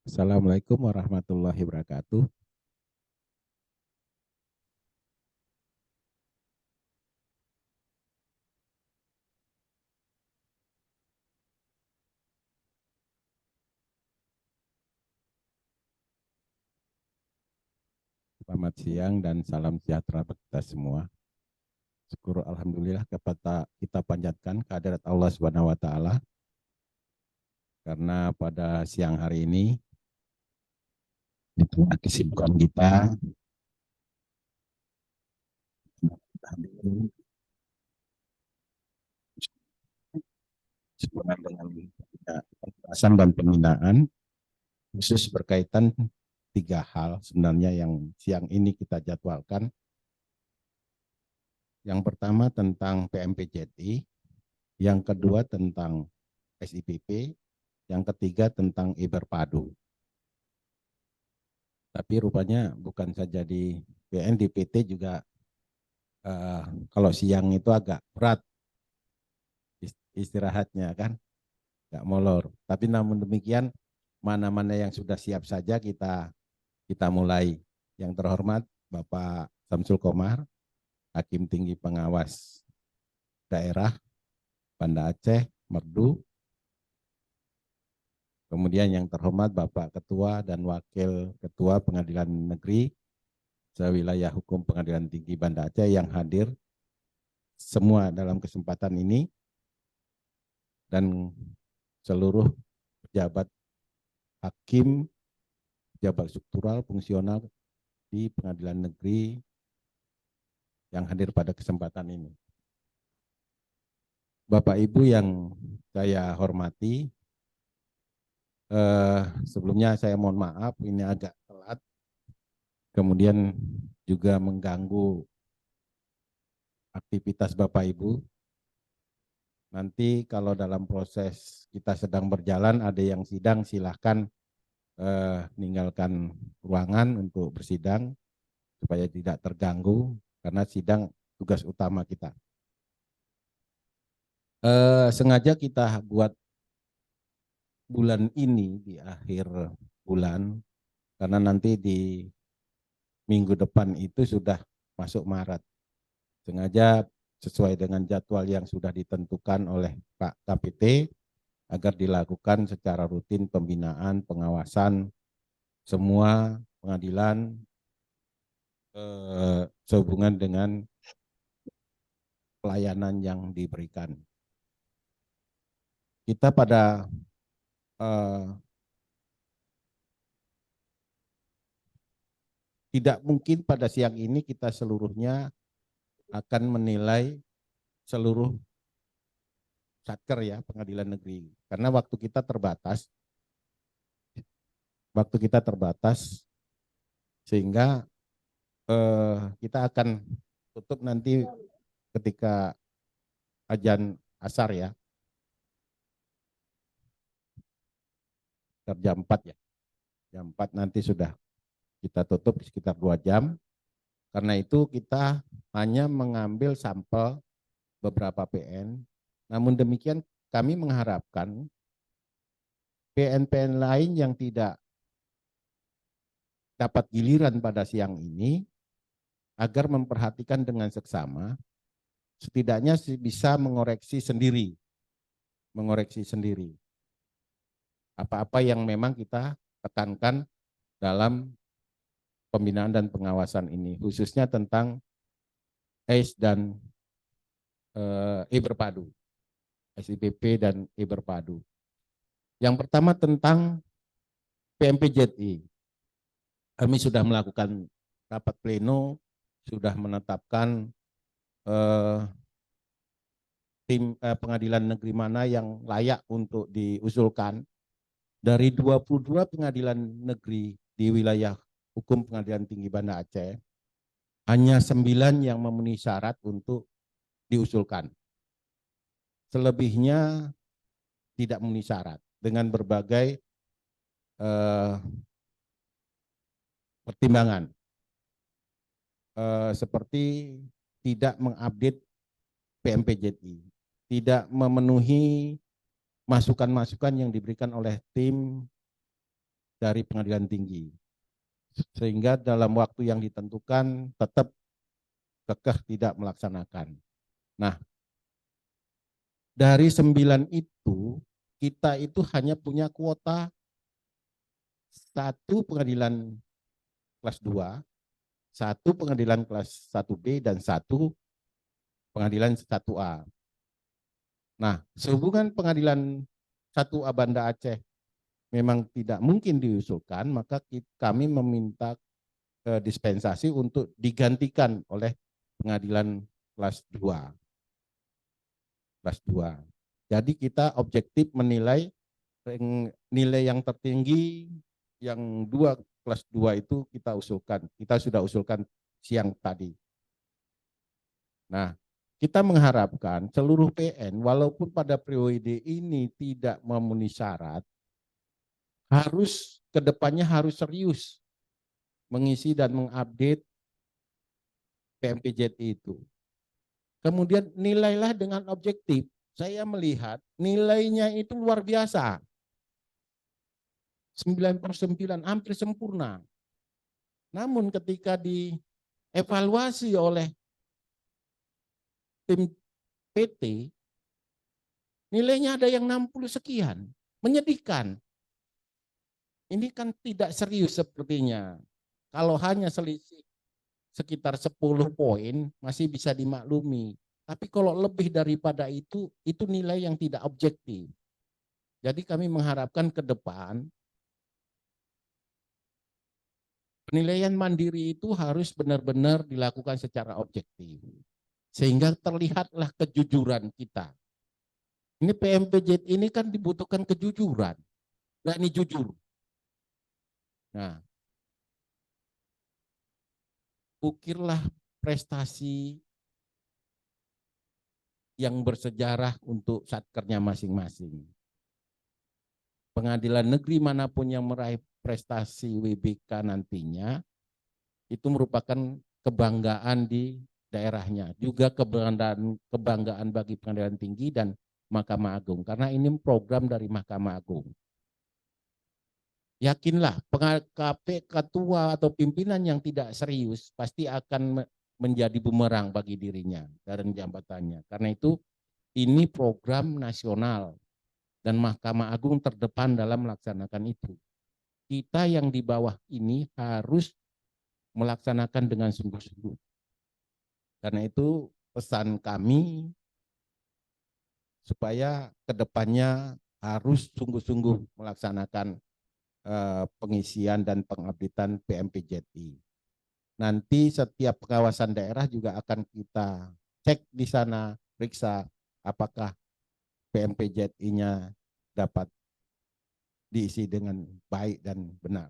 Assalamualaikum warahmatullahi wabarakatuh. Selamat siang dan salam sejahtera bagi kita semua. Syukur alhamdulillah kepada kita panjatkan kehadirat Allah Subhanahu wa taala karena pada siang hari ini di tengah kesibukan kita sempurna dengan pembahasan dan pembinaan khusus berkaitan tiga hal sebenarnya yang siang ini kita jadwalkan. Yang pertama tentang PMPJT, yang kedua tentang SIPP, yang ketiga tentang Iberpadu. Tapi rupanya bukan saja di BN, di PT juga kalau siang itu agak berat istirahatnya kan, nggak molor. Tapi namun demikian mana-mana yang sudah siap saja kita mulai. Yang terhormat Bapak Samsul Komar, Hakim Tinggi Pengawas Daerah Banda Aceh, Merdu. Kemudian yang terhormat Bapak Ketua dan Wakil Ketua Pengadilan Negeri Sewilayah Hukum Pengadilan Tinggi Banda Aceh yang hadir semua dalam kesempatan ini, dan seluruh pejabat hakim, pejabat struktural, fungsional di Pengadilan Negeri yang hadir pada kesempatan ini. Bapak Ibu yang saya hormati, sebelumnya saya mohon maaf ini agak telat, kemudian juga mengganggu aktivitas Bapak Ibu. Nanti kalau dalam proses kita sedang berjalan ada yang sidang, silahkan meninggalkan ruangan untuk bersidang supaya tidak terganggu karena sidang tugas utama kita. Sengaja kita buat bulan ini di akhir bulan karena nanti di minggu depan itu sudah masuk Maret. Sengaja sesuai dengan jadwal yang sudah ditentukan oleh Pak KPT agar dilakukan secara rutin pembinaan, pengawasan semua pengadilan sehubungan dengan pelayanan yang diberikan. Kita pada tidak mungkin pada siang ini kita seluruhnya akan menilai seluruh satker ya pengadilan negeri karena waktu kita terbatas sehingga kita akan tutup nanti ketika azan asar ya, jam 4 ya, jam 4 nanti sudah kita tutup di sekitar 2 jam. Karena itu kita hanya mengambil sampel beberapa PN. Namun demikian kami mengharapkan PN-PN lain yang tidak dapat giliran pada siang ini agar memperhatikan dengan seksama, setidaknya bisa mengoreksi sendiri apa-apa yang memang kita tekankan dalam pembinaan dan pengawasan ini, khususnya tentang ACE dan Iberpadu, SIPP dan Iberpadu. Yang pertama tentang PMPJI. Kami sudah melakukan rapat pleno, sudah menetapkan tim pengadilan negeri mana yang layak untuk diusulkan. Dari 22 pengadilan negeri di wilayah hukum Pengadilan Tinggi Banda Aceh, hanya 9 yang memenuhi syarat untuk diusulkan. Selebihnya tidak memenuhi syarat dengan berbagai pertimbangan. Seperti tidak mengupdate PMPJI, tidak memenuhi masukan-masukan yang diberikan oleh tim dari pengadilan tinggi, sehingga dalam waktu yang ditentukan tetap kekeh tidak melaksanakan. Nah, dari 9 itu, kita itu hanya punya kuota 1 pengadilan kelas 2, 1 pengadilan kelas 1B, dan 1 pengadilan 1A. Nah, sehubungan pengadilan 1A Banda Aceh memang tidak mungkin diusulkan, maka kami meminta dispensasi untuk digantikan oleh pengadilan kelas 2. Kelas 2. Jadi kita objektif menilai nilai yang tertinggi yang 2 kelas 2 itu kita usulkan. Kita sudah usulkan siang tadi. Nah, kita mengharapkan seluruh PN walaupun pada periode ini tidak memenuhi syarat, harus kedepannya harus serius mengisi dan mengupdate PMPJI itu. Kemudian nilailah dengan objektif. Saya melihat nilainya itu luar biasa. 9/9 hampir sempurna. Namun ketika dievaluasi oleh tim PT, nilainya ada yang 60 sekian. Menyedihkan. Ini kan tidak serius sepertinya. Kalau hanya selisih sekitar 10 poin masih bisa dimaklumi. Tapi kalau lebih daripada itu nilai yang tidak objektif. Jadi kami mengharapkan ke depan penilaian mandiri itu harus benar-benar dilakukan secara objektif. Sehingga terlihatlah kejujuran kita. Ini PMPJ ini kan dibutuhkan kejujuran. Berani jujur. Nah, ukirlah prestasi yang bersejarah untuk satkernya masing-masing. Pengadilan negeri manapun yang meraih prestasi WBK nantinya, itu merupakan kebanggaan di daerahnya. Juga kebanggaan bagi pengadilan tinggi dan Mahkamah Agung. Karena ini program dari Mahkamah Agung. Yakinlah, KP ketua atau pimpinan yang tidak serius pasti akan menjadi bumerang bagi dirinya dan jabatannya. Karena itu ini program nasional dan Mahkamah Agung terdepan dalam melaksanakan itu. Kita yang di bawah ini harus melaksanakan dengan sungguh-sungguh. Karena itu pesan kami supaya kedepannya harus sungguh-sungguh melaksanakan pengisian dan pengupdatean PMPJI. Nanti setiap pengawasan daerah juga akan kita cek di sana, periksa apakah PMPJI-nya dapat diisi dengan baik dan benar.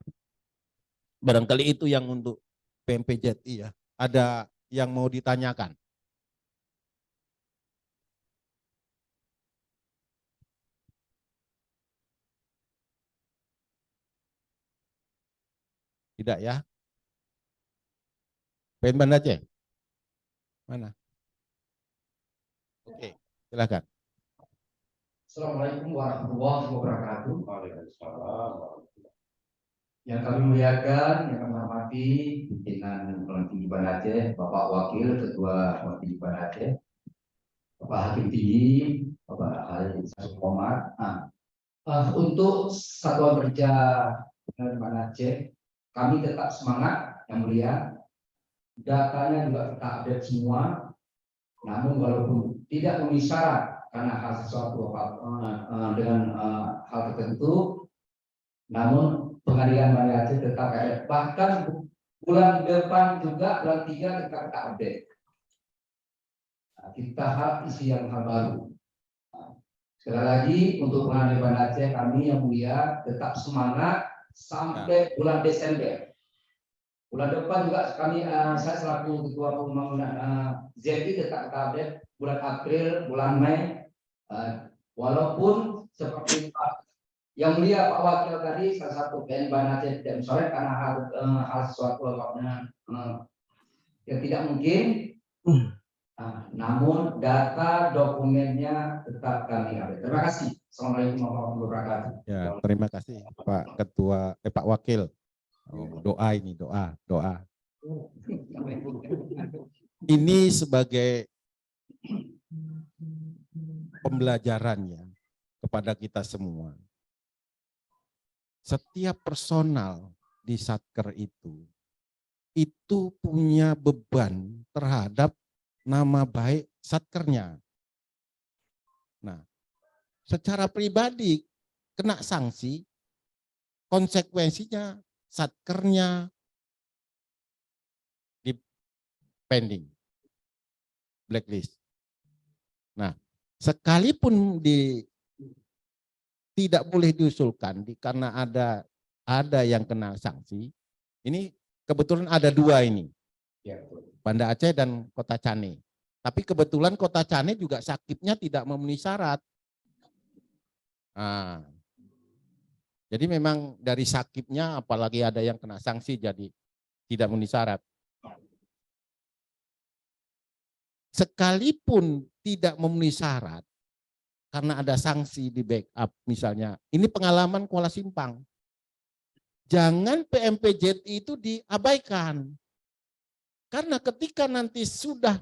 Barangkali itu yang untuk PMPJI ya. Ada yang mau ditanyakan? Tidak ya? PM Banda Aceh? Mana? Oke, silakan. Assalamualaikum warahmatullahi wabarakatuh. Yang kami muliakan, yang kami hormati pimpinan Pengadilan Tinggi Banda Aceh, Bapak Wakil Ketua Pengadilan Tinggi Banda Aceh, Bapak Hakim Tinggi, Bapak Haji Komar. Untuk satuan kerja Banda Aceh, kami tetap semangat yang mulia. Datanya juga kita update semua. Namun walaupun tidak memenuhi syarat karena hal sesuatu dengan hal tertentu, namun pengadilan Banda Aceh tetap ada. Bahkan bulan depan juga bulan 3 tetap kita update. Kita harap isi yang hal baru. Sekali lagi untuk pengadilan Banda Aceh kami yang mulia tetap semangat sampai bulan Desember. Bulan depan juga kami, saya selaku Ketua Pembangunan ZI tetap update bulan April, bulan Mei, walaupun seperti Pak Yang mulia Pak Wakil tadi salah satu PN Banda Aceh tidak mencoret karena hal sesuatu yang tidak mungkin. Namun data dokumennya tetap kami update. Terima kasih. Assalamualaikum warahmatullahi wabarakatuh. Ya, terima kasih Pak Ketua, Pak Wakil. Oh, doa ini, doa. Ini sebagai pembelajarannya kepada kita semua. Setiap personal di Satker itu punya beban terhadap nama baik Satkernya. Nah, secara pribadi kena sanksi, konsekuensinya Satkernya di pending, blacklist. Nah, sekalipun tidak boleh diusulkan karena ada yang kena sanksi. Ini kebetulan ada dua ini, Banda Aceh dan Kota Cane. Tapi kebetulan Kota Cane juga sakitnya tidak memenuhi syarat. Nah, jadi memang dari sakitnya, apalagi ada yang kena sanksi, jadi tidak memenuhi syarat. Sekalipun tidak memenuhi syarat, karena ada sanksi di backup misalnya. Ini pengalaman Kuala Simpang. Jangan PMPJTI itu diabaikan. Karena ketika nanti sudah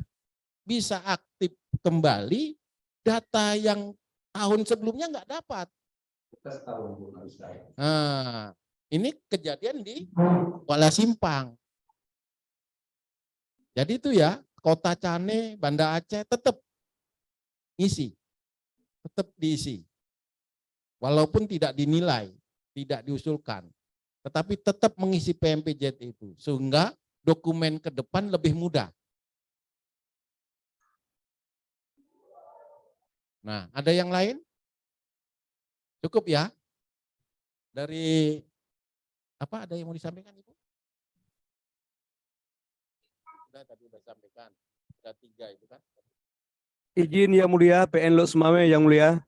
bisa aktif kembali, data yang tahun sebelumnya nggak dapat. Nah, ini kejadian di Kuala Simpang. Jadi itu ya, Kota Cane, Banda Aceh tetap isi. Tetap diisi. Walaupun tidak dinilai, tidak diusulkan. Tetapi tetap mengisi PMPJ itu. Sehingga dokumen ke depan lebih mudah. Nah, ada yang lain? Cukup ya? Dari, apa ada yang mau disampaikan Ibu? Sudah, tadi sudah sampaikan. Sudah 3 itu kan. Izin yang mulia, PN Lok Semawe yang mulia.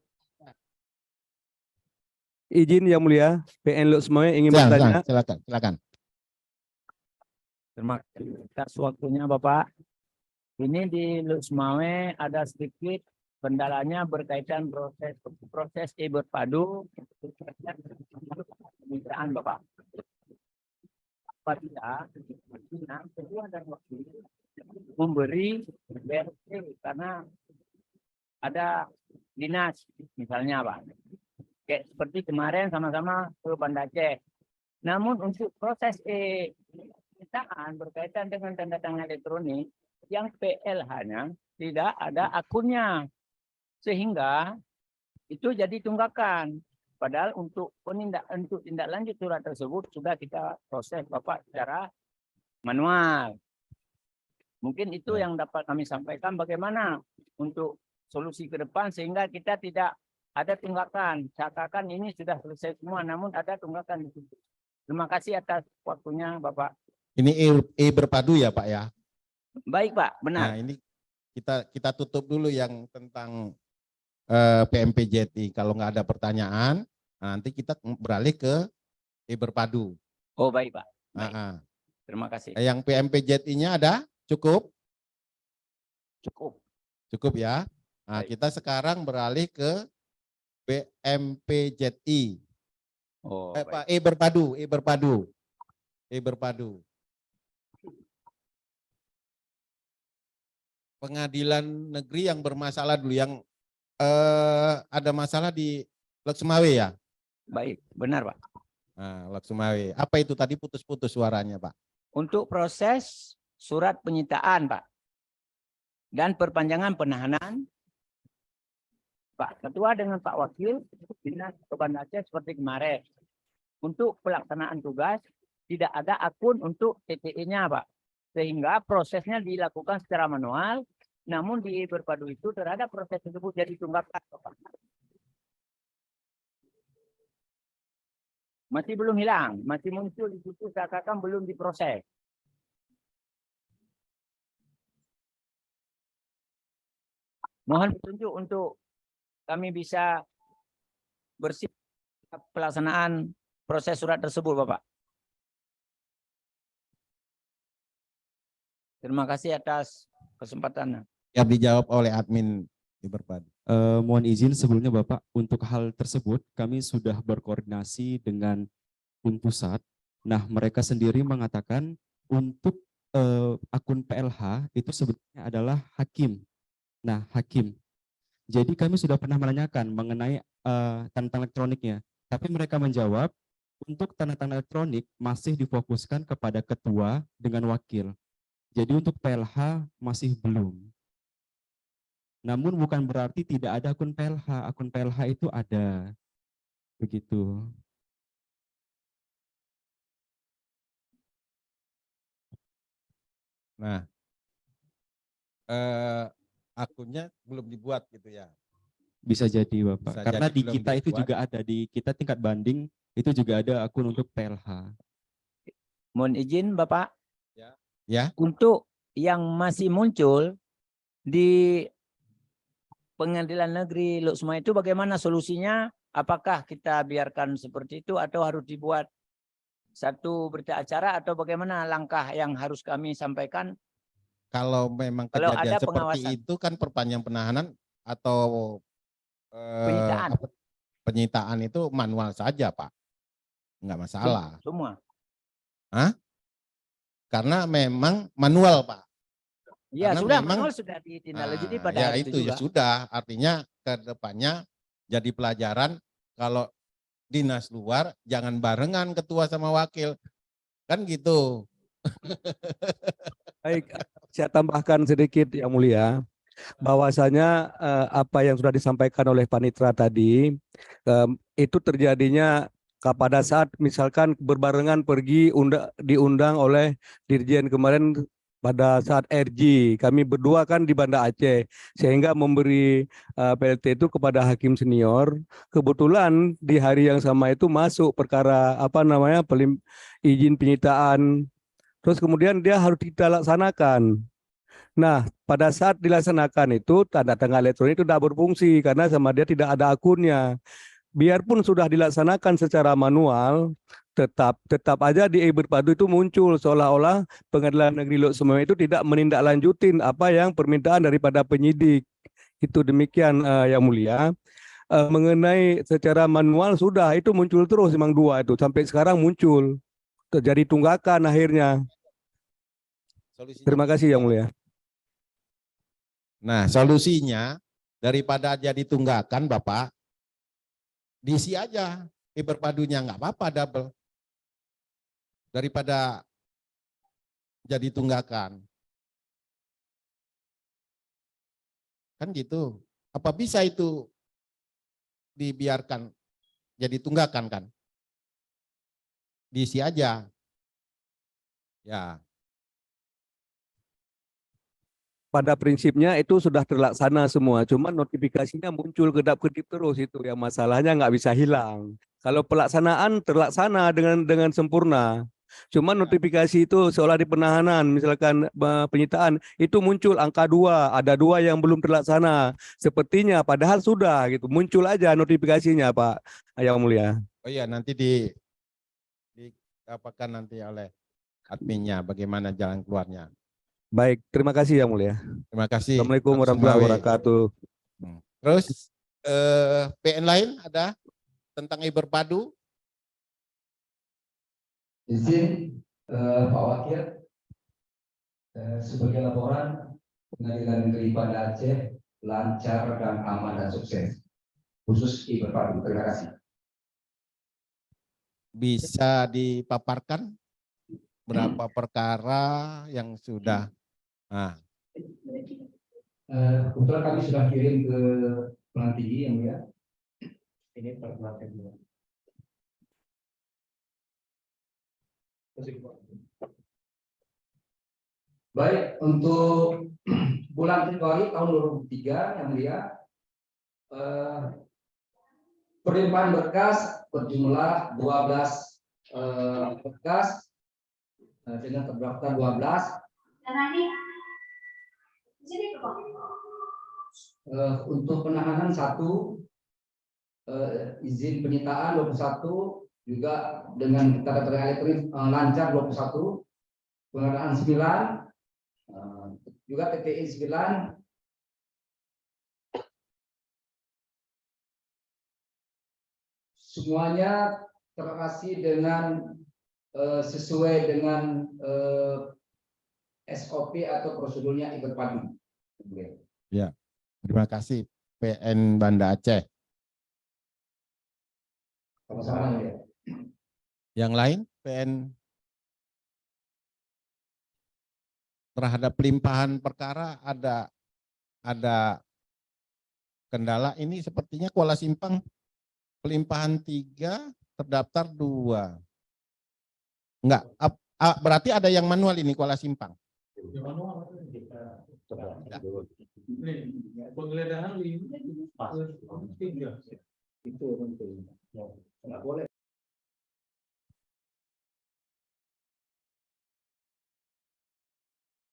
Izin yang mulia, PN Lok Semawe ingin bertanya. Silakan. Terima kasih atas waktunya Bapak. Ini di Lusmawe ada sedikit kendalanya berkaitan proses berpadu kemitraan Bapak. Apabila kedua dan wakil memberi BRT karena ada dinas misalnya Pak. Kayak seperti kemarin sama-sama ke Banda Aceh. Namun untuk proses pemeriksaan berkaitan dengan tanda tangan elektronik yang PLH-nya tidak ada akunnya, sehingga itu jadi tunggakan. Padahal untuk tindak lanjut surat tersebut sudah kita proses Bapak secara manual. Mungkin itu yang dapat kami sampaikan bagaimana untuk solusi ke depan sehingga kita tidak ada tunggakan. Seakan ini sudah selesai semua, namun ada tunggakan di situ. Terima kasih atas waktunya Bapak. Ini berpadu ya Pak ya? Baik Pak, benar. Nah ini kita tutup dulu yang tentang PMPJTI. Kalau nggak ada pertanyaan, nanti kita beralih ke berpadu. Oh baik Pak. Baik. Terima kasih. Yang PMPJTI-nya ada? Cukup? Cukup ya. Nah, kita sekarang beralih ke PMPJTI. Oh, Pak, berpadu. Pengadilan negeri yang bermasalah dulu, yang ada masalah di Lok Semawe ya? Baik, benar Pak. Nah, Lok Semawe. Apa itu tadi putus-putus suaranya Pak? Untuk proses surat penyitaan Pak dan perpanjangan penahanan, Pak Ketua dengan Pak Wakil Dinas Banda Aceh seperti kemarin. Untuk pelaksanaan tugas tidak ada akun untuk TTE-nya Pak. Sehingga prosesnya dilakukan secara manual, namun di berpadu itu terhadap proses tersebut jadi tunggakan Pak. Masih belum hilang, masih muncul di situ seakan belum diproses. Mohon petunjuk untuk kami bisa bersih pelaksanaan proses surat tersebut, Bapak. Terima kasih atas kesempatannya. Ya, dijawab oleh admin Iberpadu. Mohon izin sebelumnya Bapak, untuk hal tersebut kami sudah berkoordinasi dengan Unpusat. Nah, mereka sendiri mengatakan untuk akun PLH itu sebetulnya adalah hakim. Nah, hakim. Jadi kami sudah pernah menanyakan mengenai tanda tangan elektroniknya, tapi mereka menjawab untuk tanda tangan elektronik masih difokuskan kepada ketua dengan wakil. Jadi untuk PLH masih belum. Namun bukan berarti tidak ada akun PLH. Akun PLH itu ada. Begitu. Nah, akunnya belum dibuat gitu ya. Bisa jadi Bapak. Bisa Karena jadi di belum kita itu dibuat. juga ada, di kita tingkat banding itu juga ada akun untuk PLH. Mohon izin Bapak. Ya. Untuk yang masih muncul di Pengadilan Negeri Luxma itu bagaimana solusinya? Apakah kita biarkan seperti itu atau harus dibuat satu berita acara atau bagaimana langkah yang harus kami sampaikan? Kalau memang Kalau kejadian ada seperti pengawasan. itu kan perpanjang penahanan atau Penyitaan. penyitaan itu manual saja, Pak. Enggak masalah. Semua. Karena memang manual, Pak. Ya, Karena sudah memang, manual sudah ditindaklanjuti pada ya hari itu itu ya juga. sudah. Artinya ke depannya jadi pelajaran kalau dinas luar jangan barengan ketua sama wakil. Kan gitu. Baik, saya tambahkan sedikit Yang Mulia, bahwasanya apa yang sudah disampaikan oleh Panitra tadi itu terjadinya pada saat misalkan berbarengan pergi diundang oleh Dirjen kemarin pada saat RG, kami berdua kan di Banda Aceh, sehingga memberi PLT itu kepada hakim senior. Kebetulan di hari yang sama itu masuk perkara izin penyitaan. Terus kemudian dia harus kita laksanakan. Nah, pada saat dilaksanakan itu tanda tangan elektronik itu tidak berfungsi karena sama dia tidak ada akunnya. Biarpun sudah dilaksanakan secara manual, tetap aja di Iberpadu itu muncul seolah-olah Pengadilan Negeri Luxma itu tidak menindaklanjutin apa yang permintaan daripada penyidik. Itu demikian Yang Mulia. Mengenai secara manual sudah itu muncul terus memang dua itu sampai sekarang muncul. Terjadi tunggakan akhirnya. Solusinya Terima kasih Yang Mulia. Nah, solusinya daripada jadi tunggakan, Bapak, diisi aja Iberpadunya, nggak apa-apa double. Daripada jadi tunggakan. Kan gitu. Apa bisa itu dibiarkan jadi tunggakan kan? Diisi aja. Ya. Pada prinsipnya itu sudah terlaksana semua, cuman notifikasinya muncul kedap-kedip terus itu yang masalahnya nggak bisa hilang. Kalau pelaksanaan terlaksana dengan sempurna, cuman notifikasi itu seolah di penahanan, misalkan penyitaan itu muncul angka 2, ada 2 yang belum terlaksana, sepertinya padahal sudah gitu, muncul aja notifikasinya Pak Yang Mulia. Oh iya, nanti apakan nanti oleh adminnya bagaimana jalan keluarnya. Baik, terima kasih Yang Mulia. Terima kasih. Assalamualaikum warahmatullahi Sumawi. wabarakatuh. Terus PN lain ada tentang Iberpadu? Izin Pak Wakil, sebagai laporan Pengadilan Negeri Banda Aceh lancar dan aman dan sukses, khusus Iberpadu. Terima kasih. Bisa dipaparkan berapa perkara yang sudah? Nah, Kebetulan kami sudah kirim ke Pengadilan Tinggi yang mulia. Ini perbuatan dua. Baik, untuk bulan Februari tahun 2003 yang mulia, perlimpahan berkas berjumlah 12 berkas dengan terdaftar 12. Untuk penahanan 1, izin penyitaan 21, juga dengan tanda tangan elektronik lancar 21, pengadaan 9, juga TTI 9, semuanya terkasih dengan sesuai dengan SOP atau prosedurnya berpadu. Ya, terima kasih PN Banda Aceh. Sama-sama ya. Yang lain PN terhadap pelimpahan perkara ada kendala. Ini sepertinya Kuala Simpang pelimpahan 3, terdaftar 2. Enggak, berarti ada yang manual ini Kuala Simpang. Penggeledahan itu nggak boleh.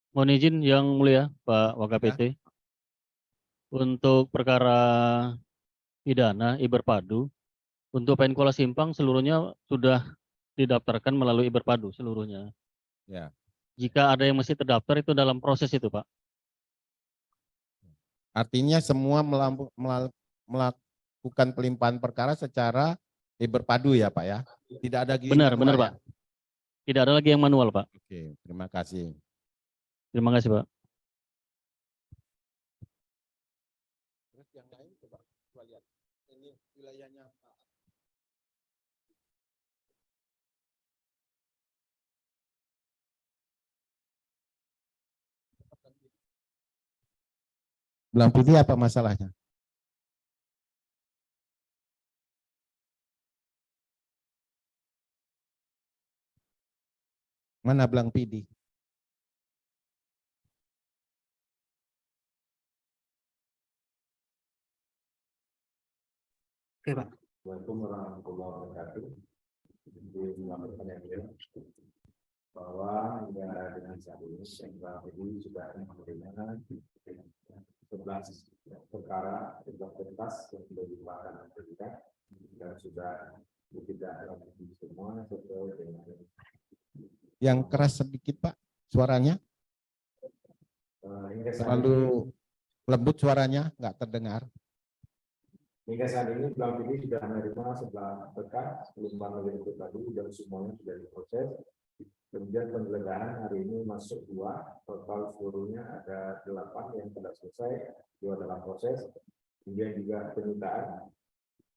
Mohon izin yang mulia Pak Wakapiti, untuk perkara pidana Iberpadu, untuk PN Kuala Simpang seluruhnya sudah didaftarkan melalui Iberpadu seluruhnya. Ya. Jika ada yang masih terdaftar itu dalam proses itu Pak. Artinya semua melakukan pelimpahan perkara secara berpadu ya Pak ya. Tidak ada lagi Benar, manual benar ya? Pak. Tidak ada lagi yang manual Pak. Oke, terima kasih. Terima kasih Pak. Terus yang lain coba lihat. Ini wilayahnya Pak. Belang putih apa masalahnya? Mana belang pidi? Oke Pak. Assalamualaikum warahmatullahi wabarakatuh. Jadi melaporkan yang mulia bahwa hingga dengan saat ini ini sudah menerima 11 perkara 11 pentas yang sudah dilimpahkan kita dan sudah tidak lagi semua sesuai dengan Yang keras sedikit Pak suaranya. Terlalu lembut suaranya, nggak terdengar. Hingga saat ini Belang Pidi sudah menerima 11 berkas pelimpahan lebih tadi dan semuanya sudah diproses. Kemudian penggeledahan hari ini masuk 2, total seluruhnya ada 8 yang sudah selesai, 2 dalam proses. Kemudian juga penyitaan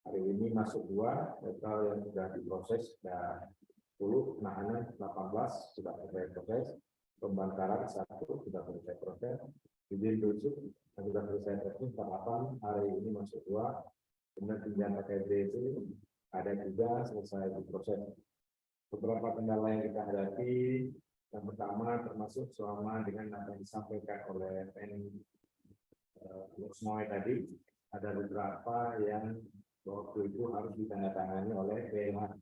hari ini masuk 2, total yang sudah diproses dan 10, penahanan 18 sudah selesai proses, pembangkaran 1 sudah selesai proses, izin tusuk sudah selesai proses 48, hari ini masuk 2. Kemudian pinjaman KBC ada 3 selesai diproses. Beberapa kendala yang kita hadapi, yang pertama termasuk selama dengan apa yang disampaikan oleh PN Lusmoy tadi, ada beberapa yang waktu itu harus ditandatangani oleh PLH.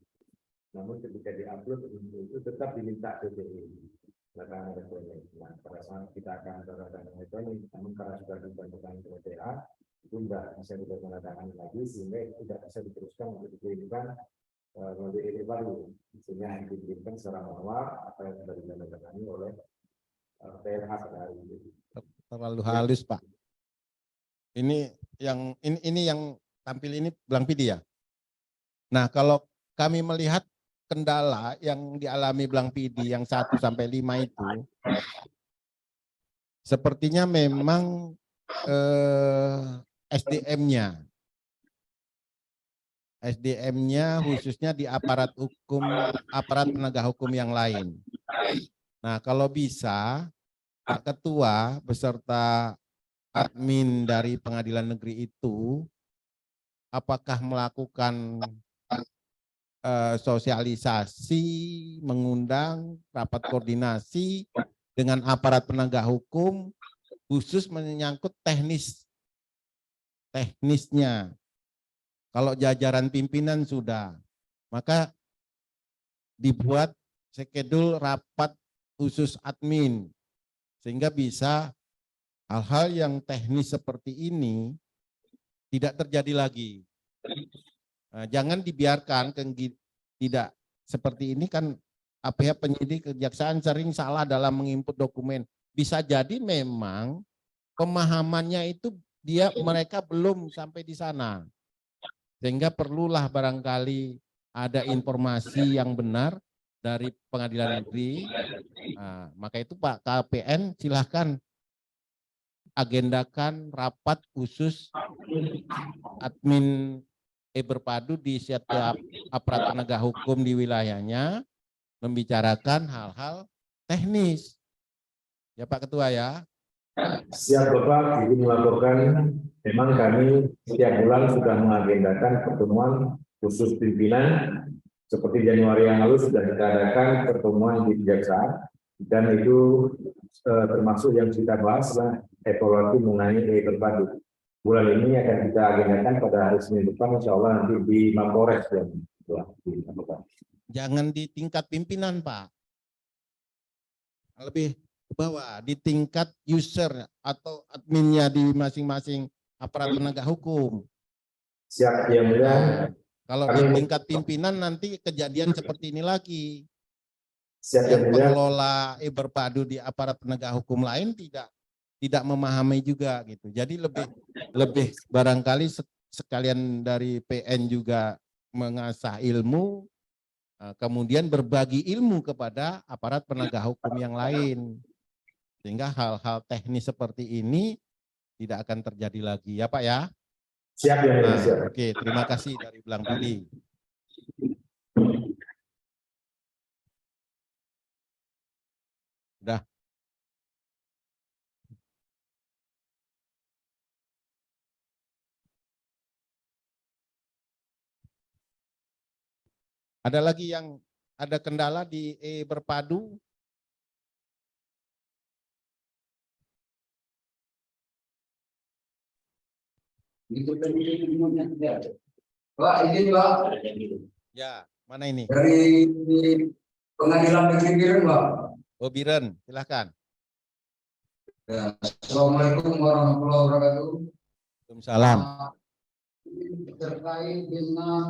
Namun ketika diupload itu tetap diminta PPI. Tanda elektronik. Nah, pada saat kita akan tanda elektronik, namun karena sudah ditandatangani oleh PLH, itu tidak bisa ditandatangani lagi sehingga tidak bisa diteruskan untuk dikirimkan melalui ini baru, sehingga dikirimkan secara manual apa yang sudah ditandatangani oleh PLH pada hari ini. Terlalu halus Pak. Ini yang tampil ini Belang Pidi ya. Nah kalau kami melihat kendala yang dialami Belang Pidi yang 1 sampai 5 itu, sepertinya memang SDM-nya khususnya di aparat hukum, aparat penegak hukum yang lain. Nah, kalau bisa Pak Ketua beserta admin dari pengadilan negeri itu, apakah melakukan sosialisasi, mengundang rapat koordinasi dengan aparat penegak hukum, khusus menyangkut teknisnya. Kalau jajaran pimpinan sudah, maka dibuat skedul rapat khusus admin, sehingga bisa hal-hal yang teknis seperti ini tidak terjadi lagi. Nah, jangan dibiarkan tidak seperti ini kan pihak penyidik kejaksaan sering salah dalam menginput dokumen. Bisa jadi memang pemahamannya itu mereka belum sampai di sana. Sehingga perlulah barangkali ada informasi yang benar dari pengadilan negeri. Nah, maka itu Pak KPN silahkan agendakan rapat khusus admin berpadu di setiap aparat penegak hukum di wilayahnya membicarakan hal-hal teknis. Ya Pak Ketua ya. Siap Bapak, Ibu melaporkan memang kami setiap bulan sudah mengagendakan pertemuan khusus pimpinan seperti Januari yang lalu sudah kita adakan pertemuan di Kejaksaan dan itu termasuk yang kita bahas evaluasi mengenai berpadu. Bulan ini akan kita agendakan pada hari Senin depan, insya Allah nanti di Mapores yang telah dilakukan. Jangan di tingkat pimpinan Pak, lebih ke bawah di tingkat user atau adminnya di masing-masing aparat penegak hukum. Siap yang mulia. Kalau di tingkat pimpinan nanti kejadian seperti ini lagi. Siap yang pengelola berpadu di aparat penegak hukum lain tidak memahami juga gitu. Jadi lebih barangkali sekalian dari PN juga mengasah ilmu, kemudian berbagi ilmu kepada aparat penegak hukum yang lain. Sehingga hal-hal teknis seperti ini tidak akan terjadi lagi ya Pak ya. Siap ya. Nah, siap. Oke, terima kasih dari Blang Budi. Udah. Ada lagi yang ada kendala di berpadu? Pak, izin Pak. Ya, mana ini? Dari Pengadilan Negeri Biren, Pak. Oh, Biren, silahkan. Ya, Assalamualaikum warahmatullahi wabarakatuh. Waalaikumsalam. Terkait dengan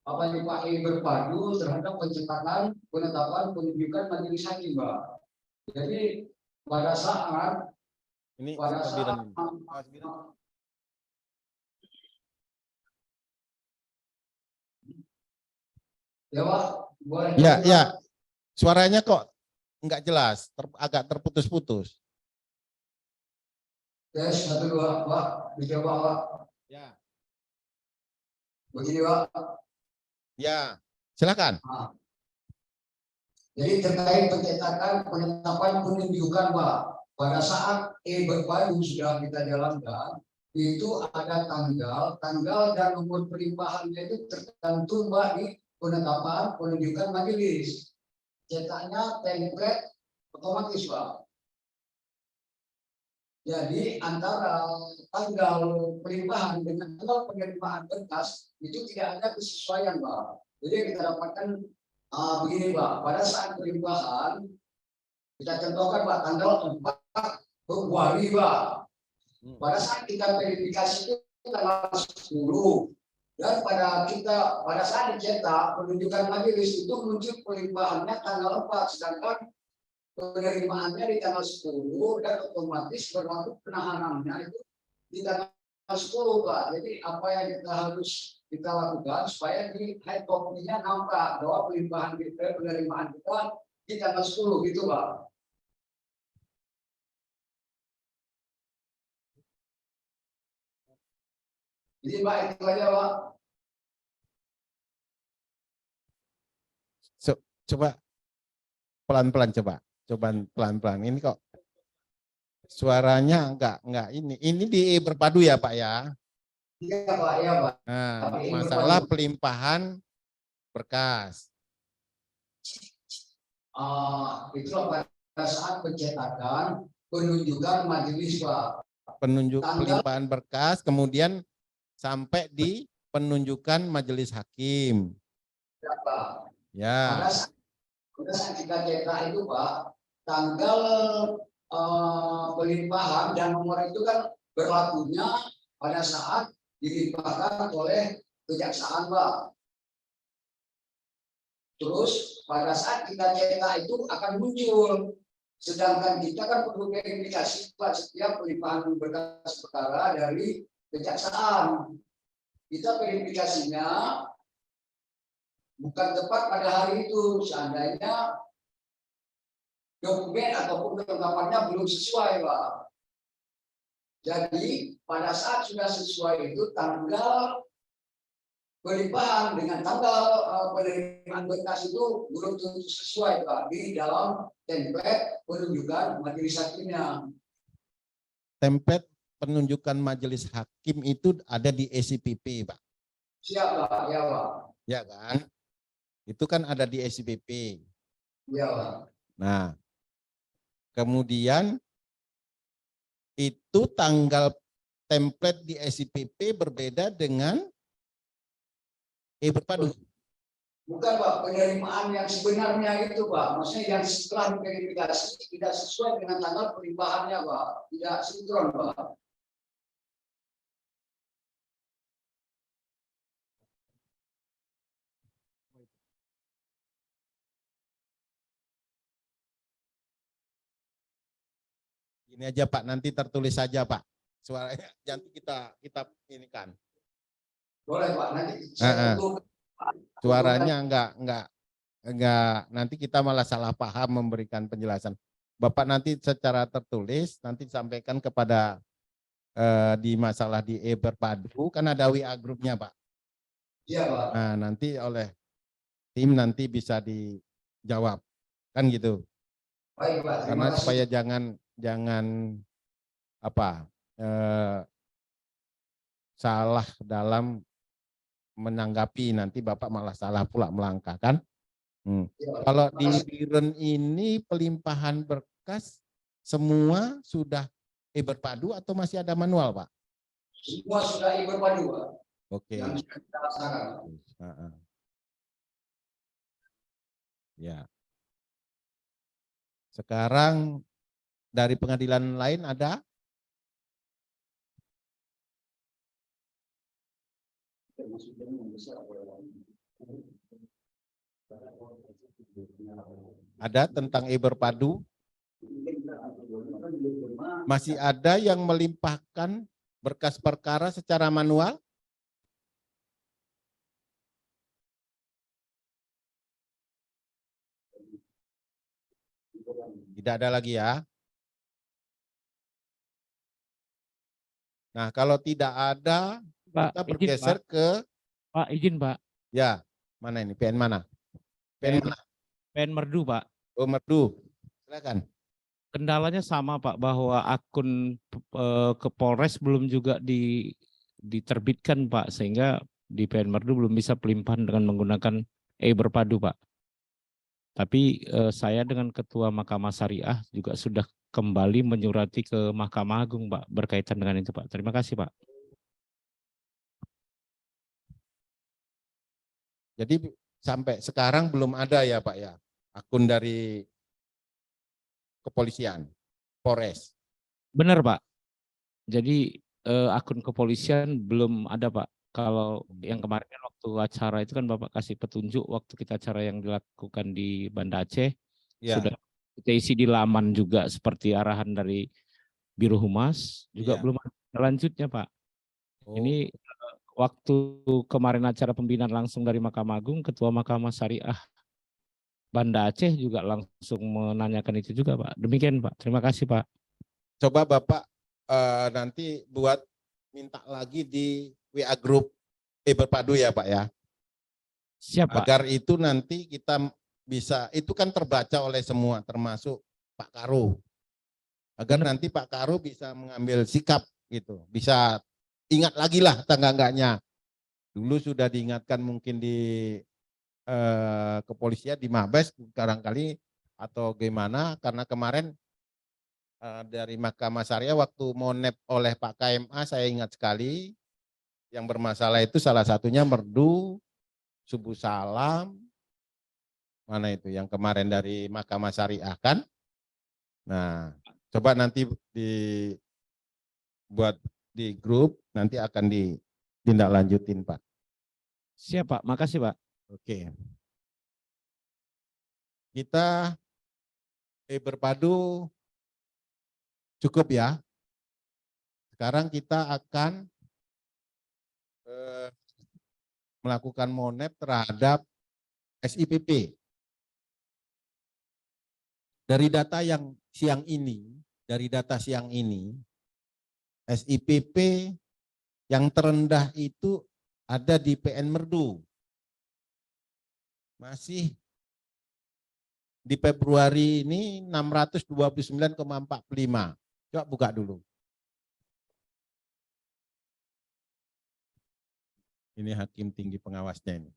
apa yang Pak berpadu terhadap pencetakan, penetapan, penunjukan majelis hakim, Pak. Jadi pada saat Ini pada Biren. saat ya Pak, boleh. Ya. Suaranya kok enggak jelas, agak terputus-putus. Tes 1 2 Pak, dicoba Pak. Ya. Begini Pak. Ya, silakan. Nah, jadi terkait pencetakan, penetapan, penunjukan Pak, pada saat berpadu sudah kita jalankan, itu ada tanggal dan nomor pelimpahannya itu tertentu Pak di penetapan, penunjukan majelis. Cetaknya template otomatis Pak. Jadi antara tanggal pelimpahan dengan tanggal penerimaan berkas itu tidak ada kesesuaian Pak. Jadi kita dapatkan begini Pak, pada saat pelimpahan kita contohkan Pak tanggal 4 Februari Pak. Pada saat kita verifikasi itu tanggal 10 dan pada saat dicetak penunjukan majelis itu muncul pelimpahannya tanggal 4 sedangkan penerimaannya di tanggal 10 dan otomatis berlaku penahanannya itu di tanggal 10 Pak. Jadi apa yang kita lakukan supaya di hard copy-nya nampak bahwa pelimpahan kita, penerimaan kita di tanggal 10 gitu Pak. Jadi Pak itu aja Pak. Coba pelan-pelan coba pelan-pelan. Ini kok suaranya enggak ini. Ini di berpadu ya Pak ya? Iya Pak, iya Pak. Nah, masalah pelimpahan berkas. Itulah pada saat pencetakan penunjukan majelis Pak. Pelimpahan berkas kemudian sampai di penunjukan majelis hakim. Ya Pak. Ya. Pada saat kita cetak itu Pak, tanggal pelimpahan dan nomor itu kan berlakunya pada saat dilimpahkan oleh kejaksaan, Pak. Terus pada saat kita cetak itu akan muncul. Sedangkan kita kan perlu verifikasi Pak setiap pelimpahan berkas perkara dari kejaksaan. Kita verifikasinya bukan tepat pada hari itu. Seandainya dokumen ataupun kelengkapannya belum sesuai, Pak. Jadi pada saat sudah sesuai itu tanggal pelimpahan dengan tanggal penerimaan berkas itu belum tentu sesuai, Pak, di dalam template penunjukan majelis hakimnya. Template penunjukan majelis hakim itu ada di SIPP, Pak. Siap, Pak. Ya, Pak. Ya kan? Itu kan ada di SIPP. Ya, Pak. Nah, kemudian itu tanggal template di SIPP berbeda dengan berpadu. Bukan, Pak, penerimaan yang sebenarnya itu, Pak. Maksudnya yang setelah verifikasi tidak sesuai dengan tanggal pelimpahannya, Pak. Tidak sinkron, Pak. Ini aja Pak, nanti tertulis saja Pak. Suaranya nanti kita ini kan. Boleh, Pak. Nanti saya tentu. Suaranya enggak nanti kita malah salah paham memberikan penjelasan. Bapak nanti secara tertulis nanti sampaikan kepada di masalah di berpadu kan ada WA grupnya Pak. Iya, Pak. Nah, nanti oleh tim nanti bisa dijawab kan gitu. Baik, Pak. Karena Terima kasih. supaya jangan apa salah dalam menanggapi, nanti Bapak malah salah pula melangkah kan. Ya, Kalau di terima kasih. Biren ini pelimpahan berkas semua sudah berpadu atau masih ada manual Pak? Semua sudah berpadu, Pak. Oke. Yang sudah kita laksanakan. Ya. Sekarang dari pengadilan lain ada? Ada tentang berpadu? Masih ada yang melimpahkan berkas perkara secara manual? Tidak ada lagi ya. Nah, kalau tidak ada, Pak, kita izin, bergeser Pak. ke Pak, izin, Pak. ya, mana ini? PN mana? PN mana? PN Merdu, Pak. Oh, Merdu. Silakan. Kendalanya sama, Pak, bahwa akun ke Polres belum juga diterbitkan, Pak, sehingga di PN Merdu belum bisa pelimpahan dengan menggunakan berpadu, Pak. Tapi saya dengan Ketua Mahkamah Syariah juga sudah kembali menyurati ke Mahkamah Agung, Pak, berkaitan dengan itu, Pak. Terima kasih, Pak. Jadi sampai sekarang belum ada ya Pak ya, akun dari kepolisian, Polres. Benar, Pak. Jadi akun kepolisian belum ada, Pak. Kalau yang kemarin kan waktu acara itu kan Bapak kasih petunjuk waktu kita acara yang dilakukan di Banda Aceh, Ya. sudah kita isi di laman juga seperti arahan dari Biro Humas, juga Ya. belum ada lanjutnya, Pak. Oh. Ini waktu kemarin acara pembinaan langsung dari Mahkamah Agung, Ketua Mahkamah Syariah Banda Aceh juga langsung menanyakan itu juga, Pak. Demikian, Pak. Terima kasih, Pak. Coba Bapak nanti buat minta lagi di WA Group berpadu ya Pak ya. Siap, Pak. Agar itu nanti kita bisa, itu kan terbaca oleh semua termasuk Pak Karo. Agar nanti Pak Karo bisa mengambil sikap gitu. Bisa ingat lagi lah tangga-tangganya. Dulu sudah diingatkan mungkin di kepolisian di Mabes barangkali atau gimana, karena kemarin dari Mahkamah Syariah waktu monep oleh Pak KMA saya ingat sekali yang bermasalah itu salah satunya Merdu, Subuh Salam, mana itu yang kemarin dari Mahkamah Syariah kan. Nah, coba nanti dibuat di grup, nanti akan tindak lanjutin Pak. Siap Pak, makasih Pak. Oke. Kita berpadu cukup ya. Sekarang kita akan melakukan monep terhadap SIPP. Dari data yang siang ini, SIPP yang terendah itu ada di PN Merdu. Masih di Februari ini 629,45. Coba buka dulu. Ini hakim tinggi pengawasnya ini.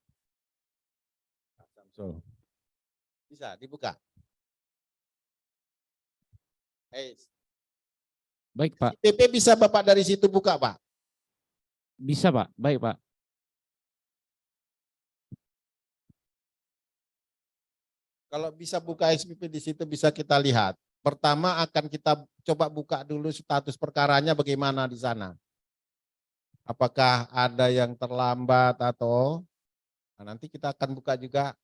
Samsul. Bisa dibuka. Baik Pak, SIPP bisa Bapak dari situ buka Pak. bisa Pak, baik Pak. Kalau bisa buka SIPP di situ bisa kita lihat. Pertama akan kita coba buka dulu status perkaranya bagaimana di sana. Apakah ada yang terlambat atau nanti kita akan buka juga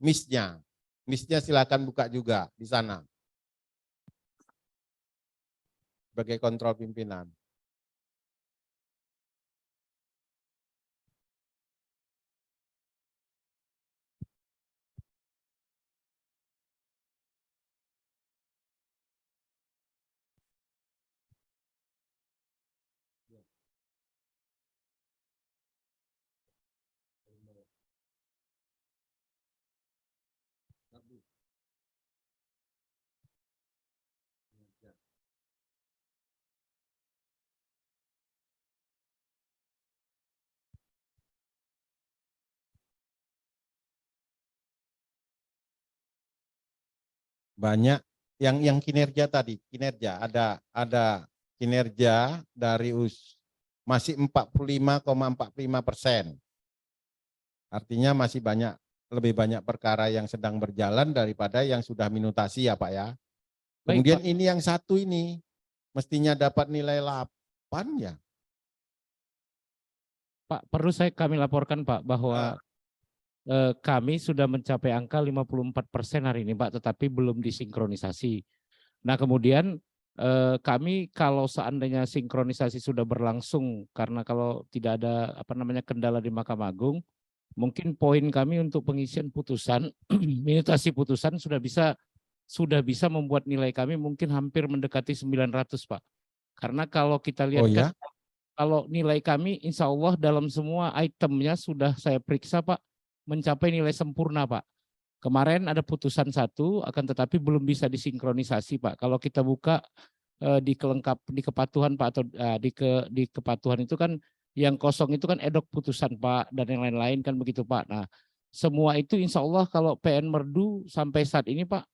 MIS-nya. MIS-nya silakan buka juga di sana. Sebagai kontrol pimpinan. Banyak yang kinerja tadi, ada kinerja dari masih 45,45%. Artinya masih lebih banyak perkara yang sedang berjalan daripada yang sudah minutasi ya Pak ya. Baik, Kemudian Pak. ini yang satu ini mestinya dapat nilai 8 ya. Pak, perlu kami laporkan Pak bahwa kami sudah mencapai angka 54% hari ini Pak, tetapi belum disinkronisasi. Nah kemudian kami kalau seandainya sinkronisasi sudah berlangsung, karena kalau tidak ada kendala di Mahkamah Agung, mungkin poin kami untuk pengisian putusan, minutasi putusan sudah bisa membuat nilai kami mungkin hampir mendekati 900 Pak. Karena kalau kita lihat Oh ya? kalau nilai kami insya Allah dalam semua itemnya sudah saya periksa Pak, mencapai nilai sempurna Pak. Kemarin ada putusan 1, akan tetapi belum bisa disinkronisasi Pak. Kalau kita buka di kepatuhan Pak, atau di kepatuhan itu kan yang kosong itu kan edok putusan Pak dan yang lain-lain kan begitu Pak. Nah semua itu insya Allah kalau PN Merdu sampai saat ini Pak,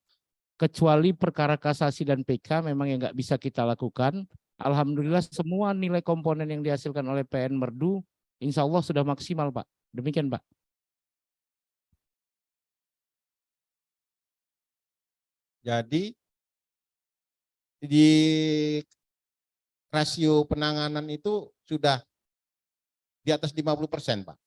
kecuali perkara kasasi dan PK memang yang nggak bisa kita lakukan. Alhamdulillah semua nilai komponen yang dihasilkan oleh PN Merdu insya Allah sudah maksimal Pak. Demikian Pak. Jadi di rasio penanganan itu sudah di atas 50% Pak.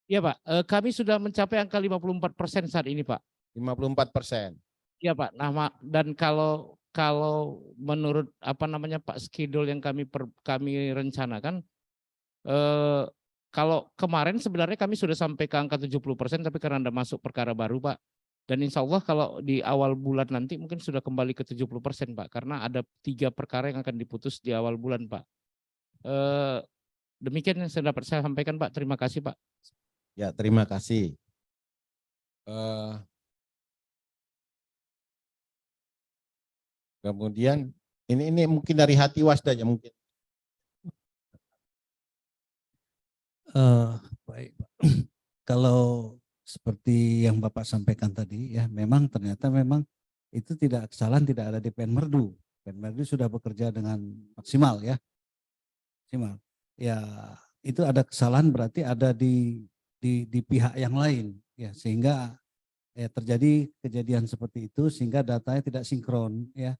Iya Pak, kami sudah mencapai angka 54% saat ini Pak. 54%. Iya Pak. Nah, dan kalau menurut Pak schedule yang kami rencanakan, kalau kemarin sebenarnya kami sudah sampai ke angka 70%, tapi karena ada masuk perkara baru Pak. Dan insya Allah kalau di awal bulan nanti mungkin sudah kembali ke 70% Pak, karena ada 3 perkara yang akan diputus di awal bulan Pak. Demikian yang dapat saya sampaikan Pak. Terima kasih Pak. Ya terima kasih. Kemudian ini mungkin dari hati Wasda ya mungkin. Baik Pak. Kalau seperti yang Bapak sampaikan tadi ya, memang ternyata itu kesalahan tidak ada di PN Merdu. PN Merdu sudah bekerja dengan maksimal ya. Maksimal. Ya, itu ada kesalahan berarti ada di pihak yang lain ya, sehingga terjadi kejadian seperti itu sehingga datanya tidak sinkron ya.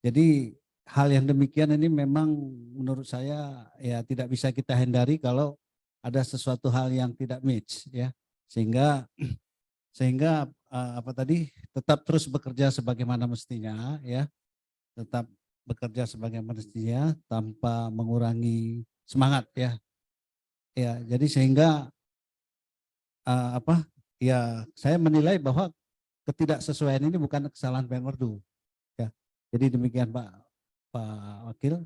Jadi hal yang demikian ini memang menurut saya ya tidak bisa kita hindari kalau ada sesuatu hal yang tidak match ya, sehingga apa tadi, tetap terus bekerja sebagaimana mestinya ya, tetap bekerja sebagaimana mestinya tanpa mengurangi semangat ya. Ya, jadi sehingga ya saya menilai bahwa ketidaksesuaian ini bukan kesalahan Menmerdu ya. Jadi demikian Pak Wakil,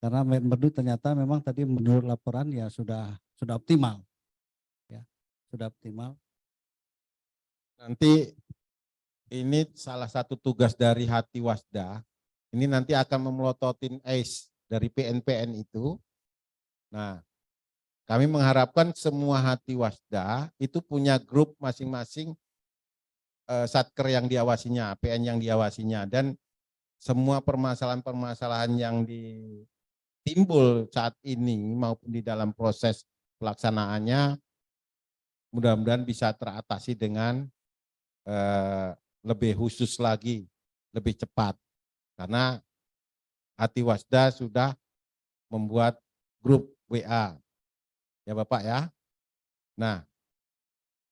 karena Menmerdu ternyata memang tadi menurut laporan ya sudah optimal ya, sudah optimal. Nanti ini salah satu tugas dari Hati Wasda, ini nanti akan memelototin ACE dari PNPN itu. Nah, kami mengharapkan semua Hati Wasda itu punya grup masing-masing satker yang diawasinya, PN yang diawasinya, dan semua permasalahan-permasalahan yang timbul saat ini maupun di dalam proses pelaksanaannya mudah-mudahan bisa teratasi dengan lebih khusus lagi, lebih cepat. Karena Hati Wasda sudah membuat grup WA. Ya Bapak ya. Nah,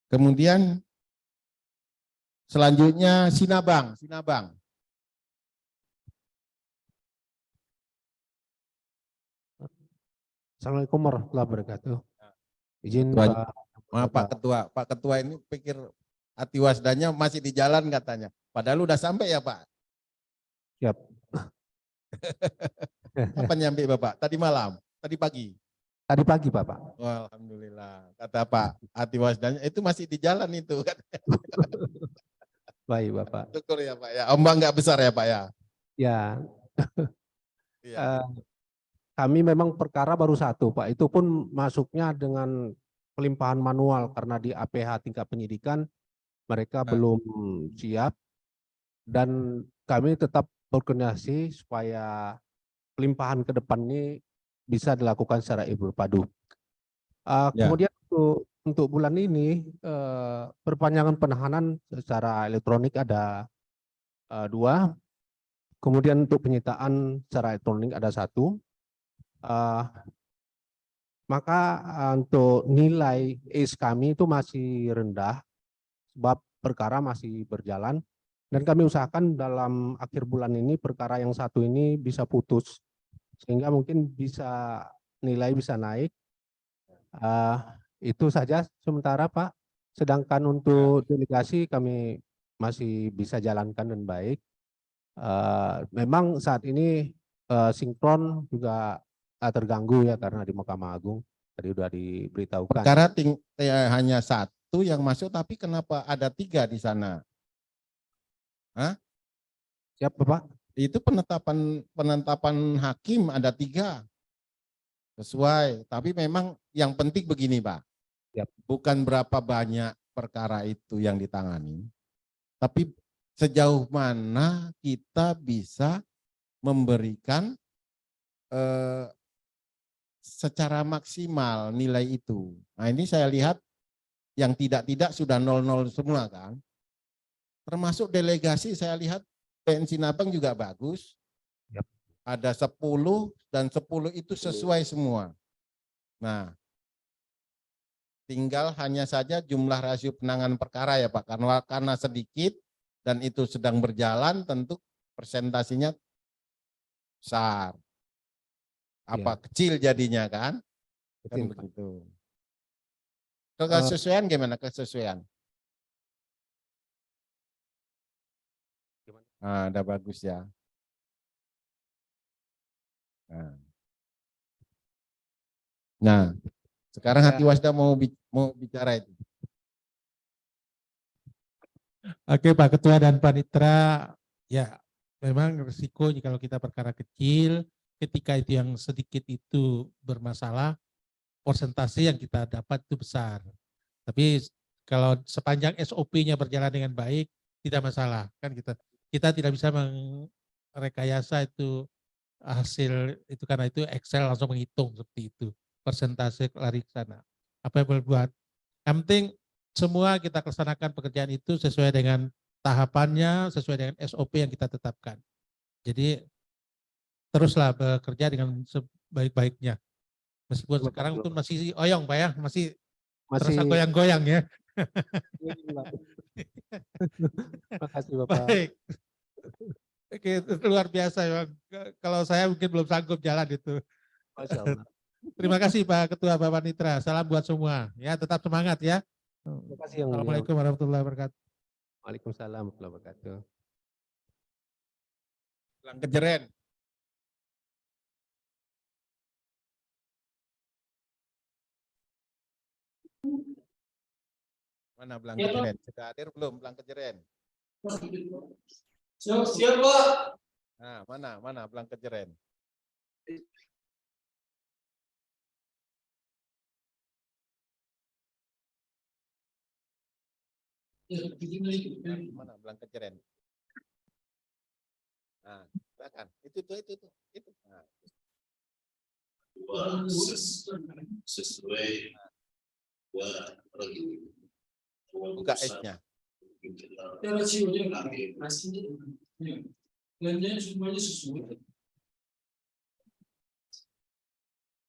kemudian selanjutnya Sinabang. Assalamualaikum warahmatullahi wabarakatuh. Izin Pak Ketua ini pikir Hati Wasdanya masih di jalan katanya. Padahal udah sampai ya Pak. Siap. Kapan nyampe Bapak? Tadi malam, tadi pagi. Tadi pagi Bapak. Oh, alhamdulillah. Kata Pak Hati Wasdanya itu masih di jalan itu. Baik Bapak. Syukur ya Pak ya. Ombak nggak besar ya Pak ya. Ya. Iya. Kami memang perkara baru satu Pak. Itu pun masuknya dengan pelimpahan manual karena di APH tingkat penyidikan mereka belum siap, dan kami tetap berkoordinasi supaya pelimpahan ke depan ini bisa dilakukan secara berpadu. Kemudian untuk bulan ini perpanjangan penahanan secara elektronik ada 2, kemudian untuk penyitaan secara elektronik ada 1. Maka untuk nilai ACE kami itu masih rendah sebab perkara masih berjalan, dan kami usahakan dalam akhir bulan ini perkara yang 1 ini bisa putus sehingga mungkin bisa nilai bisa naik. Itu saja sementara Pak. Sedangkan untuk delegasi kami masih bisa jalankan dengan baik. Memang saat ini sinkron juga terganggu ya karena di Mahkamah Agung tadi sudah diberitahukan. Perkara hanya 1 yang masuk, tapi kenapa ada 3 di sana? Hah? Siap Bapak. Itu penetapan hakim ada 3 sesuai, tapi memang yang penting begini Pak, bukan berapa banyak perkara itu yang ditangani, tapi sejauh mana kita bisa memberikan secara maksimal nilai itu. Nah ini saya lihat yang tidak sudah 0-0 semua kan, termasuk delegasi saya lihat PN Sinabang juga bagus. Ada 10 dan 10 itu sesuai semua. Nah, tinggal hanya saja jumlah rasio penanganan perkara ya Pak, karena sedikit dan itu sedang berjalan tentu persentasinya besar. Apa kecil jadinya kan? Kan begitu. Kesesuaian gimana kesesuaian? Ada bagus ya. Nah, sekarang Hati Wasda mau bicara itu. Oke Pak Ketua dan Panitera, ya memang risiko kalau kita perkara kecil, ketika itu yang sedikit itu bermasalah, persentase yang kita dapat itu besar. Tapi kalau sepanjang SOP-nya berjalan dengan baik, tidak masalah. Kan kita tidak bisa merekayasa itu hasil itu, karena itu Excel langsung menghitung seperti itu persentase lari ke sana. Apa yang boleh buat? Yang penting semua kita laksanakan pekerjaan itu sesuai dengan tahapannya, sesuai dengan SOP yang kita tetapkan. Jadi teruslah bekerja dengan sebaik-baiknya. Meskipun sekarang pun masih oyong Pak ya, masih terasa goyang-goyang ya. Makasih Bapak. Baik. Oke, luar biasa ya. Kalau saya mungkin belum sanggup jalan itu. Masya Allah. Terima kasih Pak Ketua Bapak Panitra. Salam buat semua. Ya, tetap semangat ya. Terima kasih yang mulia. Assalamualaikum warahmatullahi wabarakatuh. Waalaikumsalam warahmatullahi wabarakatuh. Belang Kejeren. Mana Belang Kejeren? Sudah hadir belum Belang Kejeren? Siap, Pak. Nah, mana Belang Kejeren? Mana Belang Kejeren? Nah, silakan. Itu. Nah. Sesuai Buka S-nya.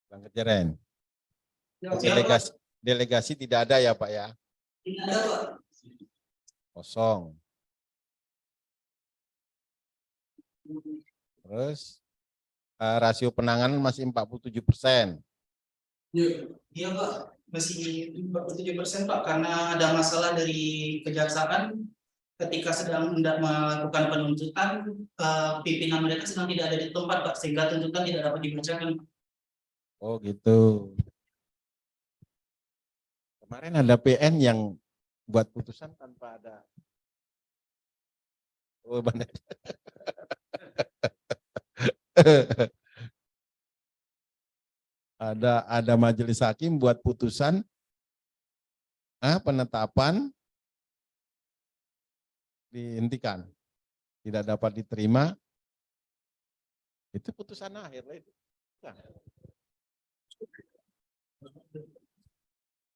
Belang Kejeren. Delegasi tidak ada ya Pak ya? Tidak ada, Pak. Kosong. Terus rasio penanganan masih 47%. Iya Pak, masih 47% Pak, karena ada masalah dari kejaksaan ketika sedang hendak melakukan penuntutan, pimpinan mereka sedang tidak ada di tempat Pak, sehingga tuntutan tidak dapat dibacakan. Oh gitu. Kemarin ada PN yang buat putusan tanpa ada. Oh benar. Ada majelis hakim buat putusan penetapan dihentikan, tidak dapat diterima, itu putusan akhir lah itu.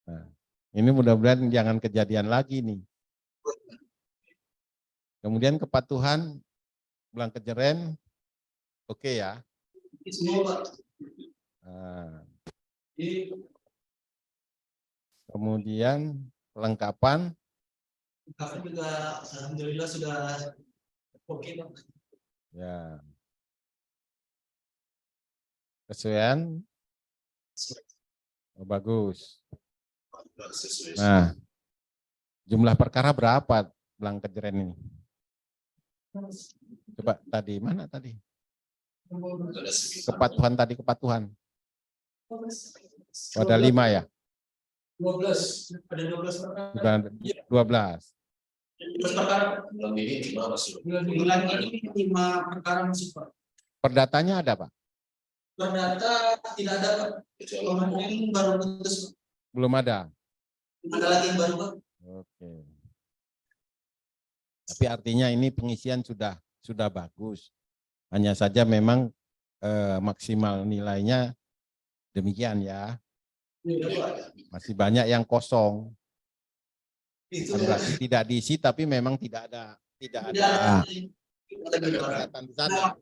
Nah, ini mudah-mudahan jangan kejadian lagi nih. Kemudian kepatuhan Belang Kejeren, oke ya. Semua Pak. Nah. Kemudian kelengkapan. Kelengkapan juga alhamdulillah sudah oke Pak. Ya. Kesesuaian. Oh, bagus. Nah, jumlah perkara berapa Belang Kejeren ini? Coba tadi mana tadi? Kepatuhan. Oh, ada 5 ya? 12. Ada 12 perkara. Sudah 12. 12 perkara. Bulan ini 5 perkara masuk Pak. Perdatanya ada Pak? Perdata tidak ada Pak. Kemarin baru putus Pak. Belum ada? Ada lagi yang baru Pak. Oke. Tapi artinya ini pengisian sudah bagus. Hanya saja memang maksimal nilainya demikian ya. Masih banyak yang kosong. Bukan berarti tidak diisi, tapi memang tidak ada kegiatan di sana.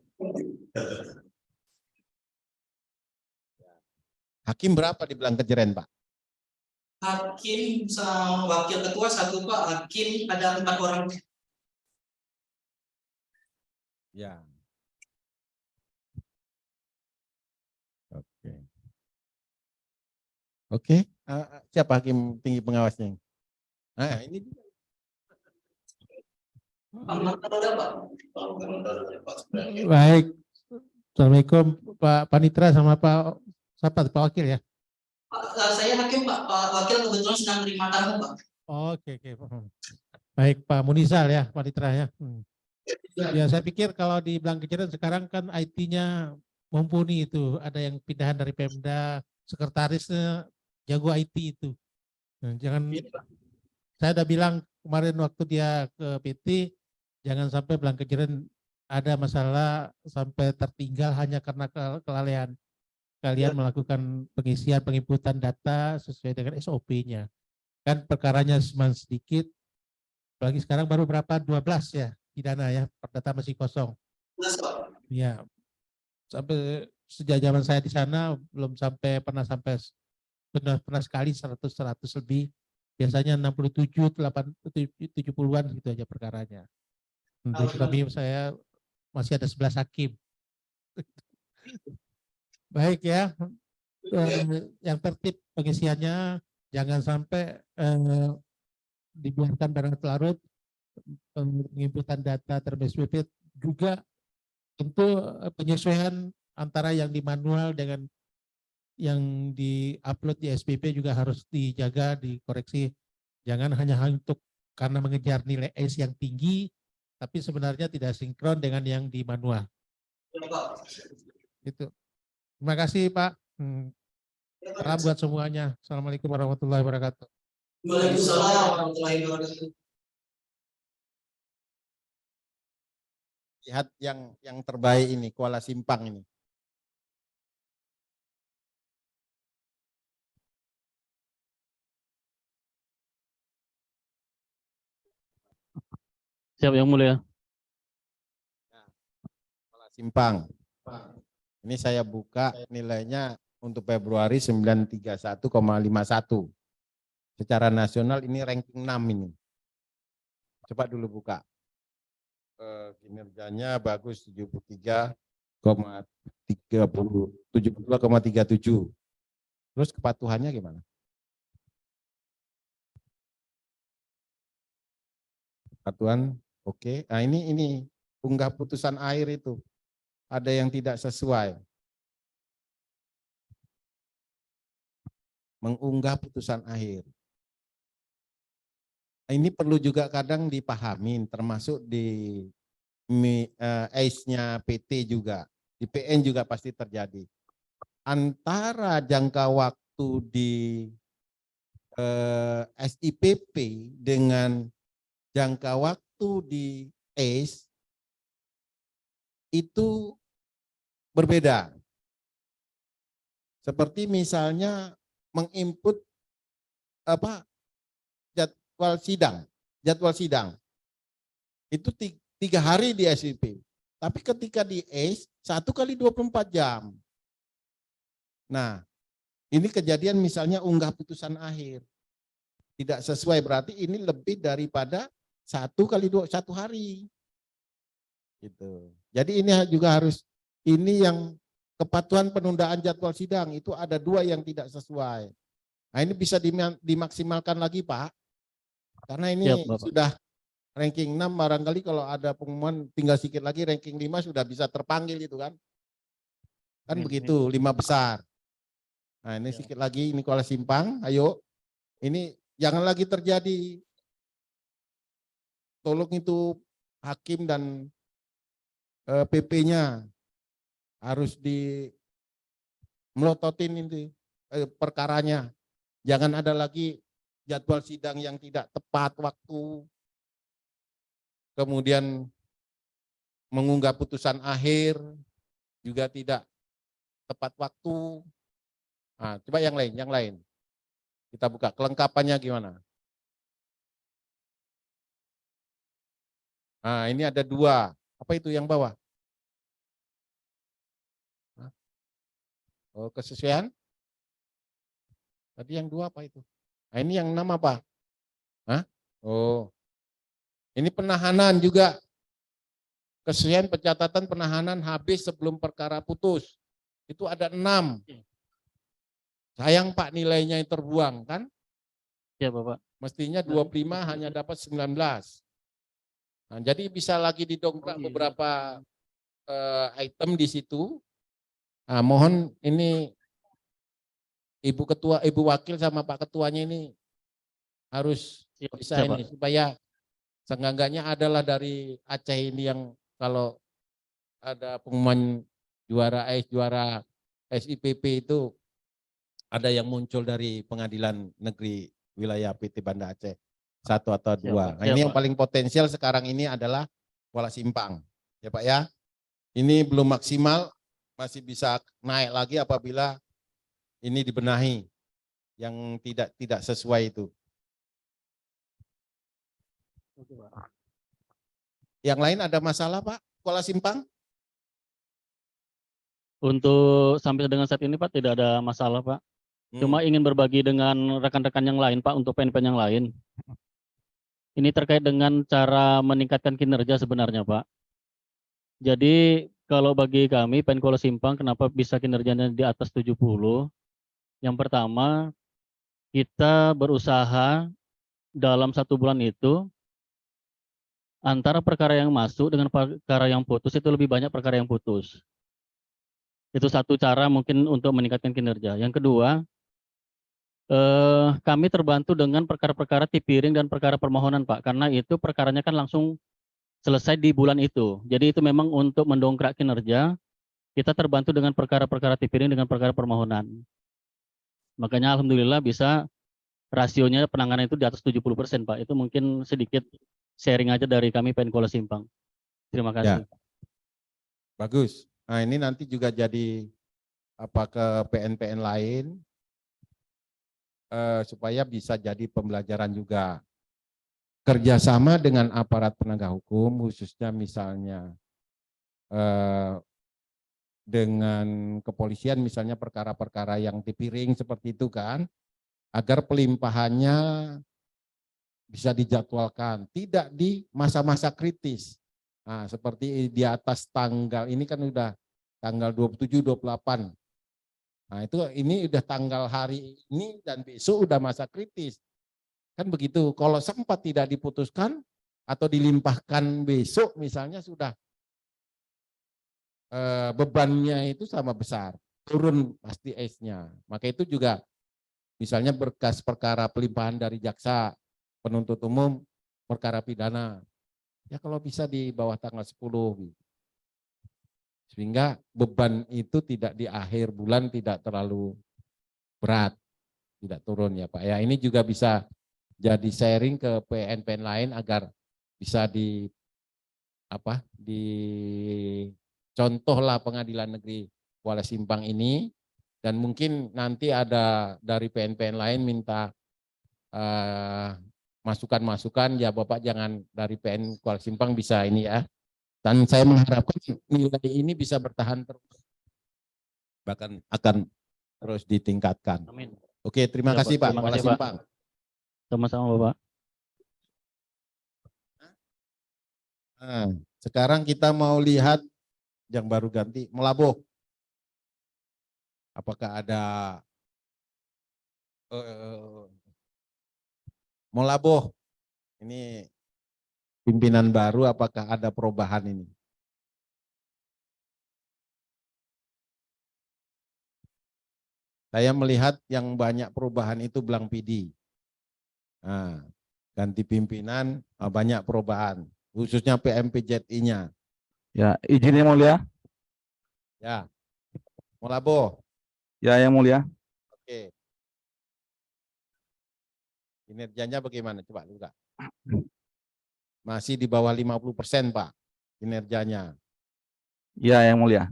Hakim berapa di Belang Kejeren Pak? Hakim sama wakil ketua 1 Pak. Hakim ada 4 orang. Ya. Oke. Siapa hakim tinggi pengawasnya? Nah, ini juga. Baik. Assalamualaikum Pak Panitra sama Pak Wakil ya. Saya hakim Pak. Pak Wakil kebetulan sedang menerima tamu Pak. Oke. Baik Pak Munisal ya, Panitra ya. Ya saya pikir kalau di Belang Kejeren sekarang kan IT-nya mumpuni itu. Ada yang pindahan dari Pemda, sekretarisnya jago IT itu. Nah, jangan, saya udah bilang kemarin waktu dia ke PT, jangan sampai Belang Kejeren ada masalah sampai tertinggal hanya karena kelalaian kalian melakukan pengisian penginputan data sesuai dengan SOP-nya. Kan perkaranya cuma sedikit, apalagi sekarang baru berapa? 12 ya pidana ya, perdata masih kosong. Ya, sampai sejak zaman saya di sana belum pernah sampai pernah sekali 100 lebih. Biasanya 67, 70-an gitu aja perkaranya. Untuk kami saya masih ada 11 hakim. Baik ya, yang tertib pengisiannya jangan sampai dibiarkan berlarut-larut. Penginputan data terbaik SPP juga tentu penyesuaian antara yang di manual dengan yang di-upload di SPP juga harus dijaga, dikoreksi. Jangan hanya untuk karena mengejar nilai ACE yang tinggi, tapi sebenarnya tidak sinkron dengan yang di manual. Itu. Terima kasih Pak. Salam buat semuanya. Assalamualaikum warahmatullahi wabarakatuh. Waalaikumsalam warahmatullahi wabarakatuh. Lihat yang terbaik ini, Kuala Simpang ini. Siap Yang Mulia. Kuala Simpang. Ini saya buka nilainya untuk Februari 931,51. Secara nasional ini ranking 6 ini. Coba dulu buka. Kinerjanya bagus 72,37. Terus kepatuhannya gimana? Kepatuhan oke. Nah ini unggah putusan air itu. Ada yang tidak sesuai. Mengunggah putusan akhir. Ini perlu juga kadang dipahamin, termasuk di ACE-nya PT juga, di PN juga pasti terjadi. Antara jangka waktu di SIPP dengan jangka waktu di ACE itu berbeda. Seperti misalnya menginput jadwal sidang itu 3 hari di SIP, tapi ketika di ACE 1 kali 24 jam. Nah ini kejadian misalnya unggah putusan akhir tidak sesuai, berarti ini lebih daripada 1 kali 1 hari gitu. Jadi ini juga harus, ini yang kepatuhan penundaan jadwal sidang itu ada 2 yang tidak sesuai. Nah ini bisa dimaksimalkan lagi Pak, karena ini sudah ranking 6, barangkali kalau ada pengumuman tinggal sedikit lagi ranking 5 sudah bisa terpanggil itu kan. Kan begitu, 5 besar. Nah ini sedikit lagi, ini Kuala Simpang, ayo. Ini jangan lagi terjadi. Tolong itu hakim dan PP-nya harus di melototin ini perkaranya. Jangan ada lagi jadwal sidang yang tidak tepat waktu. Kemudian mengunggah putusan akhir juga tidak tepat waktu. Nah, coba yang lain. Kita buka kelengkapannya gimana. Nah, ini ada 2. Apa itu yang bawah? Oh, kesesuaian. Tadi yang 2 apa itu? Nah, ini yang 6 apa? Hah? Oh. Ini penahanan juga. Kesesuaian pencatatan penahanan habis sebelum perkara putus. Itu ada 6. Sayang Pak nilainya yang terbuang kan? Ya Bapak. Mestinya 25 hanya dapat 19. Nah, jadi bisa lagi didongkrak beberapa item di situ. Nah, mohon ini Ibu Ketua, Ibu Wakil sama Pak Ketuanya ini harus bisa ini supaya seenggaknya adalah dari Aceh ini yang kalau ada pengumuman juara ACE, juara SIPP itu ada yang muncul dari Pengadilan Negeri Wilayah PT Banda Aceh 1 atau 2. Nah, ini yang paling potensial sekarang ini adalah Kuala Simpang. Ya Pak ya. Ini belum maksimal, masih bisa naik lagi apabila ini dibenahi yang tidak sesuai itu. Yang lain ada masalah Pak? Kuala Simpang? Untuk sampai dengan saat ini Pak tidak ada masalah Pak. Cuma ingin berbagi dengan rekan-rekan yang lain Pak untuk PN-PN yang lain. Ini terkait dengan cara meningkatkan kinerja sebenarnya Pak. Jadi kalau bagi kami PN Kuala Simpang kenapa bisa kinerjanya di atas 70? Yang pertama kita berusaha dalam 1 bulan itu antara perkara yang masuk dengan perkara yang putus itu lebih banyak perkara yang putus. Itu satu cara mungkin untuk meningkatkan kinerja. Yang kedua, kami terbantu dengan perkara-perkara tipiring dan perkara permohonan Pak, karena itu perkaranya kan langsung selesai di bulan itu. Jadi itu memang untuk mendongkrak kinerja, kita terbantu dengan perkara-perkara tipiring dengan perkara permohonan. Makanya alhamdulillah bisa rasionya penanganan itu di atas 70% Pak. Itu mungkin sedikit sharing aja dari kami PN Kuala Simpang. Terima kasih. Ya. Bagus. Nah ini nanti juga jadi apa ke PN-PN lain supaya bisa jadi pembelajaran juga. Kerjasama dengan aparat penegak hukum, khususnya misalnya dengan kepolisian, misalnya perkara-perkara yang tipiring seperti itu kan, agar pelimpahannya bisa dijadwalkan, tidak di masa-masa kritis. Nah, seperti di atas tanggal, ini kan udah tanggal 27, 28. Nah, ini udah tanggal hari ini dan besok udah masa kritis. Kan begitu, kalau sempat tidak diputuskan atau dilimpahkan besok misalnya sudah bebannya itu sama besar, turun pasti S-nya. Maka itu juga misalnya berkas perkara pelimpahan dari jaksa, penuntut umum, perkara pidana. Ya kalau bisa di bawah tanggal 10 gitu. Sehingga beban itu tidak di akhir bulan tidak terlalu berat, tidak turun ya Pak. Ya ini juga bisa jadi sharing ke PN-PN lain agar bisa dicontohlah pengadilan negeri Kuala Simpang ini, dan mungkin nanti ada dari PN-PN lain minta masukan-masukan, ya Bapak jangan dari PN Kuala Simpang bisa ini ya. Dan saya mengharapkan nilai ini bisa bertahan terus, bahkan akan terus ditingkatkan. Amin. Oke, terima Ya, kasih Pak. terima Kuala kasih, Pak. Simpang. Sama-sama Bapak. Nah, sekarang kita mau lihat yang baru ganti, Melaboh. Apakah ada Melaboh? Ini pimpinan baru, apakah ada perubahan ini? Saya melihat yang banyak perubahan itu Belang PD. Nah, ganti pimpinan, banyak perubahan, khususnya PMPJI-nya. Ya, izin yang mulia. Ya, Melaboh. Ya, yang mulia. Oke. Kinerjanya bagaimana? Coba buka. Masih di bawah 50% Pak, kinerjanya. Ya, yang mulia.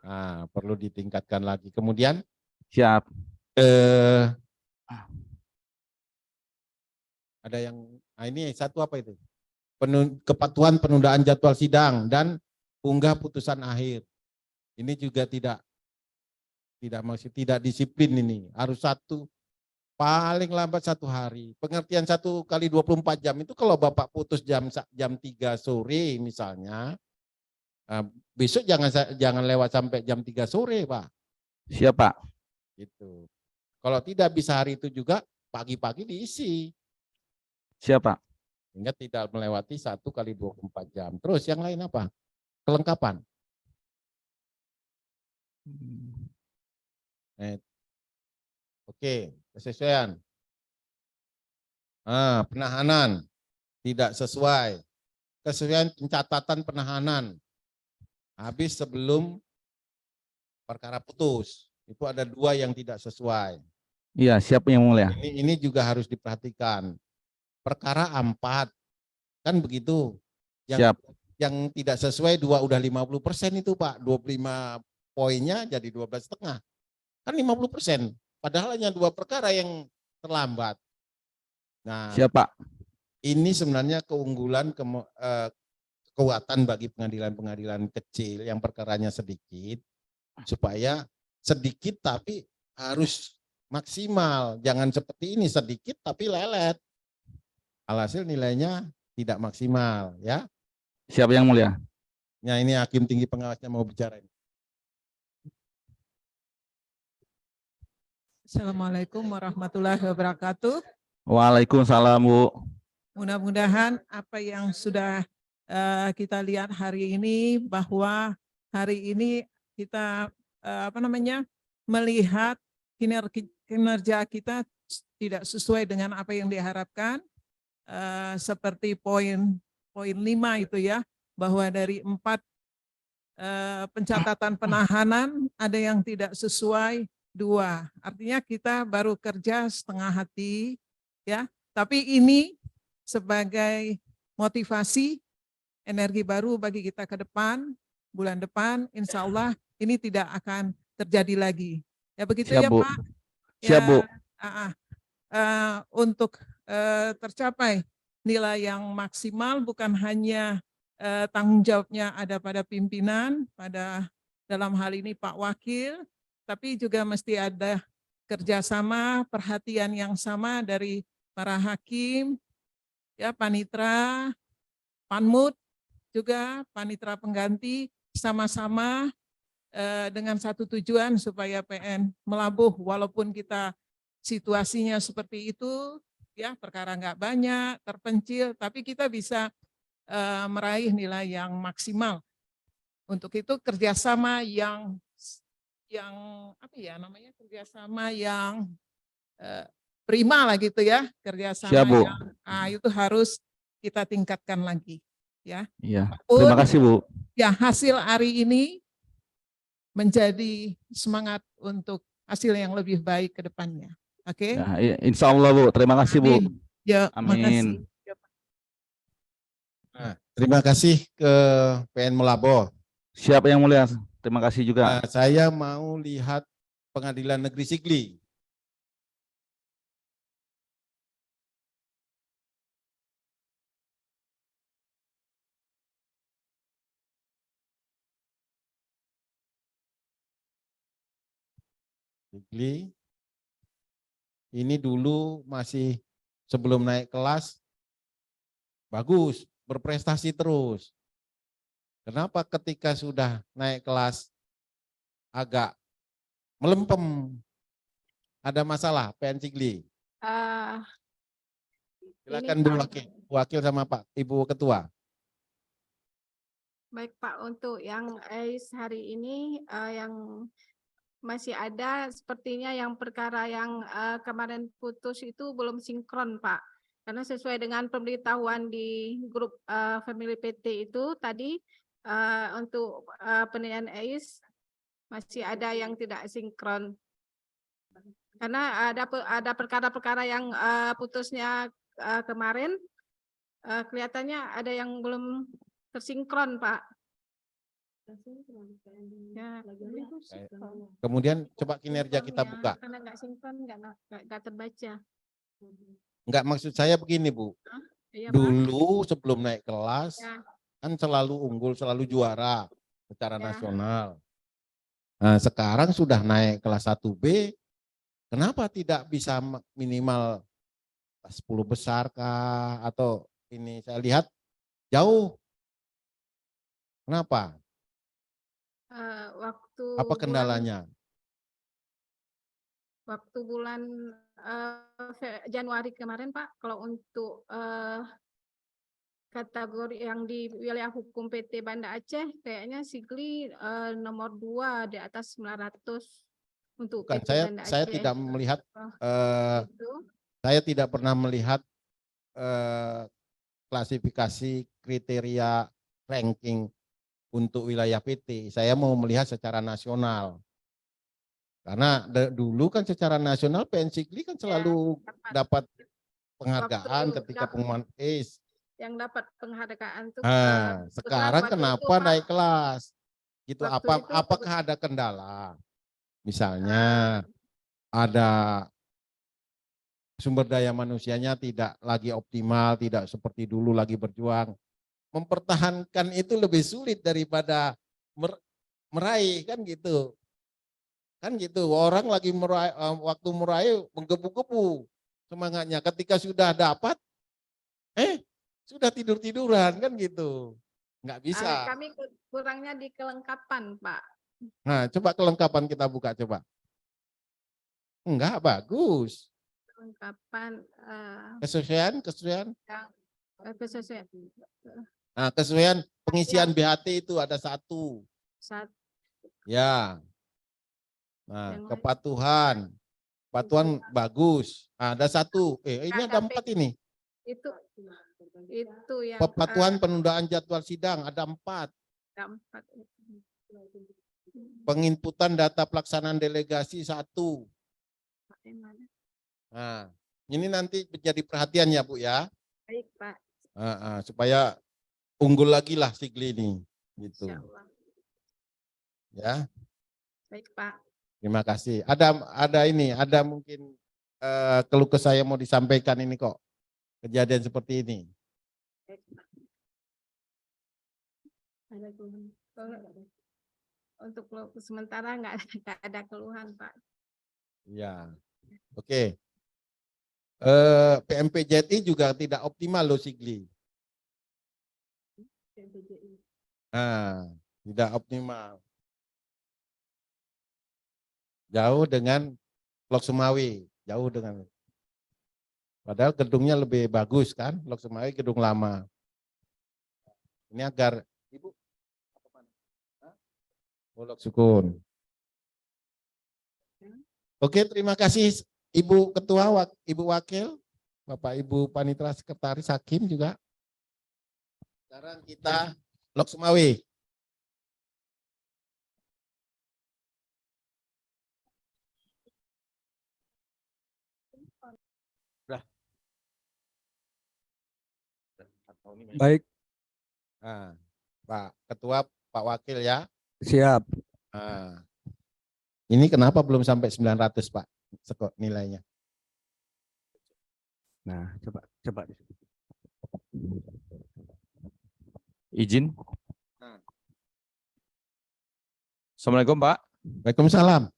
Nah, perlu ditingkatkan lagi. Kemudian, Siap. ada yang, nah ini satu apa itu? Kepatuhan penundaan jadwal sidang dan unggah putusan akhir. Ini juga tidak disiplin ini. Harus paling lambat 1 hari. Pengertian 1 kali 24 jam itu kalau Bapak putus jam 3 sore misalnya, besok jangan lewat sampai jam 3 sore Pak. Siap Pak. Gitu. Kalau tidak bisa hari itu juga pagi-pagi diisi. Siap Pak. Sehingga tidak melewati 1 kali 24 jam. Terus yang lain apa? Kelengkapan. Oke, kesesuaian. Penahanan tidak sesuai. Kesesuaian pencatatan penahanan habis sebelum perkara putus. Itu ada 2 yang tidak sesuai. Iya, siap yang mulia. Ini juga harus diperhatikan. Perkara 4 kan begitu. Siap. Yang tidak sesuai 2 udah 50% itu Pak. 25 poinnya jadi 12,5. Kan 50%. Padahal hanya 2 perkara yang terlambat. Nah, siap Pak. Ini sebenarnya keunggulan, kekuatan bagi pengadilan-pengadilan kecil yang perkaranya sedikit. supaya sedikit tapi harus maksimal. Jangan seperti ini, sedikit tapi lelet. Alhasil nilainya tidak maksimal, ya. Siap Yang Mulia. Nah, ini hakim tinggi pengawasnya mau bicara. Assalamualaikum warahmatullahi wabarakatuh. Waalaikumsalam, Bu. Mudah-mudahan apa yang sudah kita lihat hari ini, bahwa hari ini kita melihat kinerja kita tidak sesuai dengan apa yang diharapkan, seperti poin 5 itu ya, bahwa dari 4 pencatatan penahanan ada yang tidak sesuai 2. Artinya kita baru kerja setengah hati ya, tapi ini sebagai motivasi energi baru bagi kita ke depan, bulan depan insya Allah ini tidak akan terjadi lagi. Ya begitu. Siap, ya Bu. Pak. Siap, Bu. Untuk tercapai nilai yang maksimal bukan hanya tanggung jawabnya ada pada pimpinan, pada dalam hal ini Pak Wakil, tapi juga mesti ada kerjasama, perhatian yang sama dari para hakim, ya panitra, panmut, juga panitra pengganti, sama-sama dengan satu tujuan supaya PN melabuh, walaupun kita situasinya seperti itu, ya perkara nggak banyak, terpencil, tapi kita bisa meraih nilai yang maksimal. Untuk itu kerjasama yang kerjasama yang prima lah gitu ya, kerjasama Siap, Bu. yang itu harus kita tingkatkan lagi ya. Iya. Terima kasih, Bu. Ya, hasil hari ini menjadi semangat untuk hasil yang lebih baik ke depannya. Oke. Ya, insya Allah, Bu. Terima kasih, Bu. Amin. Ya, Amin. Nah, terima kasih ke PN Melabo. Siap Yang Mulia. Terima kasih juga. Saya mau lihat Pengadilan Negeri Sigli. Sigli. Ini dulu masih sebelum naik kelas bagus, berprestasi terus. Kenapa ketika sudah naik kelas agak melempem? Ada masalah PN Sigli? Silakan Bu Wakil. Wakil sama Pak Ibu Ketua. Baik Pak, untuk yang AIS hari ini yang masih ada sepertinya yang perkara yang kemarin putus itu belum sinkron Pak. Karena sesuai dengan pemberitahuan di grup Family PT itu tadi untuk penilaian AIS masih ada yang tidak sinkron. Karena ada perkara-perkara yang putusnya kemarin kelihatannya ada yang belum tersinkron Pak. Ya. Kemudian coba kinerja kita buka. Karena nggak sinkron, nggak terbaca. Enggak, maksud saya begini Bu. Iya, Pak. Dulu sebelum naik kelas Ya. kan selalu unggul, selalu juara secara Ya. nasional. Nah, sekarang sudah naik kelas 1B, kenapa tidak bisa minimal 10 besar kah? Atau ini saya lihat jauh. Kenapa? Apa kendalanya? Waktu bulan Januari kemarin Pak, kalau untuk kategori yang di wilayah hukum PT Banda Aceh, kayaknya Sigli nomor 2 di atas 900 untuk Bukan, PT Banda Aceh. saya tidak melihat, Itu. saya tidak pernah melihat klasifikasi kriteria ranking untuk wilayah PT. Saya mau melihat secara nasional. Karena dulu kan secara nasional PN Sigli kan selalu dapat penghargaan ketika pengumuman AIS. Yang dapat penghargaan itu. Sekarang kenapa naik kelas? Gitu. Apakah ada kendala? Misalnya ada sumber daya manusianya tidak lagi optimal, tidak seperti dulu lagi berjuang. Mempertahankan itu lebih sulit daripada meraih kan gitu. Kan gitu, orang lagi waktu meraih menggebu-gebu semangatnya. Ketika sudah dapat, sudah tidur-tiduran kan gitu. Nggak bisa. Kami kurangnya di kelengkapan, Pak. Nah, coba kelengkapan kita buka coba. Enggak, bagus. Kelengkapan Kesesuaian. kesesuaian. Nah, kesesuaian pengisian BHT itu ada 1. Ya. Nah, Yang lain. kepatuhan bagus. Nah, ada 1. Ini ada 4 ini. Itu yang Kepatuhan penundaan jadwal sidang ada 4. ada 4. Penginputan data pelaksanaan delegasi 1. Nah, ini nanti menjadi perhatian ya Bu ya. Baik, Pak. Supaya unggul lagi lah Sigli ini. Gitu. Insyaallah. Ya. Baik, Pak. Terima kasih. Ada mungkin keluh kesah yang mau disampaikan ini kok. Kejadian seperti ini. Baik, Pak. Ada keluhan. Untuk sementara nggak ada keluhan, Pak. Ya. Oke. PMPJTI juga tidak optimal loh Sigli. Tidak optimal. Jauh dengan Lok Sumawi, jauh dengan. Padahal gedungnya lebih bagus kan, Lok Sumawi gedung lama. Ini agar Ibu Lok Sukun. Oke, terima kasih Ibu Ketua, Ibu Wakil, Bapak Ibu Panitera Sekretaris Hakim juga. Sekarang kita Lok Sumawi. Baik, Nah, Pak Ketua, Pak Wakil ya. siap. Nah, ini kenapa belum sampai 900 Pak nilainya? Nah, coba. Izin. Assalamualaikum Pak. Waalaikumsalam.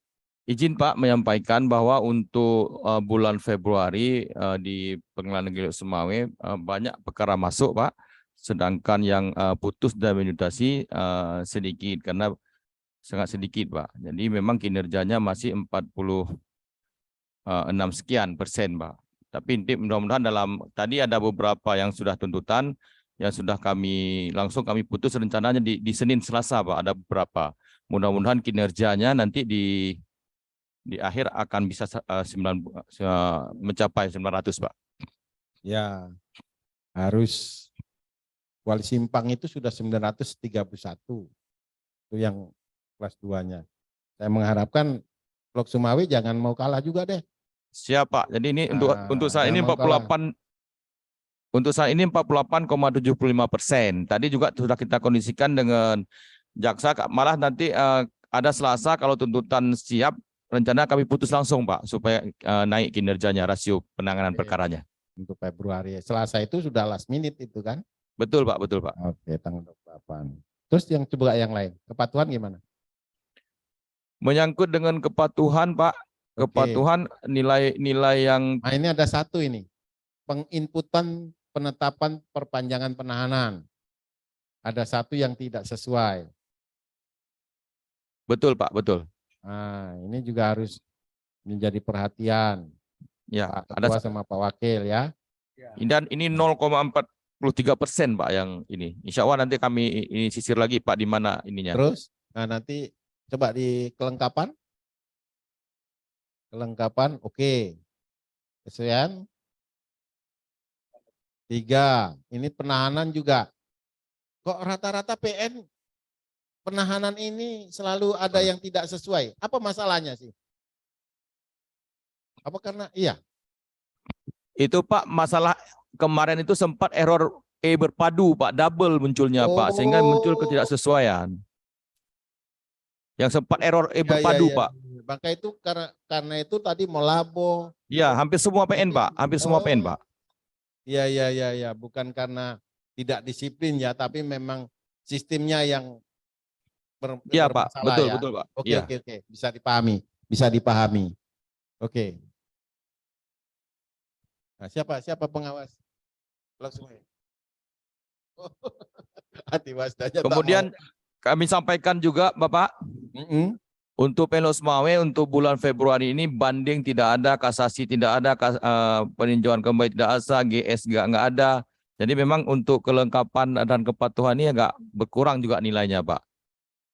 Izin Pak menyampaikan bahwa untuk bulan Februari di Pengadilan Negeri Lok Sumawe banyak perkara masuk Pak, sedangkan yang putus dan mutasi sedikit karena sangat sedikit Pak. Jadi memang kinerjanya masih 46 sekian persen Pak. Tapi mudah-mudahan tadi ada beberapa yang sudah tuntutan yang sudah langsung kami putus rencananya di Senin Selasa Pak, ada beberapa. Mudah-mudahan kinerjanya nanti di akhir akan bisa mencapai 900 Pak. Ya, harus Wali Simpang itu sudah 931. Itu yang kelas 2-nya. Saya mengharapkan Lok Sumawi jangan mau kalah juga deh. Siap Pak. Jadi ini untuk saat ini 48 untuk saat ini 48,75%. Tadi juga sudah kita kondisikan dengan jaksa, malah nanti ada Selasa kalau tuntutan siap, rencana kami putus langsung Pak, supaya naik kinerjanya, rasio penanganan perkaranya. Untuk Februari, Selasa itu sudah last minute itu kan? Betul Pak, betul Pak. Oke, tanggal 28. Terus yang coba yang lain, kepatuhan gimana? Menyangkut dengan kepatuhan Pak, kepatuhan nilai yang... Nah ini ada 1 ini, penginputan penetapan perpanjangan penahanan. Ada 1 yang tidak sesuai. Betul Pak, betul. Nah, ini juga harus menjadi perhatian. Ya, Pak Ketua sama Pak Wakil ya. Dan ini 0,43% Pak yang ini. Insya Allah nanti kami ini sisir lagi Pak di mana ininya. Terus, nah nanti coba di kelengkapan. Kelengkapan, oke. Kesesuaian 3. Ini penahanan juga. Kok rata-rata PN penahanan ini selalu ada yang tidak sesuai. Apa masalahnya sih? Apa karena iya? Itu Pak, masalah kemarin itu sempat error berpadu Pak, double munculnya Pak, sehingga muncul ketidaksesuaian. Yang sempat error berpadu Pak. Maka itu karena itu tadi melabo. Iya, hampir semua PN Pak, hampir semua PN Pak. Iya, bukan karena tidak disiplin ya, tapi memang sistemnya yang Iya Pak, betul ya. betul Pak. Oke, bisa dipahami. bisa dipahami. Oke. Nah, siapa pengawas? Langsung aja. Hati wasdanya tak Kemudian kami sampaikan juga Bapak, untuk Pemkot Semawe untuk bulan Februari ini banding tidak ada, kasasi tidak ada, peninjauan kembali tidak ada, GS nggak ada. Jadi memang untuk kelengkapan dan kepatuhan ini agak berkurang juga nilainya Pak.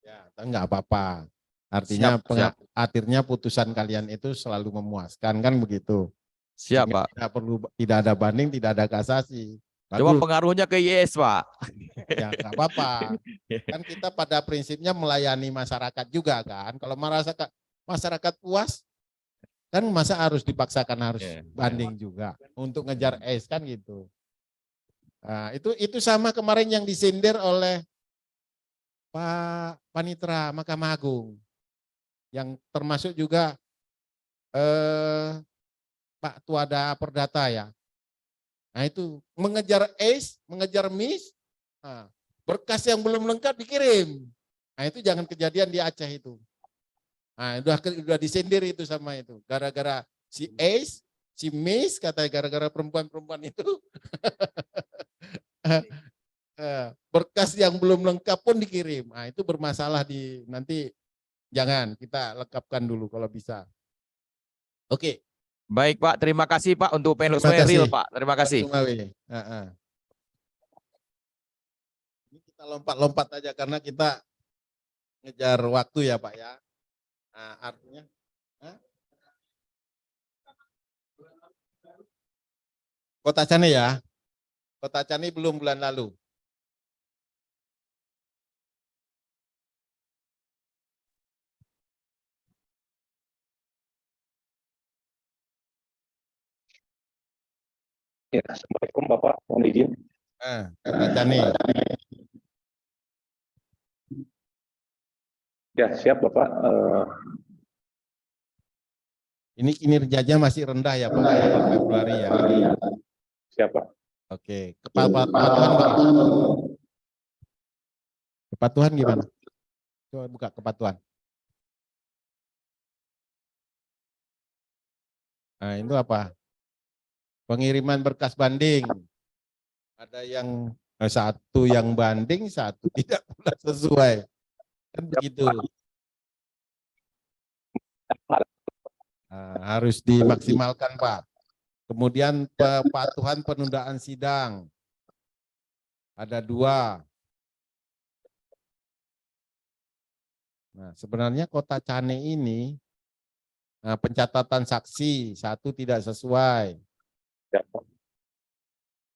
Ya, enggak apa-apa. Artinya Siap. akhirnya putusan kalian itu selalu memuaskan kan begitu. Siap Sehingga Pak. tidak ada banding, tidak ada kasasi. Cuma Bagus. pengaruhnya ke YS Pak. Ya enggak apa-apa. Kan kita pada prinsipnya melayani masyarakat juga kan. Kalau masyarakat puas, kan masa harus dipaksakan harus banding juga untuk ngejar S kan gitu. Nah, itu sama kemarin yang disindir oleh Pak Panitra Mahkamah Agung, yang termasuk juga Pak Tuada Perdata ya. Nah itu mengejar ACE, mengejar MIS, nah, berkas yang belum lengkap dikirim. Nah itu jangan kejadian di Aceh itu. Nah udah disindir itu sama itu. Gara-gara si ACE, si MIS, katanya gara-gara perempuan-perempuan itu. Berkas yang belum lengkap pun dikirim. Nah itu bermasalah nanti jangan, kita lengkapkan dulu kalau bisa. Oke. Baik Pak, terima kasih Pak untuk Pemkot Semawe real Pak. Terima kasih. Ini kita lompat-lompat aja karena kita ngejar waktu ya Pak ya. Nah, artinya Kota Cane ya. Kota Cane belum bulan lalu. Ya, Assalamualaikum Bapak, mohon izin. Kota Cane. Ya, siap Bapak. Ini kinerjanya masih rendah ya Pak, Februari ya. Siap Pak. Oke, kepatuhan bagaimana? Kepatuhan gimana? Coba buka kepatuhan. Nah itu apa? Pengiriman berkas banding. Ada yang satu yang banding, satu tidak pula sesuai. Kan begitu. Nah, harus dimaksimalkan Pak. Kemudian kepatuhan penundaan sidang. Ada 2. Nah, sebenarnya Kota Cane ini pencatatan saksi 1 tidak sesuai.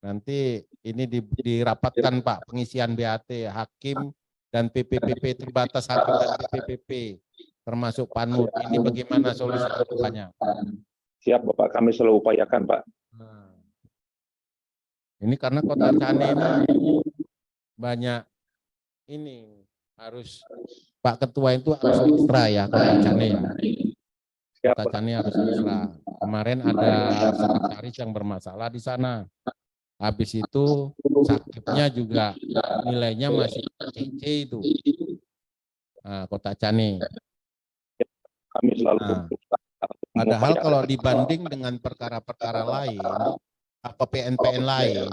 Nanti ini dirapatkan Pak, pengisian BAT hakim dan PPPP terbatas hakim dan PPPP termasuk Panmut. Ini bagaimana solusi kedepannya? Siap Bapak, kami selalu upayakan Pak. Ini karena Kota Cane ini banyak ini harus Pak Ketua itu harus ekstra ya Kota Cane ya. Kota Cane harus ekstra. Kemarin ada sekretaris yang bermasalah di sana. Habis itu sakitnya juga nilainya masih CC itu. Nah, Kota Cane. Kami selalu padahal kalau dibanding dengan perkara-perkara lain, apa PN-PN lain,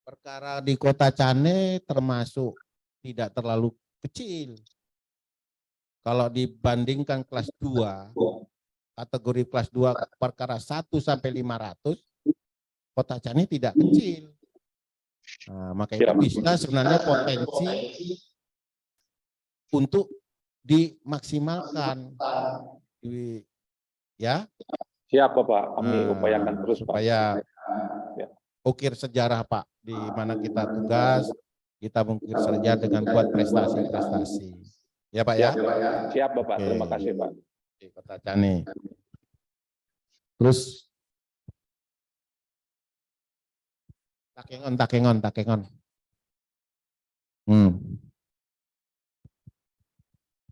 perkara di Kota Cane termasuk tidak terlalu kecil. Kalau dibandingkan kelas 2, kategori kelas 2 perkara 1 sampai 500, Kota Cane tidak kecil. Nah, maka itu bisa sebenarnya potensi untuk dimaksimalkan. Ya. Siap Bapak, kami upayakan terus supaya ukir sejarah Pak, di mana kita tugas, kita mengukir sejarah dengan buat prestasi-prestasi. Ya Pak ya? Siap Bapak, terima kasih Pak. Kota Cane. Terus Takengon.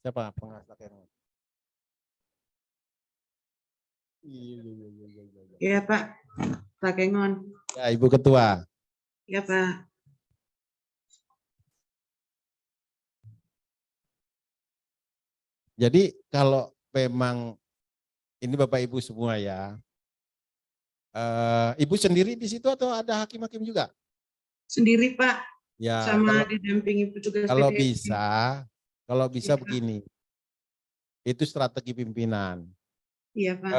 Siapa pengawas Takengon? Iya Pak, Takengon. Ya Ibu Ketua. Iya Pak. Jadi kalau memang ini Bapak Ibu semua ya. Ibu sendiri di situ atau ada hakim-hakim juga? Sendiri Pak, Ya, sama didampingi petugas kalau PDSI. bisa Iya, Pak. begini. Itu strategi pimpinan. Iya Pak.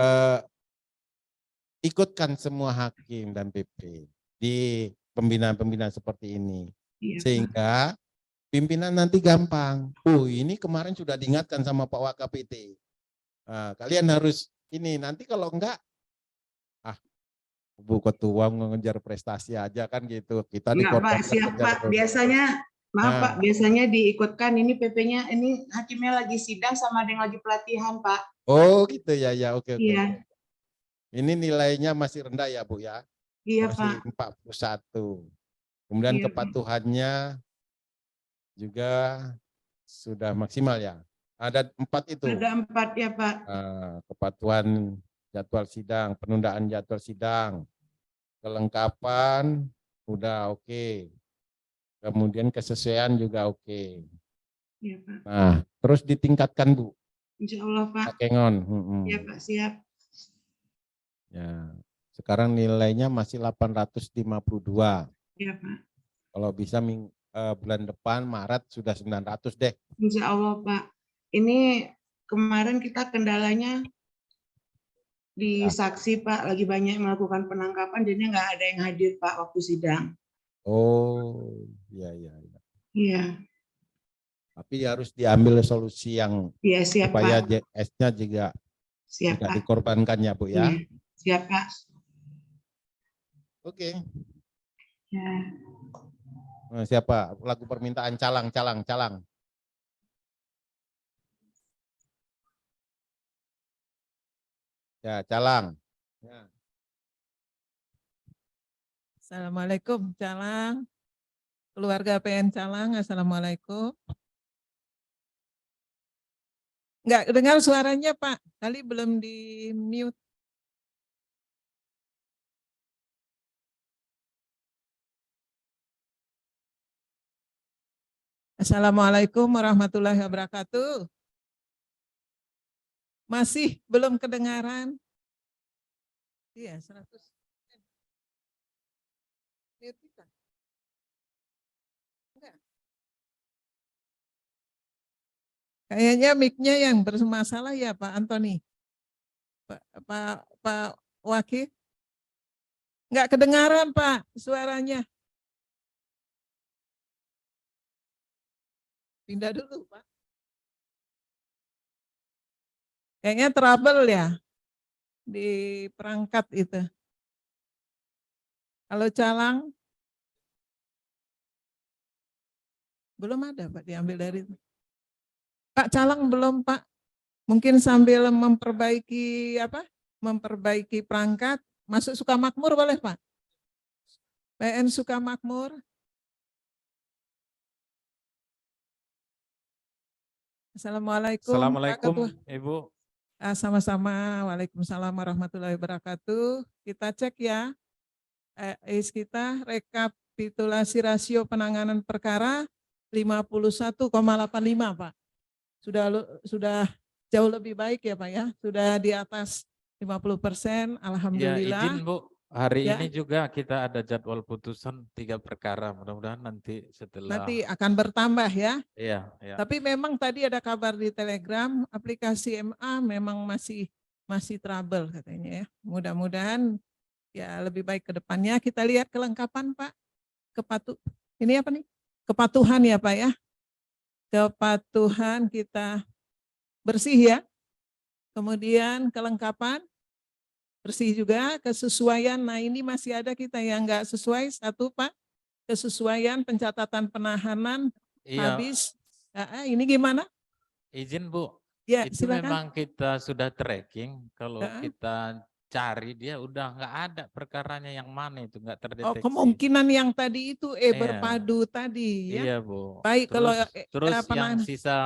Ikutkan semua hakim dan PP di pembinaan-pembinaan seperti ini. Iya, Pak. Sehingga pimpinan nanti gampang. Oh, ini kemarin sudah diingatkan sama Pak Wakapiti. Nah, kalian harus ini, nanti kalau enggak, Bu Ketua mengejar prestasi aja kan gitu. Kita Enggak Pak, dikorbankan siap kejar Pak. prestasi. Biasanya, maaf Nah. Pak, biasanya diikutkan ini PP-nya, ini hakimnya lagi sidang sama ada yang lagi pelatihan Pak. Oh gitu ya, ya oke. Iya. Ini nilainya masih rendah ya Bu ya? Iya Masih Pak. 41. Kemudian Iya, Pak. kepatuhannya juga sudah maksimal ya? Ada 4 itu. Ada 4 ya Pak. Kepatuhan jadwal sidang, penundaan jadwal sidang, kelengkapan udah oke. Kemudian kesesuaian juga oke. Iya Pak. Nah, terus ditingkatkan Bu. Insya Allah Pak. Pak Kengon. Iya Pak, siap. Ya, sekarang nilainya masih 852. Iya Pak. Kalau bisa bulan depan Maret sudah 900 deh. Insya Allah Pak. Ini kemarin kita kendalanya di saksi Pak, lagi banyak yang melakukan penangkapan, jadinya nggak ada yang hadir Pak waktu sidang. Oh, iya. Iya. Tapi harus diambil solusi yang Iya, siap supaya Pak. JS-nya juga Siap tidak Pak. dikorbankan ya Bu ya. Iya, siap Pak. Oke. Ya. Nah, siapa? Lagu permintaan calang. Ya, calang. Ya. Assalamualaikum, Calang. Keluarga PN Calang, Assalamualaikum. Enggak dengar suaranya Pak, kali belum di mute. Assalamualaikum warahmatullahi wabarakatuh. Masih belum kedengaran? Iya, 100. Mute kita. Enggak. Kayaknya mic-nya yang bermasalah ya Pak Antoni. Pak Wakil. Enggak kedengaran Pak suaranya. Pindah dulu Pak. Kayaknya trouble ya di perangkat itu. Kalau Calang belum ada Pak, diambil dari itu. Pak Calang belum Pak. Mungkin sambil memperbaiki memperbaiki perangkat, masuk Sukamakmur boleh Pak? PN Sukamakmur. Assalamualaikum. Assalamualaikum Ibu. Sama-sama. Waalaikumsalam warahmatullahi wabarakatuh. Kita cek ya. Kita rekapitulasi rasio penanganan perkara 51,85 Pak. Sudah jauh lebih baik ya Pak ya. Sudah di atas 50%. Alhamdulillah. Ya, izin Bu. Hari Ya. ini juga kita ada jadwal putusan 3 perkara. Mudah-mudahan nanti setelah. Nanti akan bertambah ya. Iya. Tapi memang tadi ada kabar di Telegram, aplikasi MA memang masih trouble katanya ya. Mudah-mudahan ya lebih baik ke depannya. Kita lihat kelengkapan Pak. Ini apa nih? Kepatuhan ya Pak ya. Kepatuhan kita bersih ya. Kemudian kelengkapan bersih juga, kesesuaian. Nah ini masih ada kita yang enggak sesuai. 1 Pak, kesesuaian pencatatan penahanan habis. Ini gimana? Izin Bu. Ya, itu silakan. memang kita sudah tracking. Kalau kita cari dia udah nggak ada perkaranya yang mana itu nggak terdeteksi. Kemungkinan yang tadi itu Iya. berpadu tadi ya. Iya Bu. Baik, kalau terus yang sisa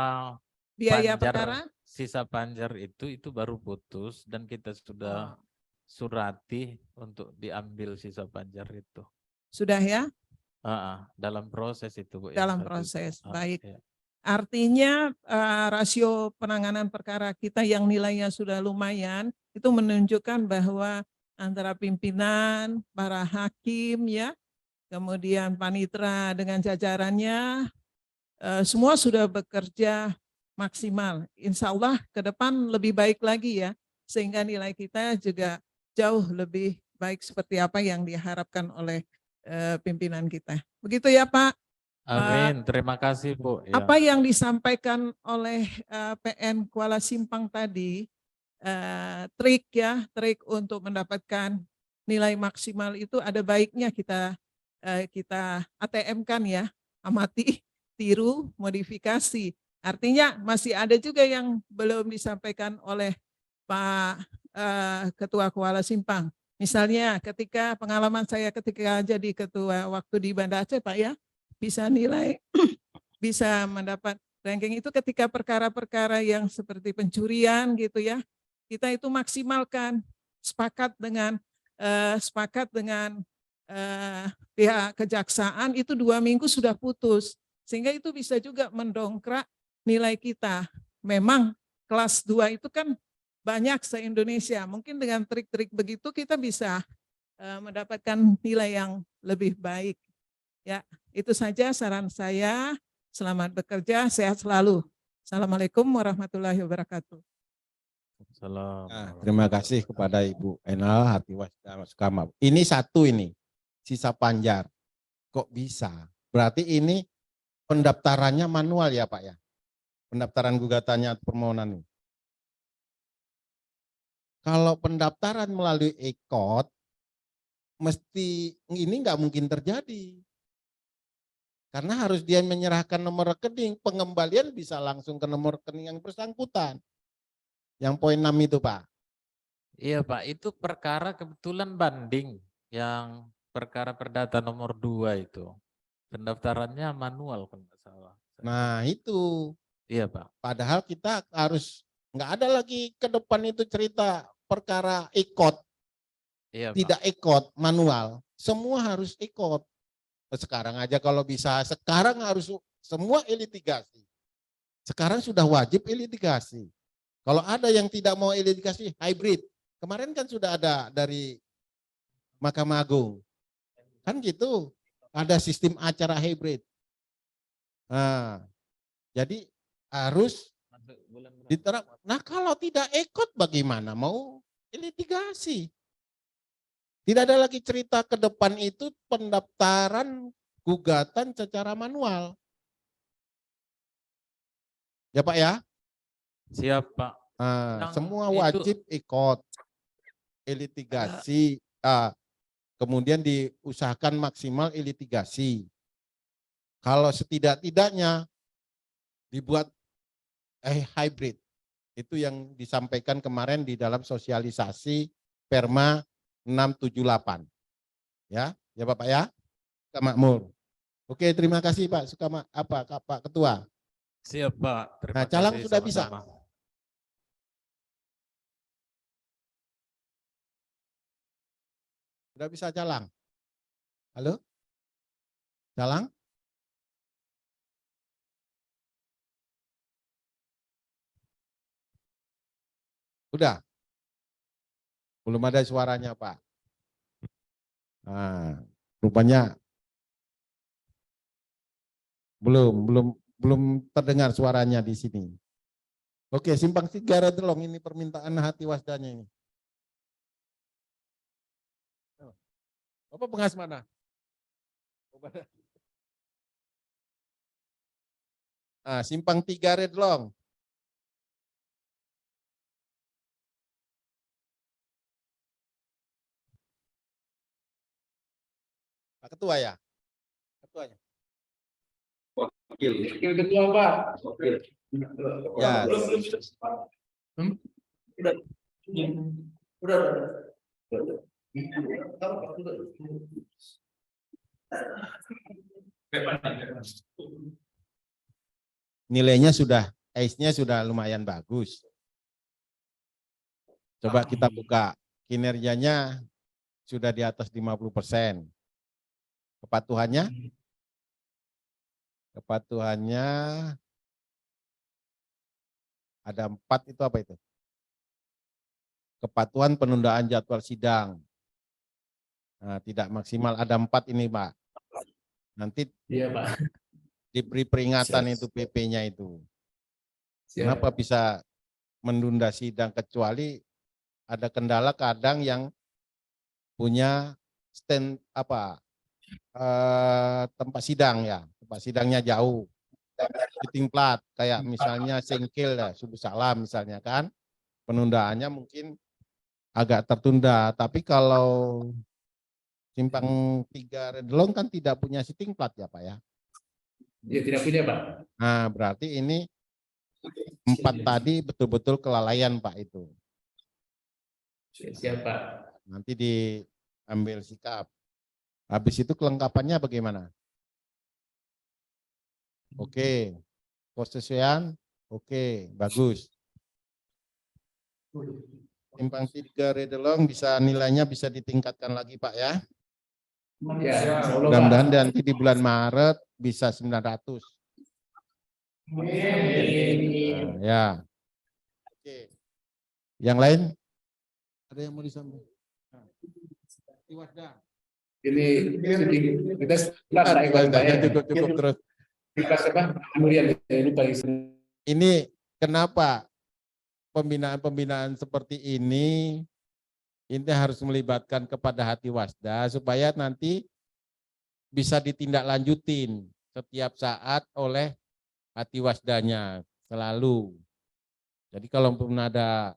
biaya panjar, perkara sisa panjar itu baru putus dan kita sudah surati untuk diambil sisa panjar itu. Sudah ya? Dalam proses itu Bu. Dalam proses, baik. Ya. Artinya rasio penanganan perkara kita yang nilainya sudah lumayan, itu menunjukkan bahwa antara pimpinan, para hakim ya, kemudian panitera dengan jajarannya, semua sudah bekerja maksimal. Insya Allah ke depan lebih baik lagi ya, sehingga nilai kita juga jauh lebih baik seperti apa yang diharapkan oleh pimpinan kita. Begitu ya Pak. Amin, terima kasih Bu. Ya. Apa yang disampaikan oleh PN Kuala Simpang tadi, trik untuk mendapatkan nilai maksimal itu ada baiknya kita ATM-kan ya, amati, tiru, modifikasi. Artinya masih ada juga yang belum disampaikan oleh Pak Ketua Kuala Simpang. Misalnya ketika pengalaman saya ketika jadi ketua waktu di Banda Aceh Pak ya, bisa nilai, bisa mendapat ranking itu ketika perkara-perkara yang seperti pencurian gitu ya, kita itu maksimalkan, sepakat dengan pihak kejaksaan itu 2 minggu sudah putus, sehingga itu bisa juga mendongkrak nilai kita. Memang kelas 2 itu kan banyak se-Indonesia, mungkin dengan trik-trik begitu kita bisa mendapatkan nilai yang lebih baik. Ya, itu saja saran saya. Selamat bekerja, sehat selalu. Assalamualaikum warahmatullahi wabarakatuh. Nah, terima kasih kepada Ibu Enal Hatiwasda Sukama. Ini satu ini, sisa Panjar. Kok bisa? Berarti ini pendaftarannya manual ya Pak ya? Pendaftaran gugatannya permohonan ini. Kalau pendaftaran melalui e-code, mesti ini nggak mungkin terjadi. Karena harus dia menyerahkan nomor rekening, pengembalian bisa langsung ke nomor rekening yang bersangkutan. Yang poin 6 itu Pak. Iya Pak, itu perkara kebetulan banding yang perkara perdata nomor 2 itu. Pendaftarannya manual kalau nggak salah. Nah itu. Iya Pak. Padahal kita harus, nggak ada lagi ke depan itu cerita perkara e-code. Iya, tidak e-code, manual. Semua harus e-code. Sekarang aja kalau bisa, sekarang harus semua e-litigasi. Sekarang sudah wajib e-litigasi. Kalau ada yang tidak mau e-litigasi, hybrid. Kemarin kan sudah ada dari Mahkamah Agung. Kan gitu, ada sistem acara hybrid. Nah, jadi harus diterapkan. Nah kalau tidak e-code bagaimana mau e-litigasi? Tidak ada lagi cerita ke depan itu pendaftaran gugatan secara manual. Ya Pak ya? Siap Pak. Nah, semua wajib ikut e-litigasi. Kemudian diusahakan maksimal e-litigasi. Kalau setidak-tidaknya dibuat hybrid. Itu yang disampaikan kemarin di dalam sosialisasi Perma 678. Ya Bapak ya. Pak Makmur. Oke, terima kasih Pak Pak Ketua. Siap Pak. Terima nah, calang kasih, sudah bisa. Sudah bisa calang. Halo? Calang? Sudah? Belum ada suaranya Pak. Nah, rupanya belum terdengar suaranya di sini. Oke, Simpang 3 Redelong ini permintaan Hatiwasdanya ini. Bapak pengas mana? Nah, Simpang 3 Redelong. Pak Ketua ya? Ketuanya. Wakil Ketua Pak. Wakil. Ya. Udah. Nilainya sudah, ACE-nya sudah lumayan bagus. Coba kita buka, kinerjanya sudah di atas 50%. Kepatuhannya Ada 4 itu apa itu? Kepatuhan penundaan jadwal sidang. Nah, tidak maksimal, ada 4 ini Pak. Nanti Iya Pak. diberi peringatan Siap. itu PP-nya itu. Siap. Kenapa bisa menunda sidang, kecuali ada kendala kadang yang punya stand tempat sidang ya, tempat sidangnya jauh, sitting plat, kayak misalnya Singkil ya, Subuh Salam misalnya kan, penundaannya mungkin agak tertunda. Tapi kalau Simpang 3 Redelong kan tidak punya sitting plat ya Pak ya? Ya tidak punya Pak. Nah berarti ini 4 tadi betul-betul kelalaian Pak itu. Siap Pak. Nanti diambil sikap. Habis itu kelengkapannya bagaimana? Oke. Persesuaian? Oke, bagus. Simpang 3 Redelong bisa nilainya bisa ditingkatkan lagi Pak ya. Ya, mudah-mudahan nanti di bulan Maret bisa 900. Nah, ya. Oke. Yang lain? Ada yang mau disampaikan? Ini kita cukup terus. Ini kenapa pembinaan seperti ini harus melibatkan kepada Hati Wasda supaya nanti bisa ditindaklanjutin setiap saat oleh Hati Wasdanya selalu. Jadi kalau pun ada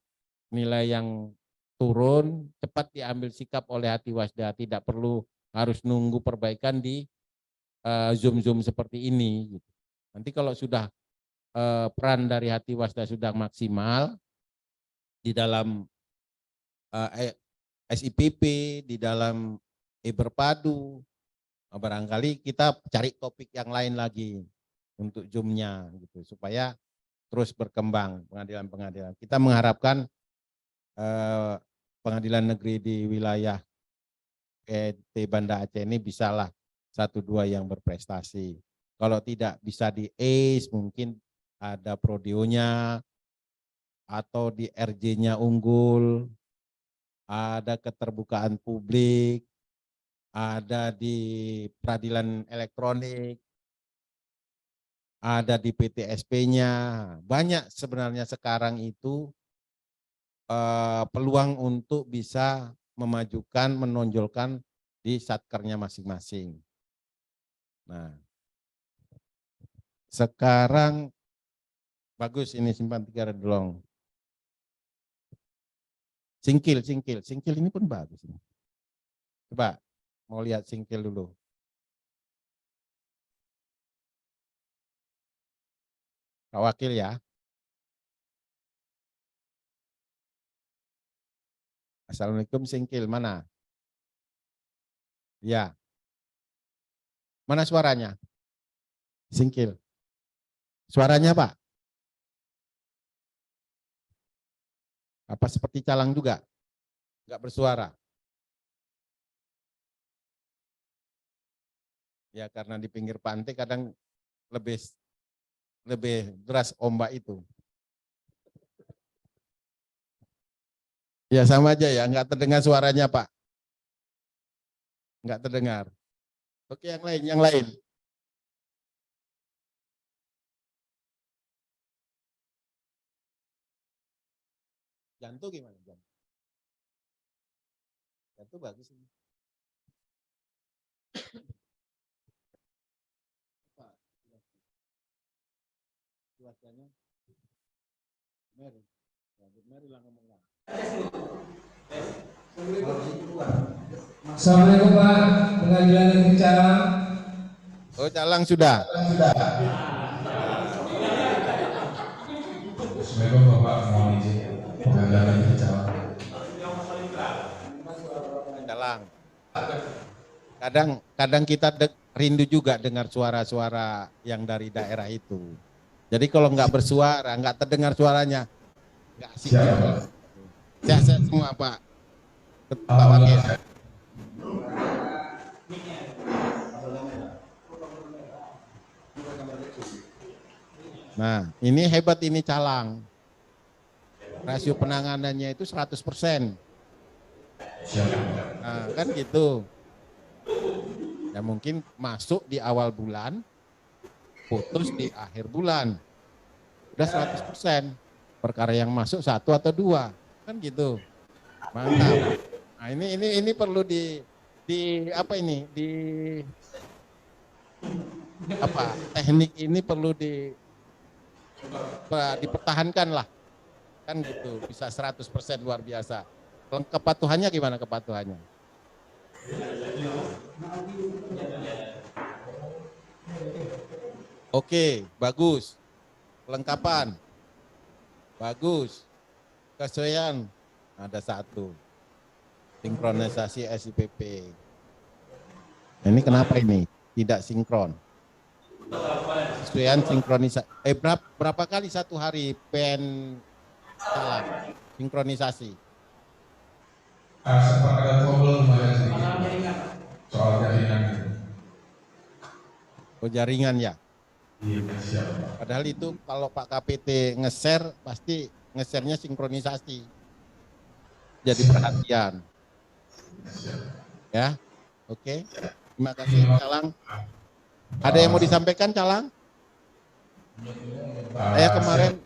nilai yang turun, cepat diambil sikap oleh Hati Wasda, tidak perlu harus nunggu perbaikan di Zoom seperti ini. Nanti kalau sudah peran dari Hati Wasda sudah maksimal di dalam SIPP, di dalam Berpadu, barangkali kita cari topik yang lain lagi untuk Zoom-nya gitu, supaya terus berkembang pengadilan-pengadilan. Kita mengharapkan pengadilan negeri di wilayah Banda Aceh ini bisalah 1-2 yang berprestasi. Kalau tidak bisa di ACE, mungkin ada prodionya atau di RJ-nya unggul, ada keterbukaan publik, ada di peradilan elektronik, ada di PTSP-nya. Banyak sebenarnya sekarang itu peluang untuk bisa memajukan, menonjolkan di satkernya masing-masing. Nah, sekarang bagus ini Simpang 3 Redelong. Singkil ini pun bagus. Coba mau lihat Singkil dulu. Pak Wakil ya. Assalamualaikum, Singkil mana? Ya. Mana suaranya? Singkil. Suaranya Pak? Apa seperti Calang juga? Enggak bersuara? Ya karena di pinggir pantai kadang lebih deras ombak itu. Ya sama aja ya, enggak terdengar suaranya Pak. Enggak terdengar. Oke, yang lain. Jantung gimana? Jantung bagus ini. Cuacanya Mary lah ngomong lah. Assalamualaikum Pak, Pengadilan Negeri Calang. Oh Calang sudah. Assalamualaikum Bapak, mohon izin Pengadilan Negeri Calang. Kadang kita rindu juga dengar suara-suara yang dari daerah itu. Jadi kalau nggak bersuara, nggak terdengar suaranya, nggak asik. Sehat-sehat semua Pak. Pak Wakil. Nah, ini hebat ini Calang. rasio penanganannya itu 100%. Nah, kan gitu. Ya mungkin masuk di awal bulan, putus di akhir bulan. Udah 100%. Perkara yang masuk 1 atau 2. Kan gitu. Mantap. Nah, ini perlu di apa ini? Teknik ini perlu dipertahankan lah. Kan gitu, bisa 100% luar biasa. Kepatuhannya gimana kepatuhannya? Oke, bagus. Kelengkapan. Bagus. Kesesuaian. Ada 1. Sinkronisasi SIPP. Ini kenapa ini? Tidak sinkron. Kesesuaian sinkronisasi. Berapa kali satu hari PN salah sinkronisasi? Ada trouble lumayan sedikit. Soal jaringan itu. Oh, jaringan ya? Iya, siap. Padahal itu kalau Pak KPT nge-share, pasti nge-share-nya sinkronisasi. Jadi perhatian. Ya, oke. Terima kasih Calang. Ada yang mau disampaikan Calang? Saya kemarin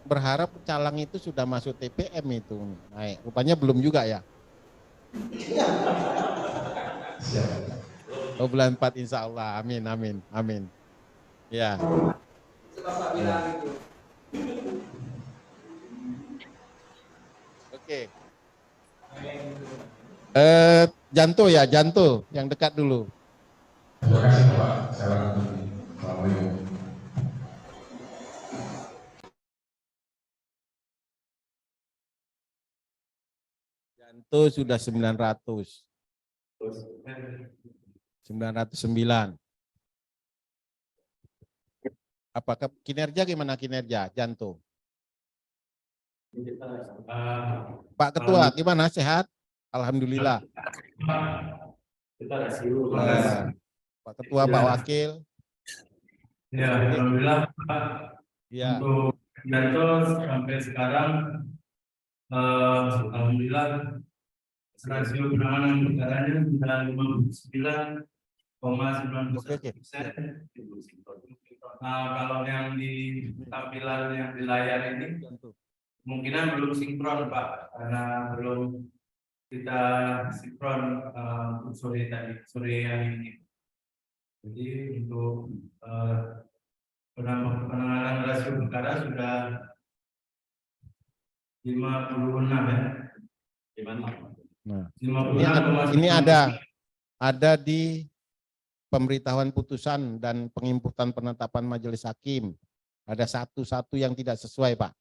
berharap Calang itu sudah masuk TPM itu naik. Rupanya belum juga ya. Oh, bulan 4 insya Allah. Amin, amin, amin. Ya. Oke. Janto ya, Janto yang dekat dulu. Terima kasih Pak. Assalamualaikum. Janto sudah 900. 909. Apakah kinerja gimana kinerja Janto? Pak Ketua gimana, sehat? Alhamdulillah. Pak Ketua, Pak Wakil. Ya, alhamdulillah Pak. Ya. Untuk Janto sampai sekarang alhamdulillah rasio penanganan perkaranya sudah 59,9%. Nah, kalau yang di tampilan yang di layar ini kemungkinan belum sinkron Pak, karena belum kita sinkron sore hari ini. Jadi untuk penanganan rasio perkara sudah 56 ya. Nah, 56,9%. ini ada di pemberitahuan putusan dan penginputan penetapan majelis hakim. Ada satu yang tidak sesuai, Pak.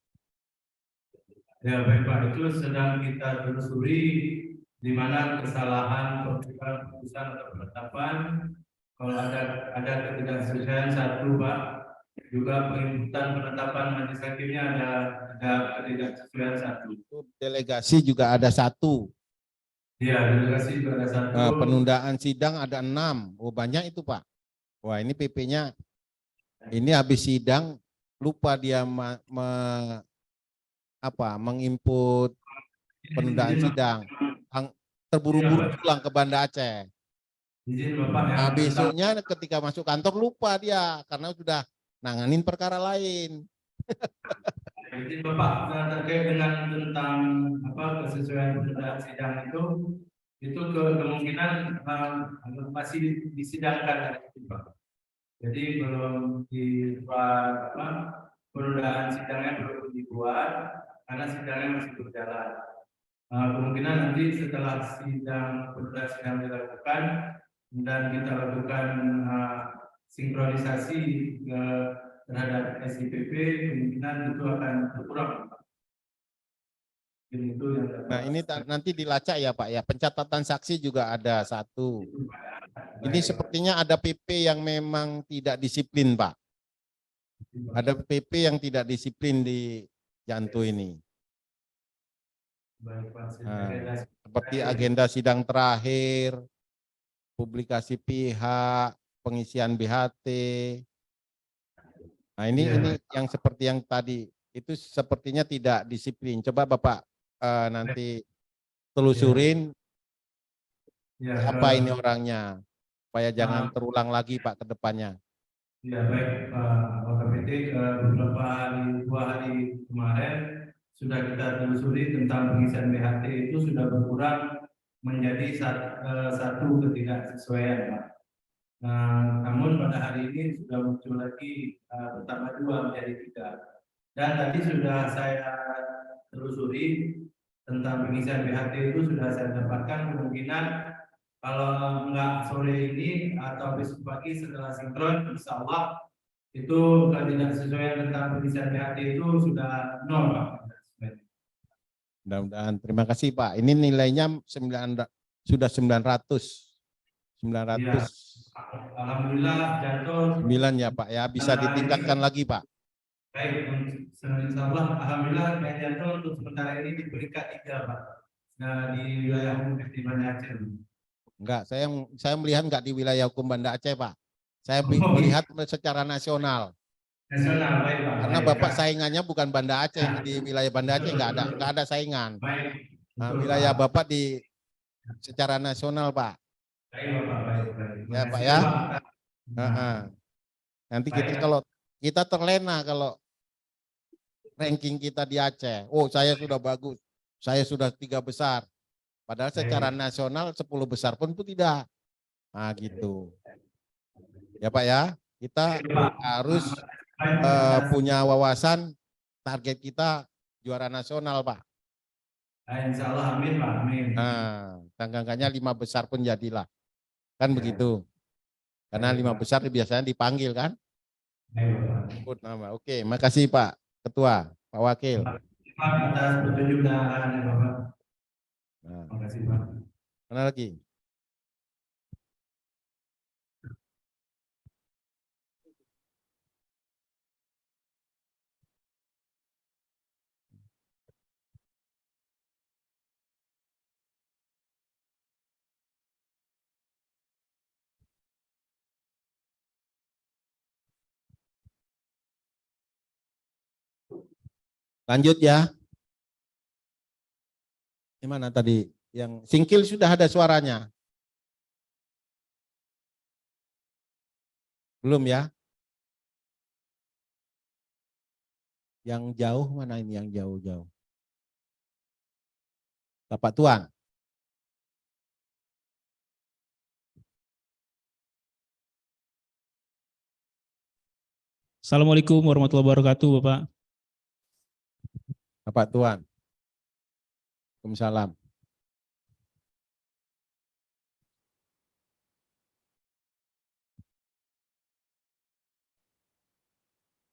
Ya baik Pak, itu sedang kita telusuri di mana kesalahan putusan atau penetapan. Kalau ada ketidaksesuaian 1 Pak, juga penginputan penetapan majelis hakimnya ada ketidaksesuaian 1. Delegasi juga ada 1. Iya, delegasi juga ada 1. Nah, penundaan sidang ada 6. Oh, banyak itu Pak. Wah, ini PP-nya ini habis sidang lupa dia menginput penundaan sidang. Terburu-buru pulang ke Banda Aceh. Nah, besoknya ketika masuk kantor lupa dia karena sudah nanganin perkara lain. Jadi Bapak terkait dengan tentang kesesuaian penundaan sidang itu kemungkinan masih disidangkan Pak. Jadi belum dibuat penundaan sidangnya belum dibuat karena sidangnya masih berjalan. Kemungkinan nanti setelah penundaan sidang dilakukan dan kita lakukan sinkronisasi terhadap SIPP, kemungkinan itu akan berkurang. Nah, ini nanti dilacak ya Pak ya. Pencatatan saksi juga ada 1. Ini sepertinya ada PP yang memang tidak disiplin Pak. Ada PP yang tidak disiplin di Janto ini. Nah, seperti agenda sidang terakhir, publikasi pihak, pengisian BHT. Nah, ini yang seperti yang tadi itu sepertinya tidak disiplin. Coba Bapak nanti telusurin siapa ini orangnya, supaya jangan terulang lagi Pak ke depannya. Ya baik Pak WKPT, beberapa hari, 2 hari kemarin sudah kita telusuri tentang pengisian BHT itu sudah berkurang menjadi satu ketidaksesuaian Pak. Namun pada hari ini sudah muncul lagi bertambah 2 menjadi 3. Dan tadi sudah saya telusuri tentang pengisian BHT itu sudah saya dapatkan kemungkinan kalau enggak sore ini atau besok pagi setelah sinkron, insya Allah itu ketidaksesuaian tentang pengisian BHT itu sudah 0 Pak. Mudah-mudahan. Terima kasih Pak. Ini nilainya sudah 900. Ya, alhamdulillah jatuh 9 ya Pak ya. Bisa ditingkatkan lagi Pak. Baik, insya Allah, alhamdulillah Jantung untuk sementara ini diberi K3 Pak. Nah, di wilayah hukum di Banda Aceh. Enggak, saya melihat enggak di wilayah hukum Banda Aceh Pak. Saya melihat secara nasional. Nasional, baik Pak. Karena Baik, Bapak Kak. saingannya bukan Banda Aceh, di wilayah Banda Aceh enggak ada saingan. Baik. Nah, Betul, wilayah Pak. Bapak di secara nasional Pak. Baik Bapak, baik. Ya Pak ya. Nanti kita kalau kita terlena kalau ranking kita di Aceh. Oh, saya sudah bagus. Saya sudah 3 besar. Padahal secara nasional 10 besar pun tidak. Nah, gitu. Ya Pak ya. Kita harus punya wawasan target kita juara nasional Pak. Insya Allah, amin Pak, amin. Nah, tanggangannya 5 besar pun jadilah. Kan begitu. Karena 5 besar biasanya dipanggil kan. Sebut nama. Oke, makasih Pak Ketua, Pak Wakil. Pak atas petunjuk dan arahannya Bapak. Nah, Terima kasih Pak. mana lagi? Lanjut ya. Gimana tadi? Yang singkil sudah ada suaranya? Belum ya? Yang jauh mana ini yang jauh-jauh? Bapak Tuan. Assalamualaikum warahmatullahi wabarakatuh Bapak. Bapak Tuan. Waalaikumsalam.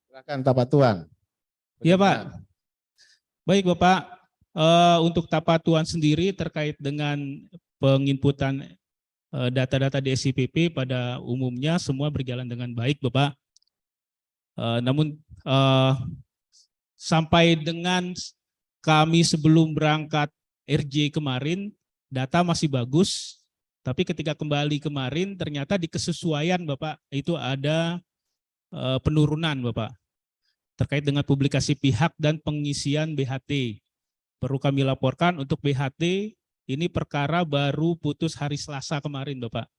Silakan Bapak Tuan. Iya Pak. Baik Bapak, untuk Tapatuan sendiri terkait dengan penginputan data-data di SIPP pada umumnya semua berjalan dengan baik Bapak. Namun sampai dengan kami sebelum berangkat RJ kemarin, data masih bagus, tapi ketika kembali kemarin ternyata di kesesuaian Bapak itu ada penurunan Bapak terkait dengan publikasi pihak dan pengisian BHT. Perlu kami laporkan untuk BHT ini perkara baru putus hari Selasa kemarin Bapak.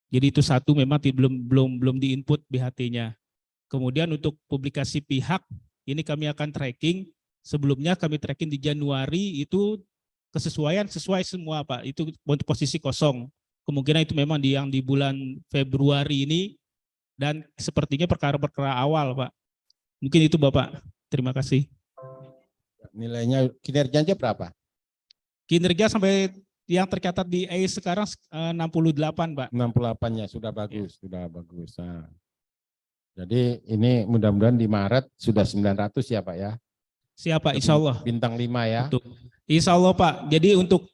Jadi itu satu memang belum diinput BHT-nya. Kemudian untuk publikasi pihak ini kami akan tracking. Sebelumnya kami tracking di Januari itu kesesuaian sesuai semua Pak. Itu untuk posisi kosong. Kemungkinan itu memang yang di bulan Februari ini dan sepertinya perkara-perkara awal Pak. Mungkin itu Bapak. Terima kasih. Nilainya kinerjanya berapa? Kinerja sampai yang tercatat di ACE sekarang 68 Pak. 68-nya sudah bagus, sudah bagus. Nah, jadi ini mudah-mudahan di Maret sudah 900 ya Pak ya. Siapa insya Allah. Bintang 5 ya. Betul. Insya Allah Pak. Jadi untuk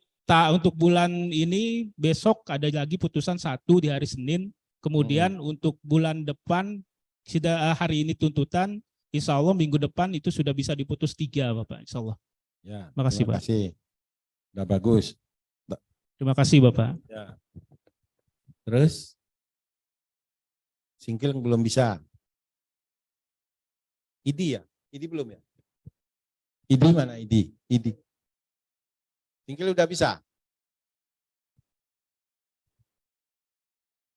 bulan ini besok ada lagi putusan 1 di hari Senin. Kemudian untuk bulan depan sudah hari ini tuntutan. Insya Allah minggu depan itu sudah bisa diputus 3 Bapak. Insya Allah. Ya, makasih terima Pak. kasih. Sudah bagus. Terima kasih Bapak. Ya. Terus singkil belum bisa. ID ya? ID belum ya? Idi mana Idi? Idi. Singkil udah bisa?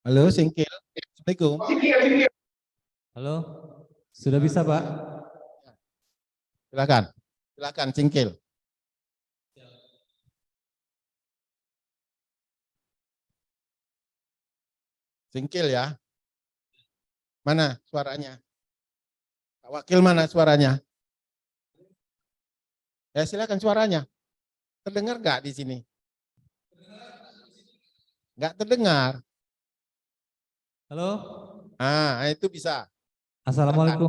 Halo Singkil. Assalamualaikum. Halo, sudah bisa Pak? Silakan. Silakan Singkil. Singkil ya. Mana suaranya? Pak Wakil mana suaranya? Ya silakan suaranya. Terdengar nggak di sini? Nggak terdengar. Halo. Ah, itu bisa. Assalamualaikum.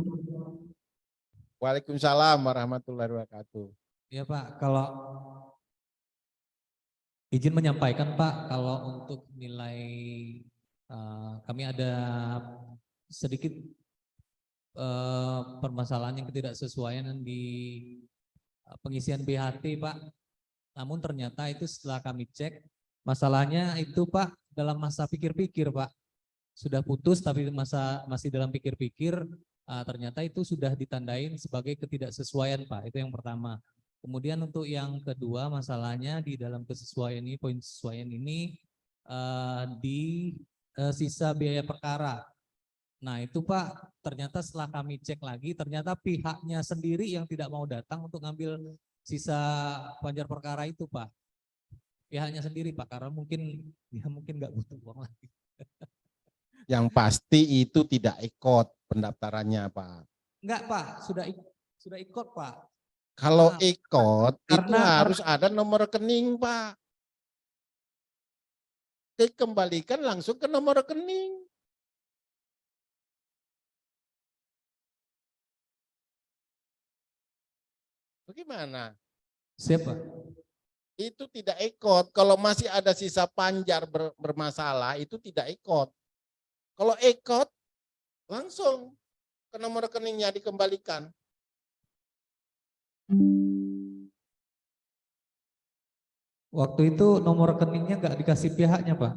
Waalaikumsalam warahmatullahi wabarakatuh. Ya Pak, kalau izin menyampaikan Pak, kalau untuk nilai kami ada sedikit permasalahan yang ketidaksesuaian di pengisian BHT Pak. Namun ternyata itu setelah kami cek, masalahnya itu Pak dalam masa pikir-pikir Pak. Sudah putus tapi masih dalam pikir-pikir, ternyata itu sudah ditandain sebagai ketidaksesuaian Pak. Itu yang pertama. Kemudian untuk yang kedua, masalahnya di dalam kesesuaian ini, poin kesesuaian ini di sisa biaya perkara. Nah itu Pak, ternyata setelah kami cek lagi, ternyata pihaknya sendiri yang tidak mau datang untuk ngambil sisa panjar perkara itu Pak. Pihaknya sendiri Pak, karena mungkin nggak butuh uang lagi. Yang pasti itu tidak ikut pendaftarannya Pak. Enggak Pak, sudah ikut Pak. Kalau ikut itu karena- harus ada nomor rekening Pak. Dikembalikan langsung ke nomor rekening. Bagaimana? Siapa? Itu tidak ikut. Kalau masih ada sisa panjar bermasalah itu tidak ikut. Kalau ikut langsung ke nomor rekeningnya dikembalikan. Waktu itu nomor rekeningnya nggak dikasih pihaknya Pak.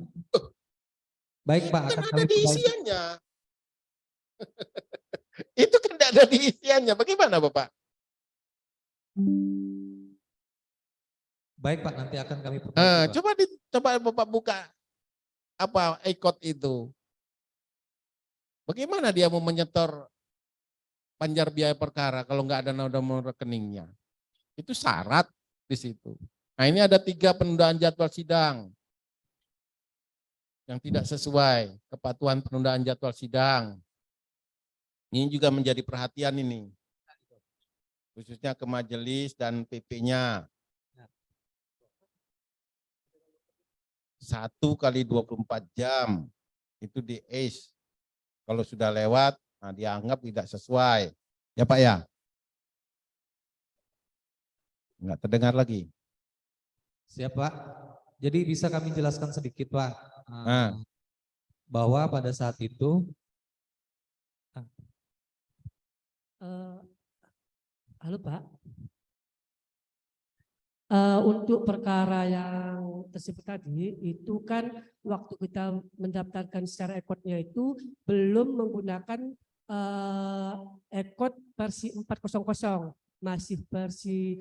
Baik Pak, Kan akan ada kami di perbaiki. isiannya. Itu kan tidak ada di isiannya. Bagaimana Bapak? Baik Pak, nanti akan kami perbaiki Pak. Coba Bapak buka apa ikut itu. Bagaimana dia mau menyetor panjar biaya perkara kalau nggak ada nomor rekeningnya? Itu syarat di situ. Nah ini ada 3 penundaan jadwal sidang yang tidak sesuai, kepatuhan penundaan jadwal sidang. Ini juga menjadi perhatian ini, khususnya ke majelis dan PP-nya. 1 kali 24 jam itu di ACE. Kalau sudah lewat, nah dianggap tidak sesuai. Ya Pak ya? Enggak terdengar lagi. Siap Pak. Jadi bisa kami jelaskan sedikit Pak. Bahwa pada saat itu halo Pak. Untuk perkara yang tersebut tadi itu kan waktu kita mendaftarkan secara ekotnya itu belum menggunakan ekot versi 400, masih versi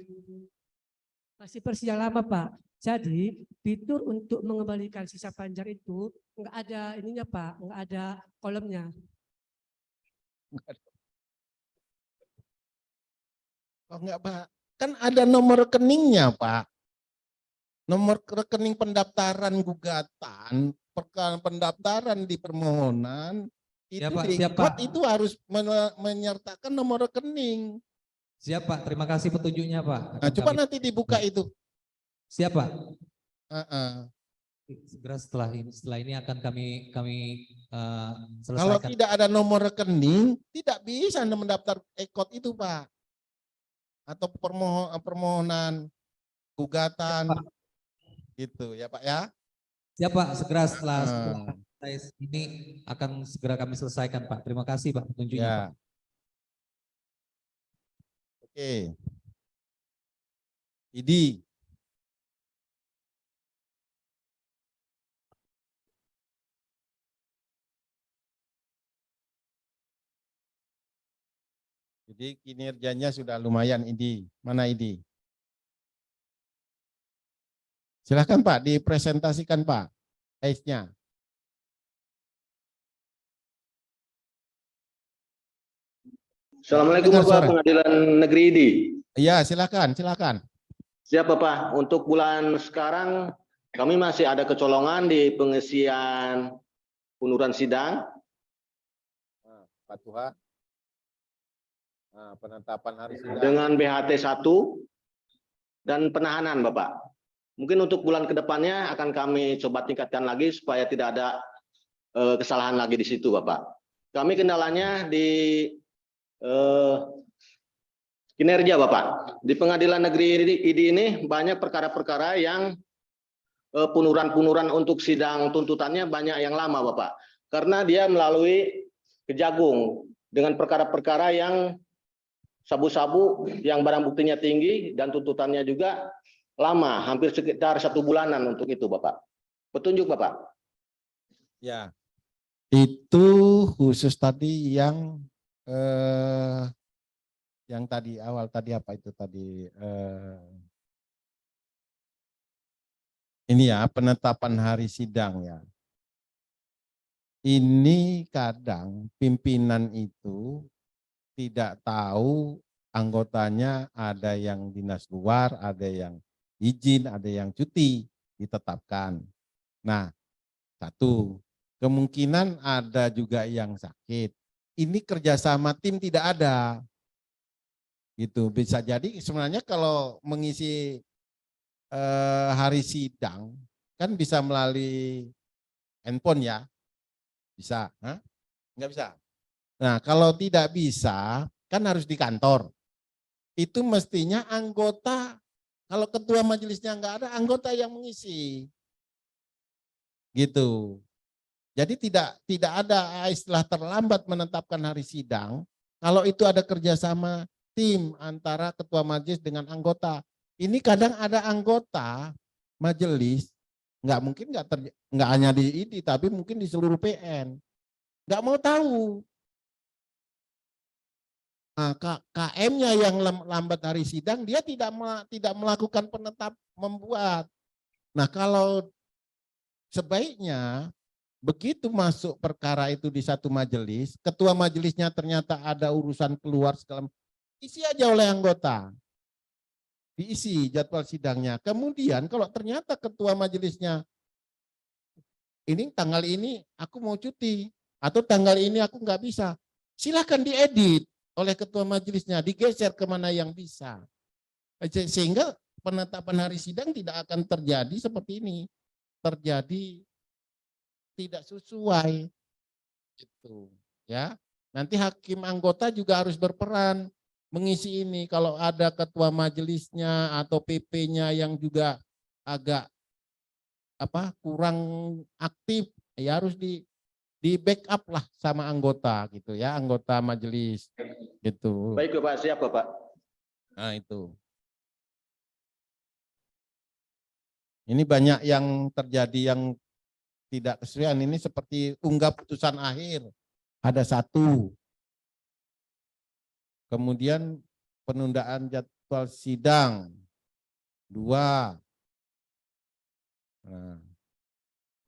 yang lama Pak. Jadi fitur untuk mengembalikan sisa panjar itu nggak ada ininya Pak, nggak ada kolomnya. Oh enggak Pak, kan ada nomor rekeningnya Pak. Nomor rekening pendaftaran gugatan, pendaftaran di permohonan, itu Pak, di siap, ikut Pak. itu harus menyertakan nomor rekening. Siap Pak, terima kasih petunjuknya Pak. Nah, coba nanti dibuka itu. Siap Pak. Segera setelah ini akan kami Kalau selesaikan. tidak ada nomor rekening, tidak bisa Anda mendaftar ekot itu Pak. Atau permohonan gugatan gitu ya Pak ya. Siap Pak, segera setelah ini akan segera kami selesaikan Pak. Terima kasih Pak petunjuknya Pak. Oke. Idi. Jadi kinerjanya sudah lumayan, Idi. Mana Idi? Silahkan Pak, dipresentasikan Pak, case-nya. Assalamualaikum Dengar Bapak suara. Pengadilan Negeri Idi. Iya, silakan, silakan. Siap Bapak. Untuk bulan sekarang kami masih ada kecolongan di pengisian penurunan sidang. Pak Tuhan. Nah, penetapan hari sidang. Dengan BHT 1 dan penahanan Bapak. Mungkin untuk bulan kedepannya akan kami coba tingkatkan lagi supaya tidak ada kesalahan lagi di situ Bapak. Kami kendalanya di kinerja Bapak. Di Pengadilan Negeri Idi ini banyak perkara-perkara yang penurunan untuk sidang tuntutannya banyak yang lama Bapak. Karena dia melalui Kejagung dengan perkara-perkara yang sabu-sabu yang barang buktinya tinggi dan tuntutannya juga lama, hampir sekitar 1 bulanan untuk itu Bapak. Petunjuk Bapak. Ya, itu khusus tadi yang tadi awal tadi apa itu tadi ini ya, penetapan hari sidang ya. Ini kadang pimpinan itu tidak tahu anggotanya, ada yang dinas luar, ada yang izin, ada yang cuti ditetapkan. Nah, satu, kemungkinan ada juga yang sakit. Ini kerjasama tim tidak ada. Gitu, bisa jadi sebenarnya kalau mengisi hari sidang kan bisa melalui handphone ya. Bisa, nggak bisa. Nah, kalau tidak bisa, kan harus di kantor. Itu mestinya anggota, kalau ketua majelisnya nggak ada, anggota yang mengisi. Gitu. Jadi tidak ada istilah terlambat menetapkan hari sidang, kalau itu ada kerjasama tim antara ketua majelis dengan anggota. Ini kadang ada anggota majelis, nggak mungkin nggak hanya di ID, tapi mungkin di seluruh PN. Nggak mau tahu. Nah, KM-nya yang lambat hari sidang, dia tidak melakukan membuat. Nah, kalau sebaiknya begitu masuk perkara itu di satu majelis, ketua majelisnya ternyata ada urusan keluar segala, isi aja oleh anggota. Diisi jadwal sidangnya. Kemudian kalau ternyata ketua majelisnya ini tanggal ini aku mau cuti atau tanggal ini aku nggak bisa, silakan diedit oleh ketua majelisnya, digeser kemana yang bisa, sehingga penetapan hari sidang tidak akan terjadi seperti ini, terjadi tidak sesuai, gitu ya. Nanti hakim anggota juga harus berperan mengisi ini. Kalau ada ketua majelisnya atau PP-nya yang juga agak kurang aktif, ya harus di backup lah sama anggota gitu ya, anggota majelis gitu. Baik Bapak, siap Bapak. Nah itu. Ini banyak yang terjadi yang tidak kesesuaian, ini seperti unggah putusan akhir ada 1. Kemudian penundaan jadwal sidang 2. Nah,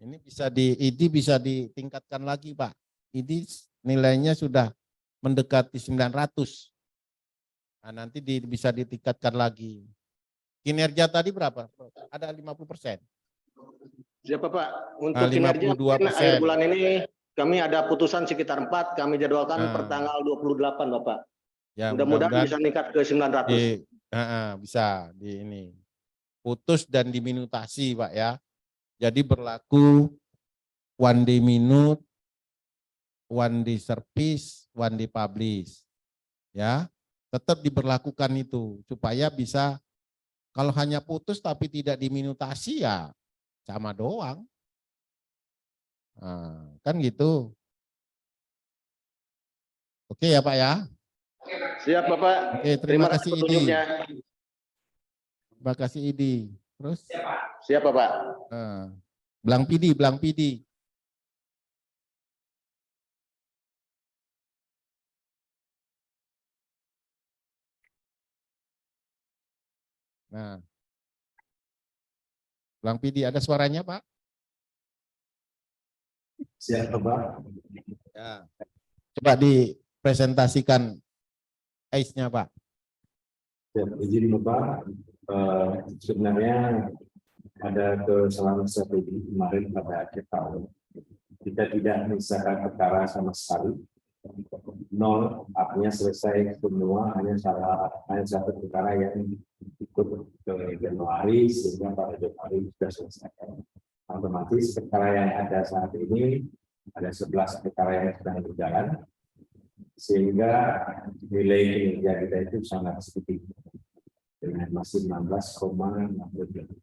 ini bisa bisa ditingkatkan lagi Pak. ID nilainya sudah mendekati 900. Nah, nanti bisa ditingkatkan lagi. Kinerja tadi berapa? Ada 50%. Siapa Pak? Untuk kinerja akhir bulan ini kami ada putusan sekitar 4, kami jadwalkan per tanggal 28 Bapak. Ya, mudah-mudahan bisa meningkat ke 900. Bisa di ini. Putus dan diminutasi Pak ya. Jadi berlaku 1 day minute, 1 day service, 1 day publish. Ya, tetap diberlakukan itu supaya bisa, kalau hanya putus tapi tidak diminutasi ya sama doang. Nah, kan gitu. Oke ya Pak ya. Siap Bapak. Oke, terima kasih Idi. Terima kasih Idi. Terus? Siap Bapak. Blang Pidi. Nah, Bang Pidi ada suaranya Pak? Siap Pak. Ya. Coba dipresentasikan case-nya Pak. Ya, izin Bapak, sebenarnya ada kesalahan strategi kemarin pada akhir tahun. Kita tidak menyelesaikan perkara sama sekali. Nol, artinya selesai semua, hanya satu perkara yang ikut ke Januari, sehingga pada Januari sudah selesai. Otomatis perkara yang ada saat ini, ada 11 perkara yang sedang berjalan, sehingga nilai kinerja kita itu sangat sedikit, dengan masih 16,60.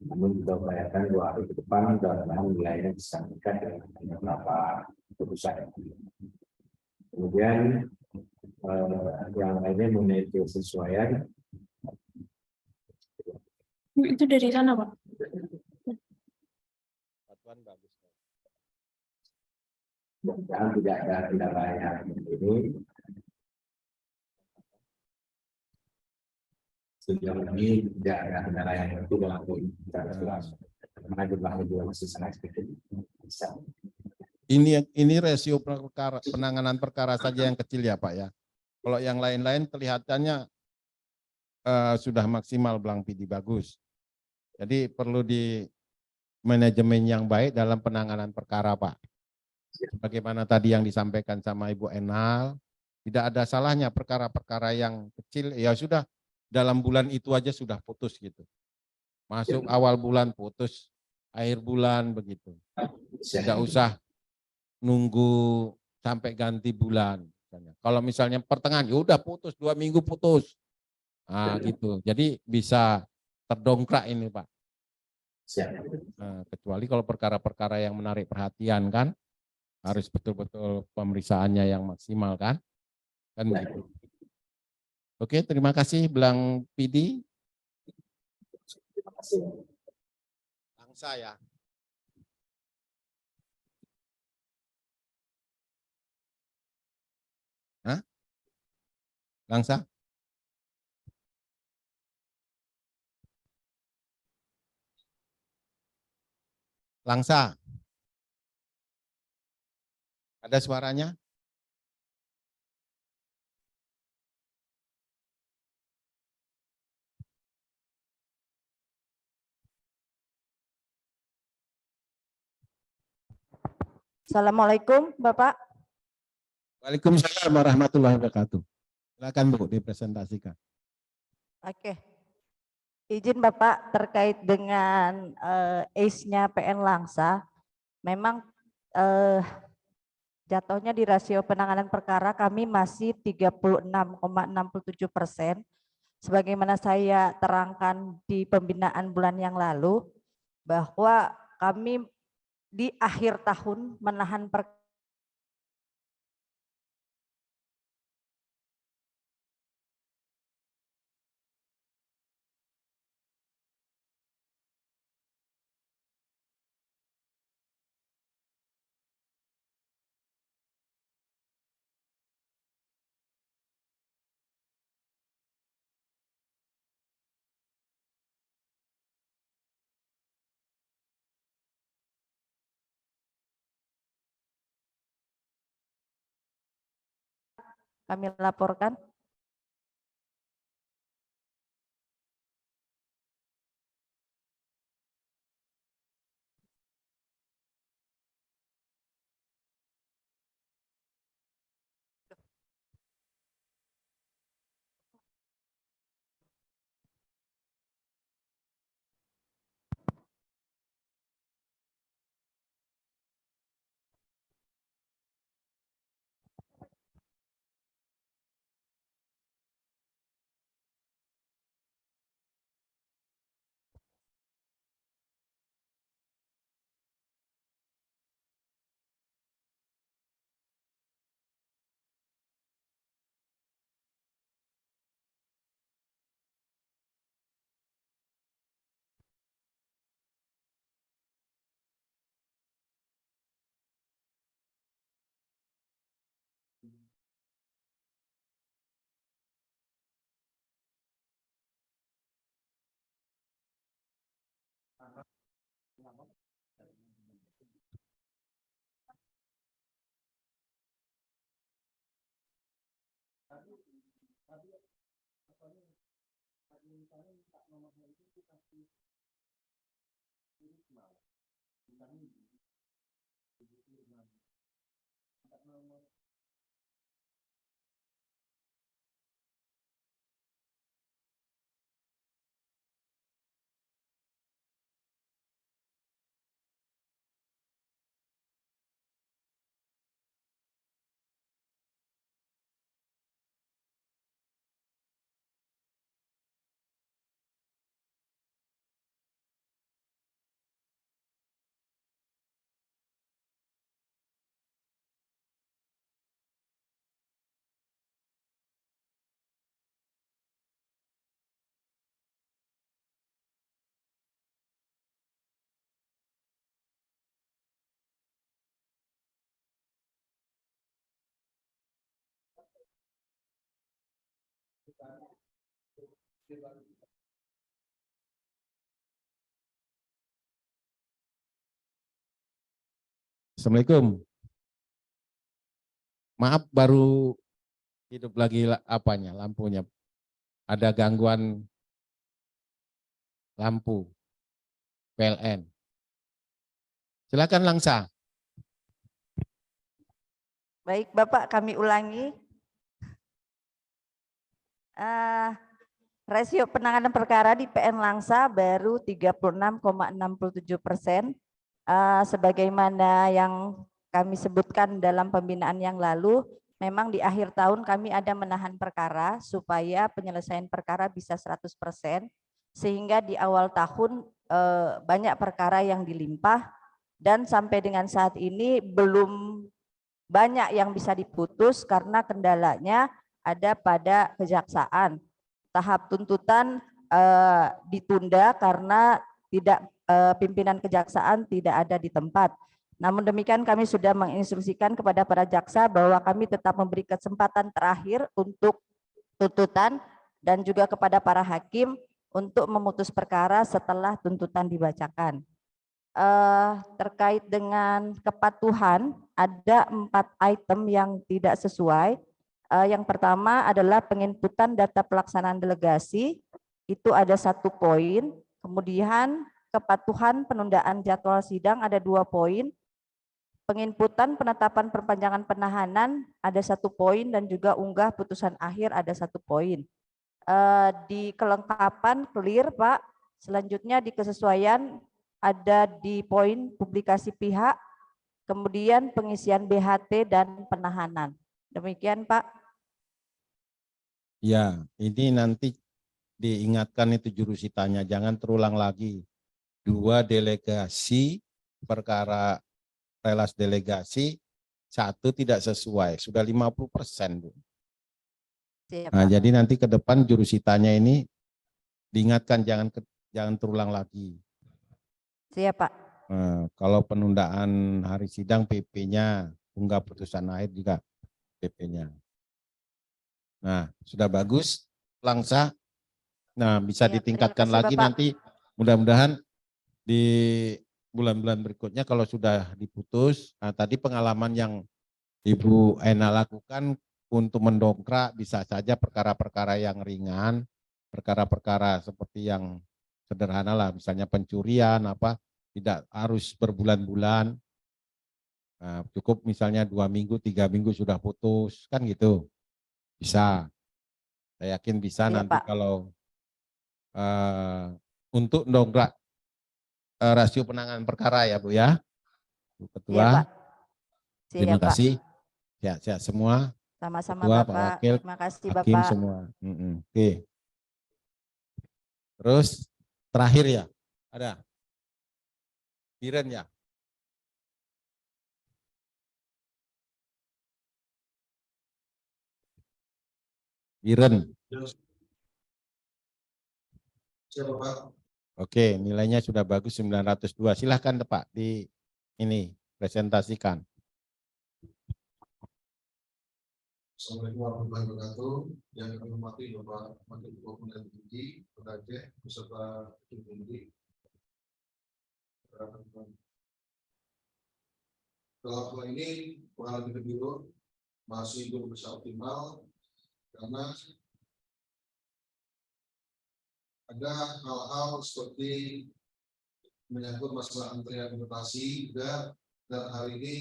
Namun kita upayakan 2 hari ke depan mudah-mudahan nilainya bisa meningkat dengan beberapa keputusan. Kemudian yang lainnya mengenai kesesuaian. Itu dari sana Pak. Mudah-mudahan tidak ada kendala yang ini. Sejauh ini tidak ada kendala yang itu dalam bicara jelas. Karena jumlahnya juga masih sangat sedikit. Bisa. Ini rasio penanganan perkara saja yang kecil ya Pak ya. Kalau yang lain-lain kelihatannya sudah maksimal Bang Pidi, bagus. Jadi perlu di manajemen yang baik dalam penanganan perkara Pak. Bagaimana tadi yang disampaikan sama Ibu Enal, tidak ada salahnya perkara-perkara yang kecil, ya sudah dalam bulan itu aja sudah putus gitu. Masuk awal bulan putus, akhir bulan begitu. Tidak usah nunggu sampai ganti bulan. Kalau misalnya pertengahan, ya udah putus, 2 minggu putus. Nah gitu, jadi bisa terdongkrak ini Pak. Nah, kecuali kalau perkara-perkara yang menarik perhatian kan, harus betul-betul pemeriksaannya yang maksimal kan gitu. Oke, terima kasih Bang Pidi. Langsa ya. Hah? Langsa? Langsa. Ada suaranya? Assalamualaikum Bapak. Waalaikumsalam warahmatullahi wabarakatuh. Silakan Bu dipresentasikan. Oke. Izin Bapak terkait dengan ACE-nya PN Langsa, memang jatuhnya di rasio penanganan perkara kami masih 36,67%. Sebagaimana saya terangkan di pembinaan bulan yang lalu, bahwa kami di akhir tahun menahan perkara kami laporkan. Assalamualaikum. Maaf, baru hidup lagi apanya, lampunya. Ada gangguan lampu PLN. Silakan Langsa. Baik Bapak, kami ulangi. Rasio penanganan perkara di PN Langsa baru 36,67%. Sebagaimana yang kami sebutkan dalam pembinaan yang lalu, memang di akhir tahun kami ada menahan perkara supaya penyelesaian perkara bisa 100%, sehingga di awal tahun banyak perkara yang dilimpah dan sampai dengan saat ini belum banyak yang bisa diputus karena kendalanya ada pada kejaksaan. Tahap tuntutan ditunda karena pimpinan kejaksaan tidak ada di tempat. Namun demikian kami sudah menginstruksikan kepada para jaksa bahwa kami tetap memberi kesempatan terakhir untuk tuntutan dan juga kepada para hakim untuk memutus perkara setelah tuntutan dibacakan. Terkait dengan kepatuhan, ada 4 item yang tidak sesuai. Yang pertama adalah penginputan data pelaksanaan delegasi, itu ada 1 poin. Kemudian kepatuhan penundaan jadwal sidang ada 2 poin. Penginputan penetapan perpanjangan penahanan ada 1 poin dan juga unggah putusan akhir ada 1 poin. Di kelengkapan clear Pak. Selanjutnya di kesesuaian ada di poin publikasi pihak, kemudian pengisian BHT dan penahanan. Demikian Pak. Ya, ini nanti diingatkan itu jurusitanya, jangan terulang lagi. 2 delegasi, perkara relas delegasi, 1 tidak sesuai, sudah 50%. Bu. Siap, Nah, Pak. jadi nanti ke depan jurusitanya ini diingatkan jangan terulang lagi. Siap Pak. Nah, kalau penundaan hari sidang PP-nya, unggah putusan akhir juga PP-nya. Nah, sudah bagus, Langsa. Nah, bisa Siap, ditingkatkan terima kasih, lagi Bapak. nanti. Mudah-mudahan di bulan-bulan berikutnya kalau sudah diputus. Nah, tadi pengalaman yang Ibu Ena lakukan untuk mendongkrak bisa saja perkara-perkara yang ringan, perkara-perkara seperti yang sederhana lah, misalnya pencurian apa, tidak harus berbulan-bulan. Nah, cukup misalnya 2 minggu, 3 minggu sudah putus, kan gitu. Bisa. Saya yakin bisa Iya, nanti Pak. kalau untuk dongkrak rasio penanganan perkara ya Bu ya. Bu Ketua. Iya, Pak. Terima Siap, Pak. kasih. Sehat-sehat semua. Sama-sama Ketua, Pak Bapak. Wakil, Terima kasih Hakim Bapak. semua. Oke. Terus terakhir ya, ada Biren ya. Biren. Siapa Pak? Oke, nilainya sudah bagus 902. Silahkan Pak di ini presentasikan. Assalamualaikum warahmatullahi wabarakatuh. Yang kami hormati Bapak Wakil Ketua Pengadilan Tinggi Kota Aceh beserta tim tinggi. Dalam hal ini pengalaman di biro masih belum bisa optimal karena ada hal-hal seperti menyangkut masalah antrian mutasi juga, dan hari ini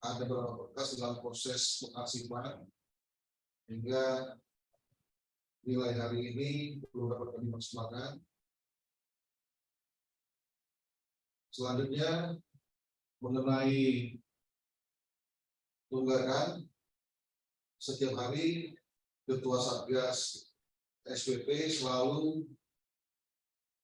ada beberapa berkas dalam proses pengarsipan hingga nilai hari ini belum dapat kami maksimalkan. Selanjutnya mengenai tunggakan, setiap hari Ketua Satgas SPP selalu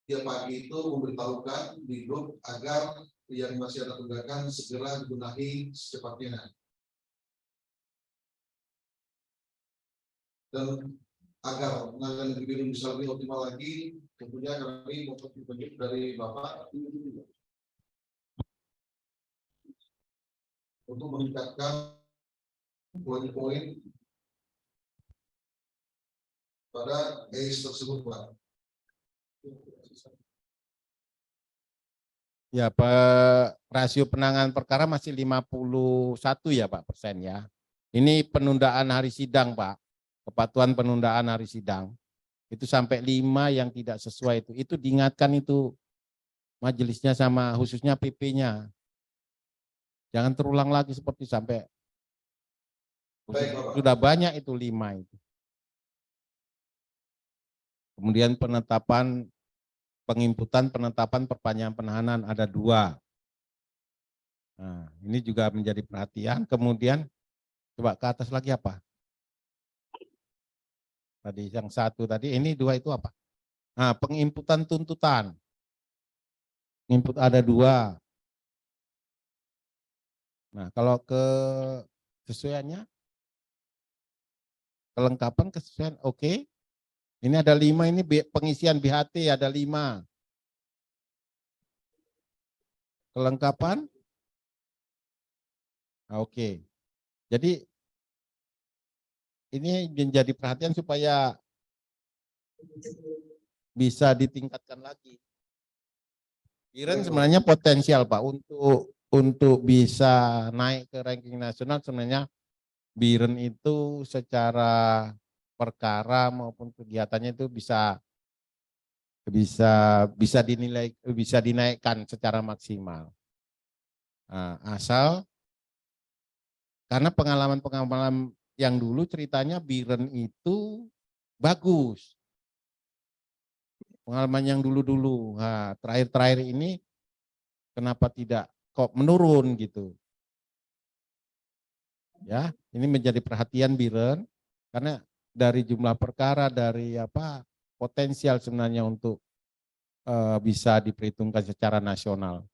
tiap pagi itu memberitahukan di grup agar yang masih ada tunggakan segera dibenahi secepatnya. Dan agar penanganan negeri bisa lebih optimal lagi, tentunya kami mohon petunjuk dari Bapak untuk meningkatkan poin-poin pada ACE tersebut, Pak. Ya, rasio penanganan perkara masih 51 ya Pak persen ya. Ini penundaan hari sidang Pak, kepatuhan penundaan hari sidang. Itu sampai 5 yang tidak sesuai itu diingatkan itu majelisnya sama khususnya PP-nya. Jangan terulang lagi seperti sampai sudah banyak itu 5 itu. Kemudian penetapan penginputan penetapan perpanjangan penahanan ada 2. Nah, ini juga menjadi perhatian. Kemudian coba ke atas lagi apa? Tadi yang 1 tadi, ini 2 itu apa? Nah, penginputan tuntutan. Input ada 2. Nah, kalau kesesuaiannya, kelengkapan kesesuaian oke. Ini ada 5, ini pengisian BHT ada 5. Kelengkapan. Nah, oke. Jadi ini menjadi perhatian supaya bisa ditingkatkan lagi. Biren sebenarnya potensial Pak untuk bisa naik ke ranking nasional. Sebenarnya Biren itu secara perkara maupun kegiatannya itu bisa dinilai, bisa dinaikkan secara maksimal. Nah, asal karena pengalaman yang dulu ceritanya Biren itu bagus. Pengalaman yang dulu-dulu. Nah, terakhir-terakhir ini kenapa tidak kok menurun gitu. Ya, ini menjadi perhatian Biren karena dari jumlah perkara, dari potensial sebenarnya untuk bisa diperhitungkan secara nasional.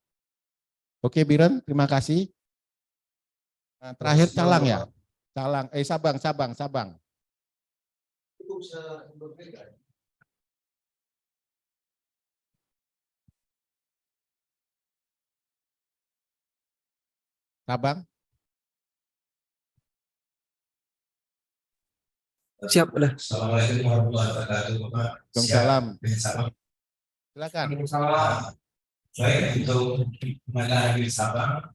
Oke Biren, terima kasih. Nah, terakhir Calang ya, Calang, Sabang. Sabang. Siap udah. Assalamualaikum warahmatullahi wabarakatuh, Bapak. Waalaikumsalam. Silakan. Baik, untuk pengadaan di Sabang,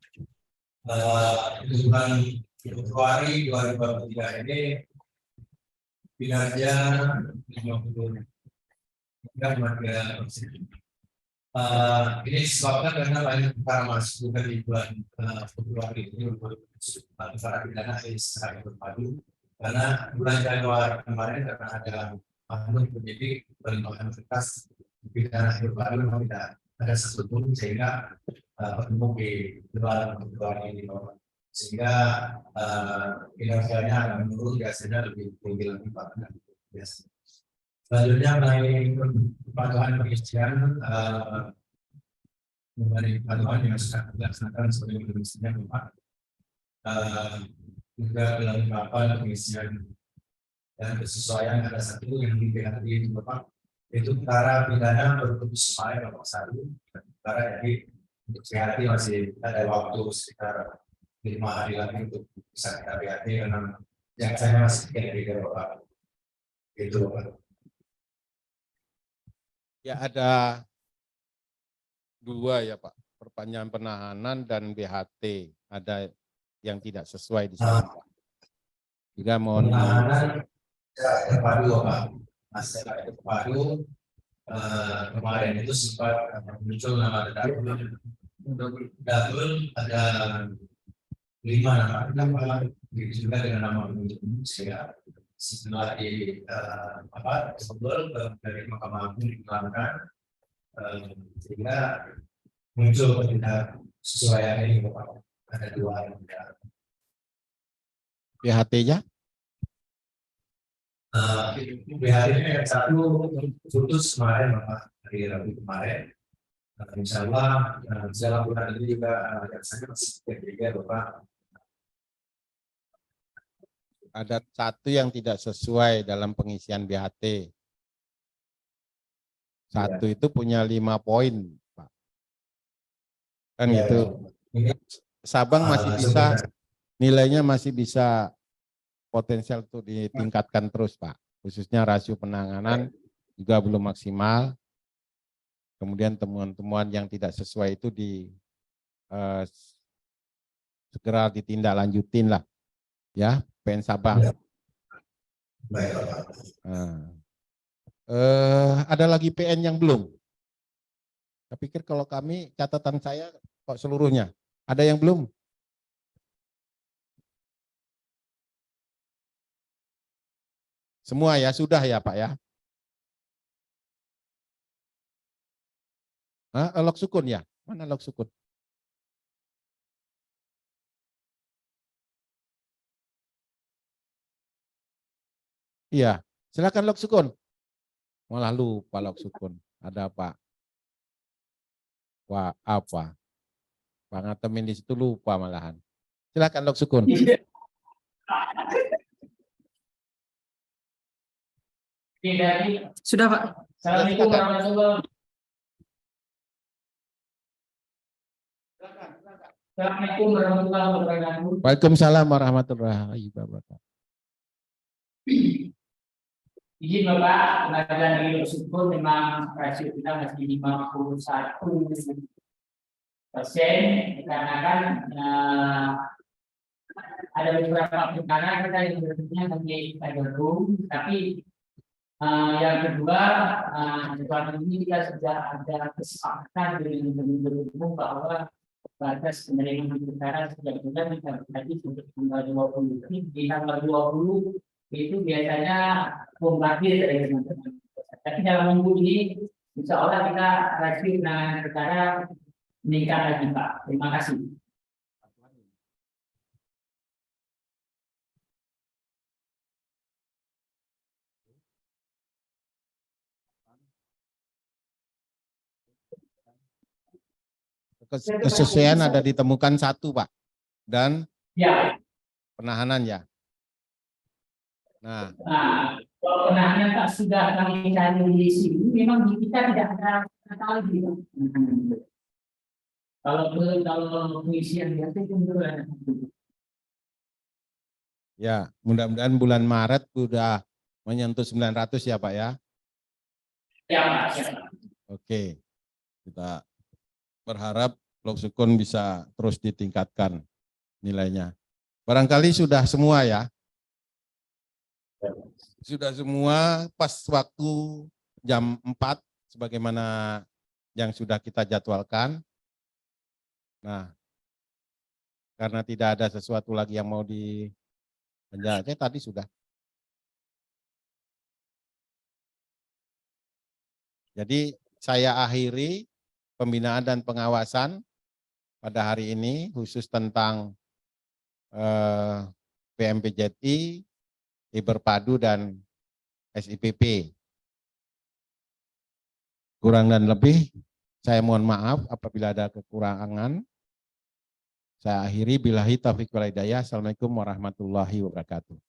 itu bulan Februari 2023 ini kinerja 53%. Ini disebabkan karena banyak perkara masuk di bulan Februari ini untuk perkara pidana secara berpadu. Karena bulan Januari kemarin karena ada penyidik pengembangan berkas pidana baru tidak ada satupun sehingga bertemu di bulan Februari ini, sehingga kinerjanya akan menurun, biasanya lebih tinggi lagi biasa. Selanjutnya mengenai kepatuhan perizinan, mengenai kepatuhan yang sudah dilaksanakan sebagai mestinya Bapak. Juga dalam beberapa pengisian dan kesesuaian ada satu yang diberi itu Bapak, itu perkara pidana berputus semai Bapak Sadu, perkara jadi untuk BHT masih ada waktu sekitar 5 hari lagi untuk bisa kita BHT karena yang saya masih tidak di Bapak. Itu Bapak. Ya ada 2 ya Pak, perpanjangan penahanan dan BHT, ada yang tidak sesuai di sana. Juga mohon penahanan terpadu Pak, masih terpadu kemarin itu sempat muncul nama Dadul. Untuk Dadul ada 5 nama, begitu juga dengan nama sehingga setelah di sebelum dari Mahkamah Agung dikeluarkan sehingga muncul ketidaksesuaian ini Bapak. Ada 2 PHT-nya? BHT-nya yang 1 putus kemarin Bapak, hari Rabu kemarin. Insya Allah dalam bulan ini juga saya masih ketiga Bapak. Ada 1 yang tidak sesuai dalam pengisian BHT. 1 itu punya 5 poin, Pak. Kan gitu. Sabang masih bisa, nilainya masih bisa potensial untuk ditingkatkan terus, Pak. Khususnya rasio penanganan juga belum maksimal. Kemudian temuan-temuan yang tidak sesuai itu segera ditindaklanjutin lah, ya, PN Sabang. Ada lagi PN yang belum. Saya pikir kalau kami catatan saya kok seluruhnya. Ada yang belum? Semua ya, sudah ya Pak ya? Lok sukun ya? Mana lok sukun? Iya, silakan lok sukun. Malah lupa lok sukun. Ada apa? Wah, apa? Pak Ngatemin di situ lupa malahan. Silakan lok sukun. Sudah Pak. Assalamualaikum warahmatullahi wabarakatuh. Assalamualaikum warahmatullahi wabarakatuh. Waalaikumsalam warahmatullahi wabarakatuh. Izin Bapak, pengajaran dari Syukur memang rasio kita masih 51%, dikarenakan ada beberapa perkara kita yang berikutnya nanti kita gabung, tapi yang kedua, selama ini kita sudah ada kesepakatan dengan penuntut umum bahwa batas penerimaan perkara setiap bulan kita tadi untuk tanggal 20 di tanggal 20 itu biasanya pembahas dari teman-teman. Tapi dalam minggu ini, insya Allah kita rasio penanganan perkara meningkat lagi Pak. Terima kasih. Kesesuaian ada ditemukan 1 Pak, dan ya, penahanan ya. Nah, kalau penahanan Pak sudah kami cari di sini, memang di kita tidak ada kata lagi. Kalau pengisian biasa itu ya, mudah-mudahan bulan Maret sudah menyentuh 900 ya Pak ya. Ya Pak. Ya. Oke, kita berharap lok sukun bisa terus ditingkatkan nilainya. Barangkali sudah semua ya. Sudah semua pas waktu jam 4 sebagaimana yang sudah kita jadwalkan. Nah, karena tidak ada sesuatu lagi yang mau dipenjarakan tadi sudah. Jadi saya akhiri pembinaan dan pengawasan pada hari ini khusus tentang PMPJI, Iberpadu dan SIPP. Kurang dan lebih saya mohon maaf apabila ada kekurangan. Saya akhiri billahi taufiq wal hidayah. Assalamualaikum warahmatullahi wabarakatuh.